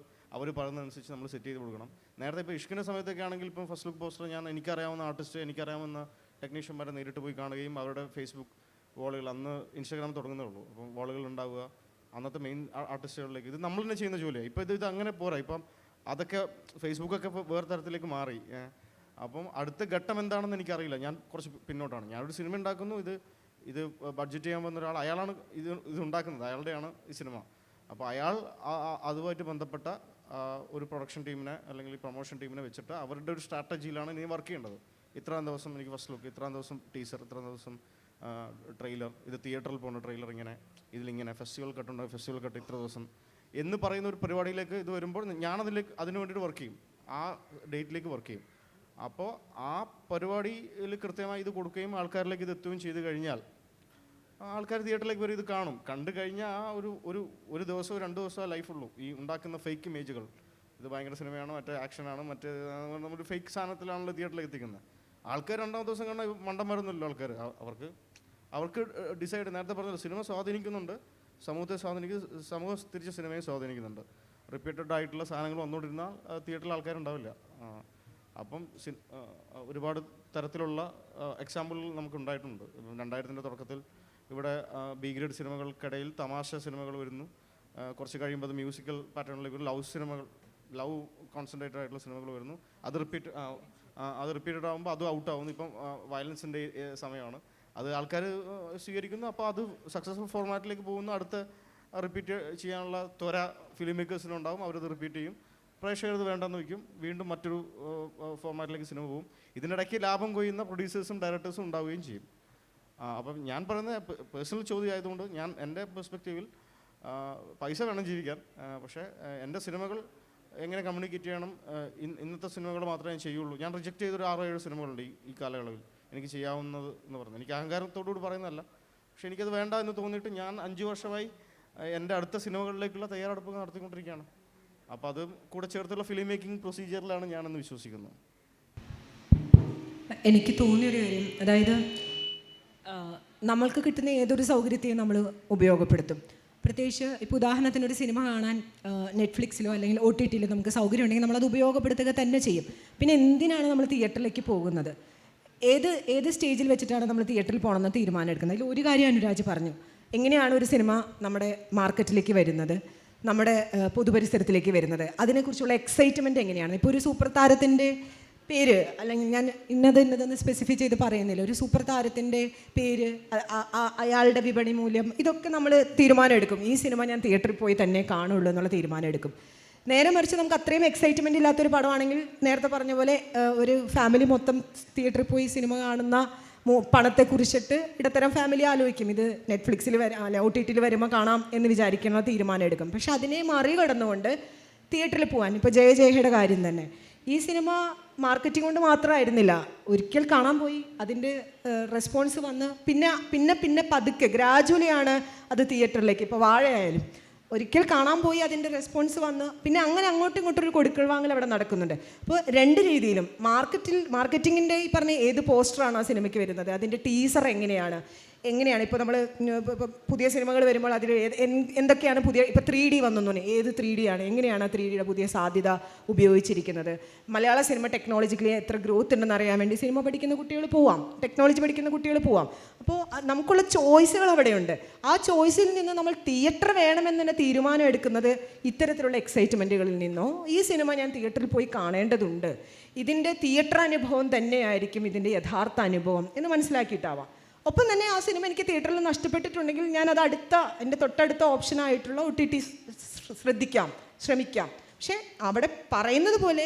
B: അവർ പറയുന്നതനുസരിച്ച് നമ്മൾ സെറ്റ് ചെയ്ത് കൊടുക്കണം. നേരത്തെ ഇപ്പോൾ ഇഷ്കിൻ്റെ സമയത്തൊക്കെ ആണെങ്കിൽ ഇപ്പം ഫസ്റ്റ് ലുക്ക് പോസ്റ്റർ എനിക്കറിയാവുന്ന ആർട്ടിസ്റ്റ്, എനിക്കറിയാവുന്ന ടെക്നീഷ്യന്മാരെ നേരിട്ട് പോയി കാണുകയും അവരുടെ ഫേസ്ബുക്ക് വാളുകൾ, അന്ന് ഇൻസ്റ്റാഗ്രാം തുടങ്ങുന്നേ ഉള്ളൂ, അപ്പം വാളുകൾ ഉണ്ടാവുക അന്നത്തെ മെയിൻ ആർട്ടിസ്റ്റുകളിലേക്ക്. ഇത് നമ്മൾ തന്നെ ചെയ്യുന്ന ജോലിയാണ്. ഇപ്പോൾ ഇത് അങ്ങനെ പോരാ. ഇപ്പം അതൊക്കെ ഫേസ്ബുക്കൊക്കെ ഇപ്പോൾ വേറെ തരത്തിലേക്ക് മാറി. അപ്പം അടുത്ത ഘട്ടം എന്താണെന്ന് എനിക്കറിയില്ല. ഞാൻ കുറച്ച് പിന്നോട്ടാണ്. ഞാനൊരു സിനിമ ഉണ്ടാക്കുന്നു, ഇത് ബഡ്ജറ്റ് ചെയ്യാൻ വന്ന ഒരാൾ, അയാളാണ് ഇത് ഉണ്ടാക്കുന്നത്, അയാളുടെയാണ് ഈ സിനിമ. അപ്പോൾ അയാൾ അതുമായിട്ട് ബന്ധപ്പെട്ട ഒരു പ്രൊഡക്ഷൻ ടീമിനെ അല്ലെങ്കിൽ പ്രൊമോഷൻ ടീമിനെ വെച്ചിട്ട് അവരുടെ ഒരു സ്ട്രാറ്റജിയിലാണ് ഇനി വർക്ക് ചെയ്യേണ്ടത്. ഇത്രാം ദിവസം എനിക്ക് ഫസ്റ്റ് ലുക്ക്, ഇത്രാം ദിവസം ടീസർ, ഇത്രാം ദിവസം ട്രെയിലർ, ഇത് തിയേറ്ററിൽ പോകുന്ന ട്രെയിലർ, ഇതിലിങ്ങനെ ഫെസ്റ്റിവൽ കട്ടുണ്ട്, ഫെസ്റ്റിവൽ കട്ട് ഇത്ര ദിവസം എന്ന് പറയുന്ന ഒരു പരിപാടിയിലേക്ക് ഇത് വരുമ്പോൾ അതിന് വേണ്ടിയിട്ട് വർക്ക് ചെയ്യും, ആ ഡേറ്റിലേക്ക് വർക്ക് ചെയ്യും. അപ്പോൾ ആ പരിപാടിയിൽ കൃത്യമായി ഇത് കൊടുക്കുകയും ആൾക്കാരിലേക്ക് ഇത് എത്തുകയും ചെയ്ത് കഴിഞ്ഞാൽ ആൾക്കാർ തിയേറ്ററിലേക്ക് വരും, ഇത് കാണും. കണ്ടു കഴിഞ്ഞാൽ ആ ഒരു ദിവസമോ 2 ദിവസമോ ലൈഫുള്ളൂ ഈ ഉണ്ടാക്കുന്ന ഫേക്ക് ഇമേജുകൾ. ഇത് ഭയങ്കര സിനിമയാണോ, മറ്റേ ആക്ഷനാണ്, മറ്റേ നമ്മൾ ഫേക്ക് സാധനത്തിലാണല്ലോ തിയേറ്ററിലേക്ക് എത്തിക്കുന്നത്. ആൾക്കാർ 2ാം ദിവസം കണ്ടാൽ മണ്ടം വരുന്നില്ലല്ലോ ആൾക്കാർ. അവർക്ക് ഡിസൈഡ്, നേരത്തെ പറഞ്ഞല്ലോ, സിനിമ സ്വാധീനിക്കുന്നുണ്ട്.
I: സമൂഹത്തെ സമൂഹം തിരിച്ച് സിനിമയെ സ്വാധീനിക്കുന്നുണ്ട്. റിപ്പീറ്റഡ് ആയിട്ടുള്ള സാധനങ്ങൾ വന്നുകൊണ്ടിരുന്നാൽ തിയേറ്ററിൽ ആൾക്കാരുണ്ടാവില്ല. അപ്പം ഒരുപാട് തരത്തിലുള്ള എക്സാമ്പിളുകൾ നമുക്കുണ്ടായിട്ടുണ്ട്. 2000-ൻ്റെ തുടക്കത്തിൽ ഇവിടെ ബി ഗ്രേഡ് സിനിമകൾക്കിടയിൽ തമാശ സിനിമകൾ വരുന്നു. കുറച്ച് കഴിയുമ്പോൾ അത് മ്യൂസിക്കൽ പാറ്റേണിലേക്ക് ലവ് കോൺസെൻട്രേറ്റഡ് ആയിട്ടുള്ള സിനിമകൾ വരുന്നു. അത് റിപ്പീറ്റഡ് ആകുമ്പോൾ അത് ഔട്ടാവുന്നു. ഇപ്പം വയലൻസിൻ്റെ സമയമാണ്, അത് ആൾക്കാർ സ്വീകരിക്കുന്നു. അപ്പോൾ അത് സക്സസ്ഫുൾ ഫോർമാറ്റിലേക്ക് പോകുന്നു. അടുത്ത റിപ്പീറ്റ് ചെയ്യാനുള്ള ത്വര ഫിലിം മേക്കേഴ്സിനുണ്ടാവും. അവരത് റിപ്പീറ്റ് ചെയ്യും, പ്രേക്ഷകർ അത് വേണ്ടെന്ന് വയ്ക്കും, വീണ്ടും മറ്റൊരു ഫോർമാറ്റിലേക്ക് സിനിമ പോകും. ഇതിനിടയ്ക്ക് ലാഭം കൊയ്യുന്ന പ്രൊഡ്യൂസേഴ്സും ഡയറക്ടേഴ്സും ഉണ്ടാവുകയും ചെയ്യും. അപ്പം ഞാൻ പറയുന്ന പേഴ്സണൽ ചോദ്യം ആയതുകൊണ്ട് എൻ്റെ പെർസ്പെക്റ്റീവിൽ പൈസ വേണം ജീവിക്കാൻ, പക്ഷേ എൻ്റെ സിനിമകൾ എങ്ങനെ കമ്മ്യൂണിക്കേറ്റ് ചെയ്യണം, ഇന്നത്തെ സിനിമകൾ മാത്രമേ ഞാൻ ചെയ്യുള്ളൂ. ഞാൻ റിജക്റ്റ് ചെയ്തൊരു 6-7 സിനിമകളുണ്ട് ഈ കാലയളവിൽ എനിക്ക് ചെയ്യാവുന്നത് എന്ന് പറഞ്ഞു. എനിക്ക് അഹങ്കാരത്തോടുകൂടി പറയുന്നതല്ല, പക്ഷേ എനിക്കത് വേണ്ട എന്ന് തോന്നിയിട്ട് ഞാൻ 5 വർഷമായി എൻ്റെ അടുത്ത സിനിമകളിലേക്കുള്ള തയ്യാറെടുപ്പ് നടത്തിക്കൊണ്ടിരിക്കുകയാണ്. അപ്പോൾ അത് കൂടെ ചേർത്തുള്ള ഫിലിം മേക്കിംഗ് പ്രൊസീജിയറിലാണ് ഞാനെന്ന് വിശ്വസിക്കുന്നത്.
C: എനിക്ക് തോന്നിയൊരു കാര്യം, അതായത് നമ്മൾക്ക് കിട്ടുന്ന ഏതൊരു സൗകര്യത്തെയും നമ്മൾ ഉപയോഗപ്പെടുത്തും. പ്രത്യേകിച്ച് ഇപ്പോൾ ഉദാഹരണത്തിന് ഒരു സിനിമ കാണാൻ നെറ്റ്ഫ്ലിക്സിലോ അല്ലെങ്കിൽ OTTയിലോ നമുക്ക് സൗകര്യം ഉണ്ടെങ്കിൽ നമ്മളത് ഉപയോഗപ്പെടുത്തുക തന്നെ ചെയ്യും. പിന്നെ എന്തിനാണ് നമ്മൾ തിയേറ്ററിലേക്ക് പോകുന്നത്? ഏത് സ്റ്റേജിൽ വെച്ചിട്ടാണ് നമ്മൾ തിയേറ്ററിൽ പോകണമെന്ന് തീരുമാനം എടുക്കുന്നത്? അതിൽ ഒരു കാര്യം അനുരാജ് പറഞ്ഞു, എങ്ങനെയാണ് ഒരു സിനിമ നമ്മുടെ മാർക്കറ്റിലേക്ക് വരുന്നത്, നമ്മുടെ പൊതുപരിസരത്തിലേക്ക് വരുന്നത്, അതിനെക്കുറിച്ചുള്ള എക്സൈറ്റ്മെൻറ്റ് എങ്ങനെയാണ്. ഇപ്പോൾ ഒരു സൂപ്പർ താരത്തിൻ്റെ പേര്, അല്ലെങ്കിൽ ഞാൻ ഇന്നതെന്ന് സ്പെസിഫൈ ചെയ്ത് പറയുന്നില്ല, ഒരു സൂപ്പർ താരത്തിൻ്റെ പേര്, അയാളുടെ വിപണി മൂല്യം, ഇതൊക്കെ നമ്മൾ തീരുമാനം എടുക്കും. ഈ സിനിമ ഞാൻ തിയേറ്ററിൽ പോയി തന്നെ കാണുള്ളൂ എന്നുള്ള തീരുമാനം എടുക്കും. നേരെ മറിച്ച് നമുക്ക് അത്രയും എക്സൈറ്റ്മെൻറ്റ് ഇല്ലാത്തൊരു പടമാണെങ്കിൽ നേരത്തെ പറഞ്ഞ പോലെ ഒരു ഫാമിലി മൊത്തം തിയേറ്ററിൽ പോയി സിനിമ കാണുന്ന പണത്തെ കുറിച്ചിട്ട് ഇടത്തരം ഫാമിലി ആലോചിക്കും, ഇത് നെറ്റ്ഫ്ലിക്സിൽ അല്ല OTTയിൽ വരുമ്പോൾ കാണാം എന്ന് വിചാരിക്കുന്ന തീരുമാനം എടുക്കും. പക്ഷെ അതിനെ മറികടന്നുകൊണ്ട് തിയേറ്ററിൽ പോകാൻ, ഇപ്പോൾ ജയജയയുടെ കാര്യം തന്നെ, ഈ സിനിമ മാർക്കറ്റിംഗ് കൊണ്ട് മാത്രമായിരുന്നില്ല, ഒരിക്കൽ കാണാൻ പോയി, അതിൻ്റെ റെസ്പോൺസ് വന്ന് പിന്നെ പതുക്കെ ഗ്രാജുവലിയാണ് അത് തിയേറ്ററിലേക്ക്. ഇപ്പോൾ വാഴയായാലും ഒരിക്കൽ കാണാൻ പോയി, അതിൻ്റെ റെസ്പോൺസ് വന്ന് പിന്നെ അങ്ങനെ അങ്ങോട്ടും ഇങ്ങോട്ടൊരു കൊടുക്കൽ വാങ്ങൽ അവിടെ നടക്കുന്നുണ്ട്. അപ്പോൾ 2 രീതിയിലും മാർക്കറ്റിങ്ങിൻ്റെ ഈ പറഞ്ഞ ഏത് പോസ്റ്ററാണ് ആ സിനിമയ്ക്ക് വരുന്നത്, അതിൻ്റെ ടീസർ എങ്ങനെയാണ് ഇപ്പോൾ നമ്മൾ പുതിയ സിനിമകൾ വരുമ്പോൾ അതിൽ എന്തൊക്കെയാണ് പുതിയ, ഇപ്പോൾ 3D വന്നു, ഏത് 3D ആണ്, എങ്ങനെയാണ് 3Dയുടെ പുതിയ സാധ്യത ഉപയോഗിച്ചിരിക്കുന്നത്. മലയാള സിനിമ ടെക്നോളജിക്കലി എത്ര ഗ്രോത്ത് ഉണ്ടെന്ന് അറിയാൻ വേണ്ടി സിനിമ പഠിക്കുന്ന കുട്ടികൾ പോവാം, ടെക്നോളജി പഠിക്കുന്ന കുട്ടികൾ പോവാം. അപ്പോൾ നമുക്കുള്ള ചോയ്സുകൾ അവിടെയുണ്ട്. ആ ചോയ്സിൽ നിന്ന് നമ്മൾ തിയേറ്റർ വേണമെന്ന് തന്നെ തീരുമാനം എടുക്കുന്നത് ഇത്തരത്തിലുള്ള എക്സൈറ്റ്മെൻറ്റുകളിൽ നിന്നോ, ഈ സിനിമ ഞാൻ തിയേറ്ററിൽ പോയി കാണേണ്ടതുണ്ട്, ഇതിൻ്റെ തിയേറ്റർ അനുഭവം തന്നെയായിരിക്കും ഇതിൻ്റെ യഥാർത്ഥ അനുഭവം എന്ന് മനസ്സിലാക്കിയിട്ടാവാം. ഒപ്പം തന്നെ ആ സിനിമ എനിക്ക് തിയേറ്ററിൽ നഷ്ടപ്പെട്ടിട്ടുണ്ടെങ്കിൽ ഞാനത് എൻ്റെ തൊട്ടടുത്ത ഓപ്ഷനായിട്ടുള്ള OTT ശ്രമിക്കാം. പക്ഷേ അവിടെ പറയുന്നത് പോലെ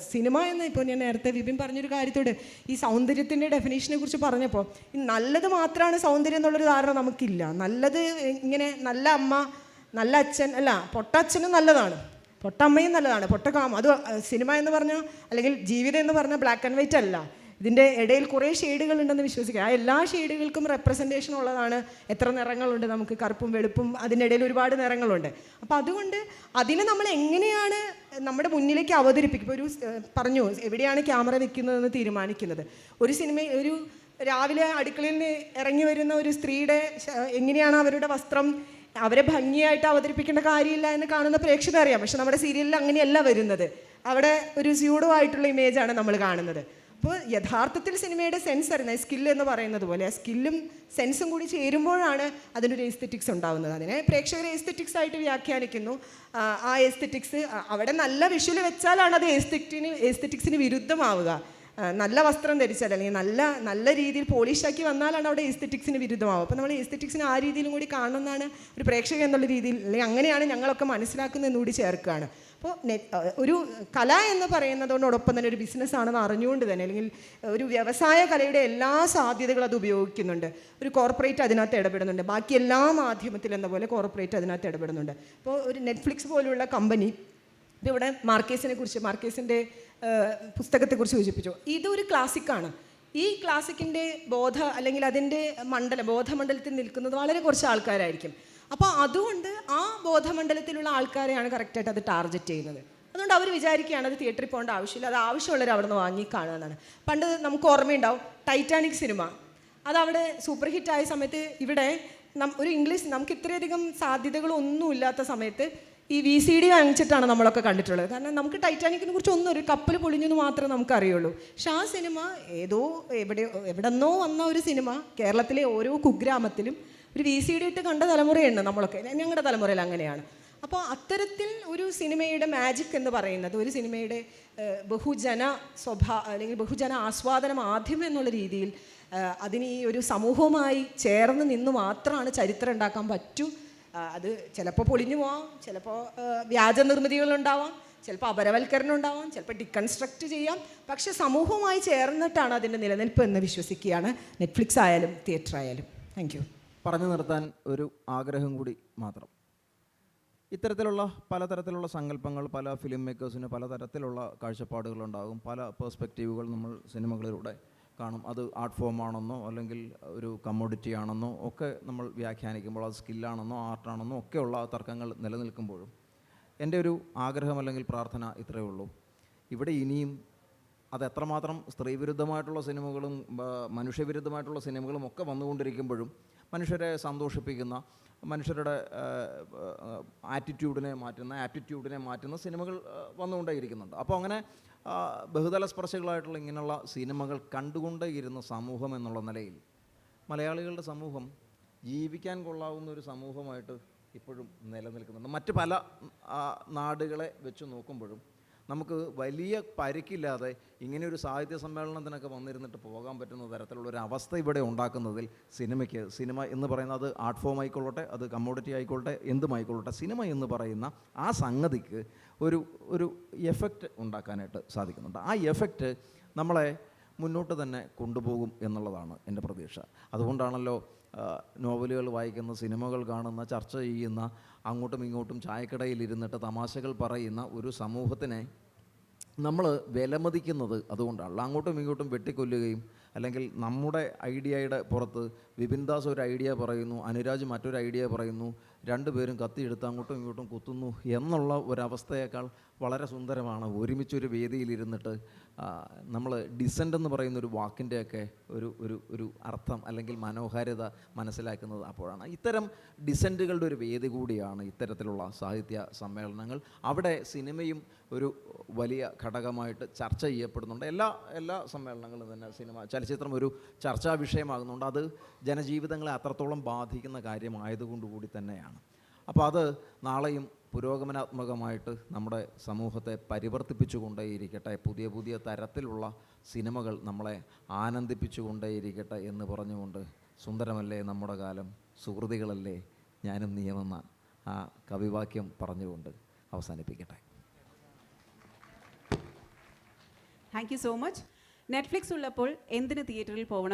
C: സിനിമ എന്ന്, ഇപ്പോൾ ഞാൻ നേരത്തെ വിപിൻ പറഞ്ഞൊരു കാര്യത്തോട് ഈ സൗന്ദര്യത്തിൻ്റെ ഡെഫിനേഷനെ കുറിച്ച് പറഞ്ഞപ്പോൾ, ഈ നല്ലത് മാത്രമാണ് സൗന്ദര്യം എന്നുള്ളൊരു ധാരണ നമുക്കില്ല. നല്ലത് ഇങ്ങനെ നല്ല അമ്മ, നല്ല അച്ഛൻ, അല്ല പൊട്ടച്ഛനും നല്ലതാണ്, പൊട്ടമ്മയും നല്ലതാണ്, പൊട്ടക്കാമ, അത് സിനിമ എന്ന് പറഞ്ഞാൽ അല്ലെങ്കിൽ ജീവിതം എന്ന് പറഞ്ഞാൽ ബ്ലാക്ക് ആൻഡ് വൈറ്റ് അല്ല. ഇതിൻ്റെ ഇടയിൽ കുറേ ഷെയ്ഡുകൾ ഉണ്ടെന്ന് വിശ്വസിക്കുക. ആ എല്ലാ ഷെയ്ഡുകൾക്കും റെപ്രസെൻറ്റേഷൻ ഉള്ളതാണ്. എത്ര നിറങ്ങളുണ്ട് നമുക്ക്, കറുപ്പും വെളുപ്പും, അതിനിടയിൽ ഒരുപാട് നിറങ്ങളുണ്ട്. അപ്പോൾ അതുകൊണ്ട് അതിനെ നമ്മൾ എങ്ങനെയാണ് നമ്മുടെ മുന്നിലേക്ക് അവതരിപ്പിക്കും. ഇപ്പോൾ പറഞ്ഞു എവിടെയാണ് ക്യാമറ വെക്കുന്നതെന്ന് തീരുമാനിക്കുന്നത്. ഒരു ഒരു രാവിലെ അടുക്കളയിൽ നിന്ന് ഇറങ്ങി വരുന്ന ഒരു സ്ത്രീയുടെ എങ്ങനെയാണ് അവരുടെ വസ്ത്രം, അവരെ ഭംഗിയായിട്ട് അവതരിപ്പിക്കേണ്ട കാര്യമില്ല എന്ന് കാണുന്ന പ്രേക്ഷകർ അറിയാം. പക്ഷെ നമ്മുടെ സീരിയലിൽ അങ്ങനെയല്ല വരുന്നത്. അവിടെ ഒരു സ്യൂഡോ ആയിട്ടുള്ള ഇമേജാണ് നമ്മൾ കാണുന്നത്. അപ്പോൾ യഥാർത്ഥത്തിൽ സിനിമയുടെ സെൻസ് അറിയുന്നത്, സ്കില്ല് എന്ന് പറയുന്നത് പോലെ ആ സ്കില്ലും സെൻസും കൂടി ചേരുമ്പോഴാണ് അതിനൊരു എസ്തെറ്റിക്സ് ഉണ്ടാകുന്നത്. അതിനെ പ്രേക്ഷകർ എസ്തെറ്റിക്സ് ആയിട്ട് വ്യാഖ്യാനിക്കുന്നു. ആ എസ്തെറ്റിക്സ് അവിടെ നല്ല വിഷ്വൽ വെച്ചാലാണ് അത് എസ്തെറ്റിക്സിന് വിരുദ്ധമാവുക. നല്ല വസ്ത്രം ധരിച്ചാൽ അല്ലെങ്കിൽ നല്ല രീതിയിൽ പോളിഷാക്കി വന്നാലാണ് അവിടെ എസ്തെറ്റിക്സിന് വിരുദ്ധമാവുക. അപ്പോൾ നമ്മൾ എസ്തെറ്റിക്സിന് ആ രീതിയിലും കൂടി കാണുന്നതാണ് ഒരു പ്രേക്ഷകൻ എന്നുള്ള രീതിയിൽ, അല്ലെങ്കിൽ അങ്ങനെയാണ് ഞങ്ങളൊക്കെ മനസ്സിലാക്കുന്നതെന്ന് കൂടി ചേർക്കുകയാണ്. അപ്പോൾ ഒരു കല എന്ന് പറയുന്നതോടൊപ്പം തന്നെ ഒരു ബിസിനസ്സാണെന്ന് അറിഞ്ഞുകൊണ്ട് തന്നെ, അല്ലെങ്കിൽ ഒരു വ്യവസായ കലയുടെ എല്ലാ സാധ്യതകളും അത് ഉപയോഗിക്കുന്നുണ്ട്. ഒരു കോർപ്പറേറ്റ് അതിനകത്ത് ഇടപെടുന്നുണ്ട്, ബാക്കി എല്ലാ മാധ്യമത്തിലെന്ന പോലെ കോർപ്പറേറ്റ് അതിനകത്ത് ഇടപെടുന്നുണ്ട്. അപ്പോൾ ഒരു നെറ്റ്ഫ്ലിക്സ് പോലുള്ള കമ്പനി, ഇപ്പോൾ ഇവിടെ മാർക്കേസിൻ്റെ പുസ്തകത്തെക്കുറിച്ച് സൂചിപ്പിച്ചു. ഇതൊരു ക്ലാസിക്കാണ്. ഈ ക്ലാസിക്കിൻ്റെ അല്ലെങ്കിൽ അതിൻ്റെ ബോധമണ്ഡലത്തിൽ നിൽക്കുന്നത് വളരെ കുറച്ച് ആൾക്കാരായിരിക്കും. അപ്പോൾ അതുകൊണ്ട് ആ ബോധമണ്ഡലത്തിലുള്ള ആൾക്കാരെയാണ് കറക്റ്റായിട്ട് അത് ടാർഗറ്റ് ചെയ്യുന്നത്. അതുകൊണ്ട് അവർ വിചാരിക്കുകയാണ് അത് തിയേറ്ററിൽ പോകേണ്ട ആവശ്യമില്ല, അത് ആവശ്യമുള്ളവർ അവിടെ നിന്ന് വാങ്ങി കാണുന്നതാണ്. പണ്ട് നമുക്ക് ഓർമ്മയുണ്ടാവും ടൈറ്റാനിക് സിനിമ, അതവിടെ സൂപ്പർ ഹിറ്റായ സമയത്ത് ഇവിടെ
D: ഒരു ഇംഗ്ലീഷ് നമുക്ക് ഇത്രയധികം സാധ്യതകളൊന്നും ഇല്ലാത്ത സമയത്ത് ഈ VCD വാങ്ങിച്ചിട്ടാണ് നമ്മളൊക്കെ കണ്ടിട്ടുള്ളത്. കാരണം നമുക്ക് ടൈറ്റാനിക്കിനെ കുറിച്ച് ഒന്നും, ഒരു കപ്പൽ പൊളിഞ്ഞെന്ന് മാത്രമേ നമുക്ക് അറിയുള്ളൂ. പക്ഷെ ആ സിനിമ ഏതോ എവിടെന്നോ വന്ന ഒരു സിനിമ കേരളത്തിലെ ഓരോ കുഗ്രാമത്തിലും ഒരു VCD ഇട്ട് കണ്ട തലമുറയുണ്ട് നമ്മളൊക്കെ. ഞങ്ങളുടെ തലമുറയിൽ അങ്ങനെയാണ്. അപ്പോൾ അത്തരത്തിൽ ഒരു സിനിമയുടെ മാജിക് എന്ന് പറയുന്നത്, ഒരു സിനിമയുടെ ബഹുജന അല്ലെങ്കിൽ ബഹുജന ആസ്വാദന മാധ്യമം എന്നുള്ള രീതിയിൽ അതിന് ഈ ഒരു സമൂഹവുമായി ചേർന്ന് നിന്ന് മാത്രമാണ് ചരിത്രം ഉണ്ടാക്കാൻ പറ്റൂ. അത് ചിലപ്പോൾ പൊളിഞ്ഞു പോവാം, ചിലപ്പോൾ വ്യാജ നിർമ്മിതികളുണ്ടാവാം, ചിലപ്പോൾ അപരവൽക്കരണം ഉണ്ടാവാം, ചിലപ്പോൾ ഡിക്കൺസ്ട്രക്റ്റ് ചെയ്യാം. പക്ഷേ സമൂഹവുമായി ചേർന്നിട്ടാണ് അതിൻ്റെ നിലനിൽപ്പ് എന്ന് വിശ്വസിക്കുകയാണ്. നെറ്റ്ഫ്ലിക്സ് ആയാലും തിയേറ്റർ ആയാലും. Thank you.
A: പറഞ്ഞു നിർത്താൻ ഒരു ആഗ്രഹം കൂടി മാത്രം. ഇത്തരത്തിലുള്ള പലതരത്തിലുള്ള സങ്കല്പങ്ങൾ പല ഫിലിം മേക്കേഴ്സിന് പലതരത്തിലുള്ള കാഴ്ചപ്പാടുകളുണ്ടാകും. പല പേഴ്സ്പെക്റ്റീവുകൾ നമ്മൾ സിനിമകളിലൂടെ കാണും. അത് ആർട്ട് ഫോമാണെന്നോ അല്ലെങ്കിൽ ഒരു കമ്മോഡിറ്റി ആണെന്നോ ഒക്കെ നമ്മൾ വ്യാഖ്യാനിക്കുമ്പോൾ, അത് സ്കില്ലാണെന്നോ ആർട്ടാണെന്നോ ഒക്കെയുള്ള തർക്കങ്ങൾ നിലനിൽക്കുമ്പോഴും എൻ്റെ ഒരു ആഗ്രഹം അല്ലെങ്കിൽ പ്രാർത്ഥന ഇത്രയേ ഉള്ളൂ. ഇവിടെ ഇനിയും അത് എത്രമാത്രം സ്ത്രീവിരുദ്ധമായിട്ടുള്ള സിനിമകളും മനുഷ്യവിരുദ്ധമായിട്ടുള്ള സിനിമകളും ഒക്കെ വന്നുകൊണ്ടിരിക്കുമ്പോഴും മനുഷ്യരെ സന്തോഷിപ്പിക്കുന്ന, മനുഷ്യരുടെ ആറ്റിറ്റ്യൂഡിനെ മാറ്റുന്ന സിനിമകൾ വന്നുകൊണ്ടേയിരിക്കുന്നുണ്ട്. അപ്പോൾ അങ്ങനെ ബഹുതല സ്പർശികളായിട്ടുള്ള ഇങ്ങനെയുള്ള സിനിമകൾ കണ്ടുകൊണ്ടേയിരുന്ന സമൂഹം എന്നുള്ള നിലയിൽ മലയാളികളുടെ സമൂഹം ജീവിക്കാൻ കൊള്ളാവുന്ന ഒരു സമൂഹമായിട്ട് ഇപ്പോഴും നിലനിൽക്കുന്നുണ്ട്. മറ്റ് പല നാടുകളെ വെച്ച് നോക്കുമ്പോഴും നമുക്ക് വലിയ പരിക്കില്ലാതെ ഇങ്ങനെയൊരു സാഹിത്യ സമ്മേളനത്തിനൊക്കെ വന്നിരുന്നിട്ട് പോകാൻ പറ്റുന്ന തരത്തിലുള്ളൊരു അവസ്ഥ ഇവിടെ ഉണ്ടാക്കുന്നതിൽ സിനിമ എന്ന് പറയുന്നത്, അത് ആർട്ട് ഫോം ആയിക്കൊള്ളട്ടെ, അത് കമ്മോഡിറ്റി ആയിക്കൊള്ളട്ടെ, എന്തുമായിക്കൊള്ളട്ടെ, സിനിമ എന്ന് പറയുന്ന ആ സംഗതിക്ക് ഒരു എഫക്റ്റ് ഉണ്ടാക്കാനായിട്ട് സാധിക്കുന്നുണ്ട്. ആ എഫക്റ്റ് നമ്മളെ മുന്നോട്ട് തന്നെ കൊണ്ടുപോകും എന്നുള്ളതാണ് എൻ്റെ പ്രതീക്ഷ. അതുകൊണ്ടാണല്ലോ നോവലുകൾ വായിക്കുന്ന, സിനിമകൾ കാണുന്ന, ചർച്ച ചെയ്യുന്ന, അങ്ങോട്ടും ഇങ്ങോട്ടും ചായക്കടയിൽ ഇരുന്നിട്ട് തമാശകൾ പറയുന്ന ഒരു സമൂഹത്തിനെ നമ്മൾ വിലമതിക്കുന്നത്. അതുകൊണ്ടാണല്ലോ അങ്ങോട്ടും ഇങ്ങോട്ടും വെട്ടിക്കൊല്ലുകയും, അല്ലെങ്കിൽ നമ്മുടെ ഐഡിയയുടെ പുറത്ത് വിപിൻ ദാസ് ഒരു ഐഡിയ പറയുന്നു, അനുരാജ് മറ്റൊരു ഐഡിയ പറയുന്നു, രണ്ടുപേരും കത്തിയെടുത്ത് അങ്ങോട്ടും ഇങ്ങോട്ടും കുത്തുന്നു എന്നുള്ള ഒരവസ്ഥയേക്കാൾ വളരെ സുന്ദരമാണ് ഒരുമിച്ചൊരു വേദിയിലിരുന്നിട്ട് നമ്മൾ ഡിസെൻ്റ് എന്ന് പറയുന്ന ഒരു വാക്കിൻ്റെയൊക്കെ ഒരു അർത്ഥം അല്ലെങ്കിൽ മനോഹാരിത മനസ്സിലാക്കുന്നത് അപ്പോഴാണ്. ഇത്തരം ഡിസെൻറ്റുകളുടെ ഒരു വേദി കൂടിയാണ് ഇത്തരത്തിലുള്ള സാഹിത്യ സമ്മേളനങ്ങൾ. അവിടെ സിനിമയും ഒരു വലിയ ഘടകമായിട്ട് ചർച്ച ചെയ്യപ്പെടുന്നുണ്ട്. എല്ലാ സമ്മേളനങ്ങളും തന്നെ ചലച്ചിത്രം ഒരു ചർച്ചാ വിഷയമാകുന്നുണ്ട്. അത് ജനജീവിതങ്ങളെ അത്രത്തോളം ബാധിക്കുന്ന കാര്യമായതുകൊണ്ടുകൂടി തന്നെയാണ്. അപ്പോൾ അത് നാളെയും പുരോഗമനാത്മകമായിട്ട് നമ്മുടെ സമൂഹത്തെ പരിവർത്തിപ്പിച്ചുകൊണ്ടേയിരിക്കട്ടെ. പുതിയ തരത്തിലുള്ള സിനിമകൾ നമ്മളെ ആനന്ദിപ്പിച്ചുകൊണ്ടേയിരിക്കട്ടെ എന്ന് പറഞ്ഞുകൊണ്ട്, സുന്ദരമല്ലേ നമ്മുടെ കാലം, സുഹൃതികളല്ലേ ഞാനും നീയെന്ന ആ കവിവാക്യം പറഞ്ഞുകൊണ്ട് അവസാനിപ്പിക്കട്ടെ.
H: Thank you so much. Netflix ഉള്ളപ്പോൾ എന്തിന് തിയേറ്ററിൽ പോകണം?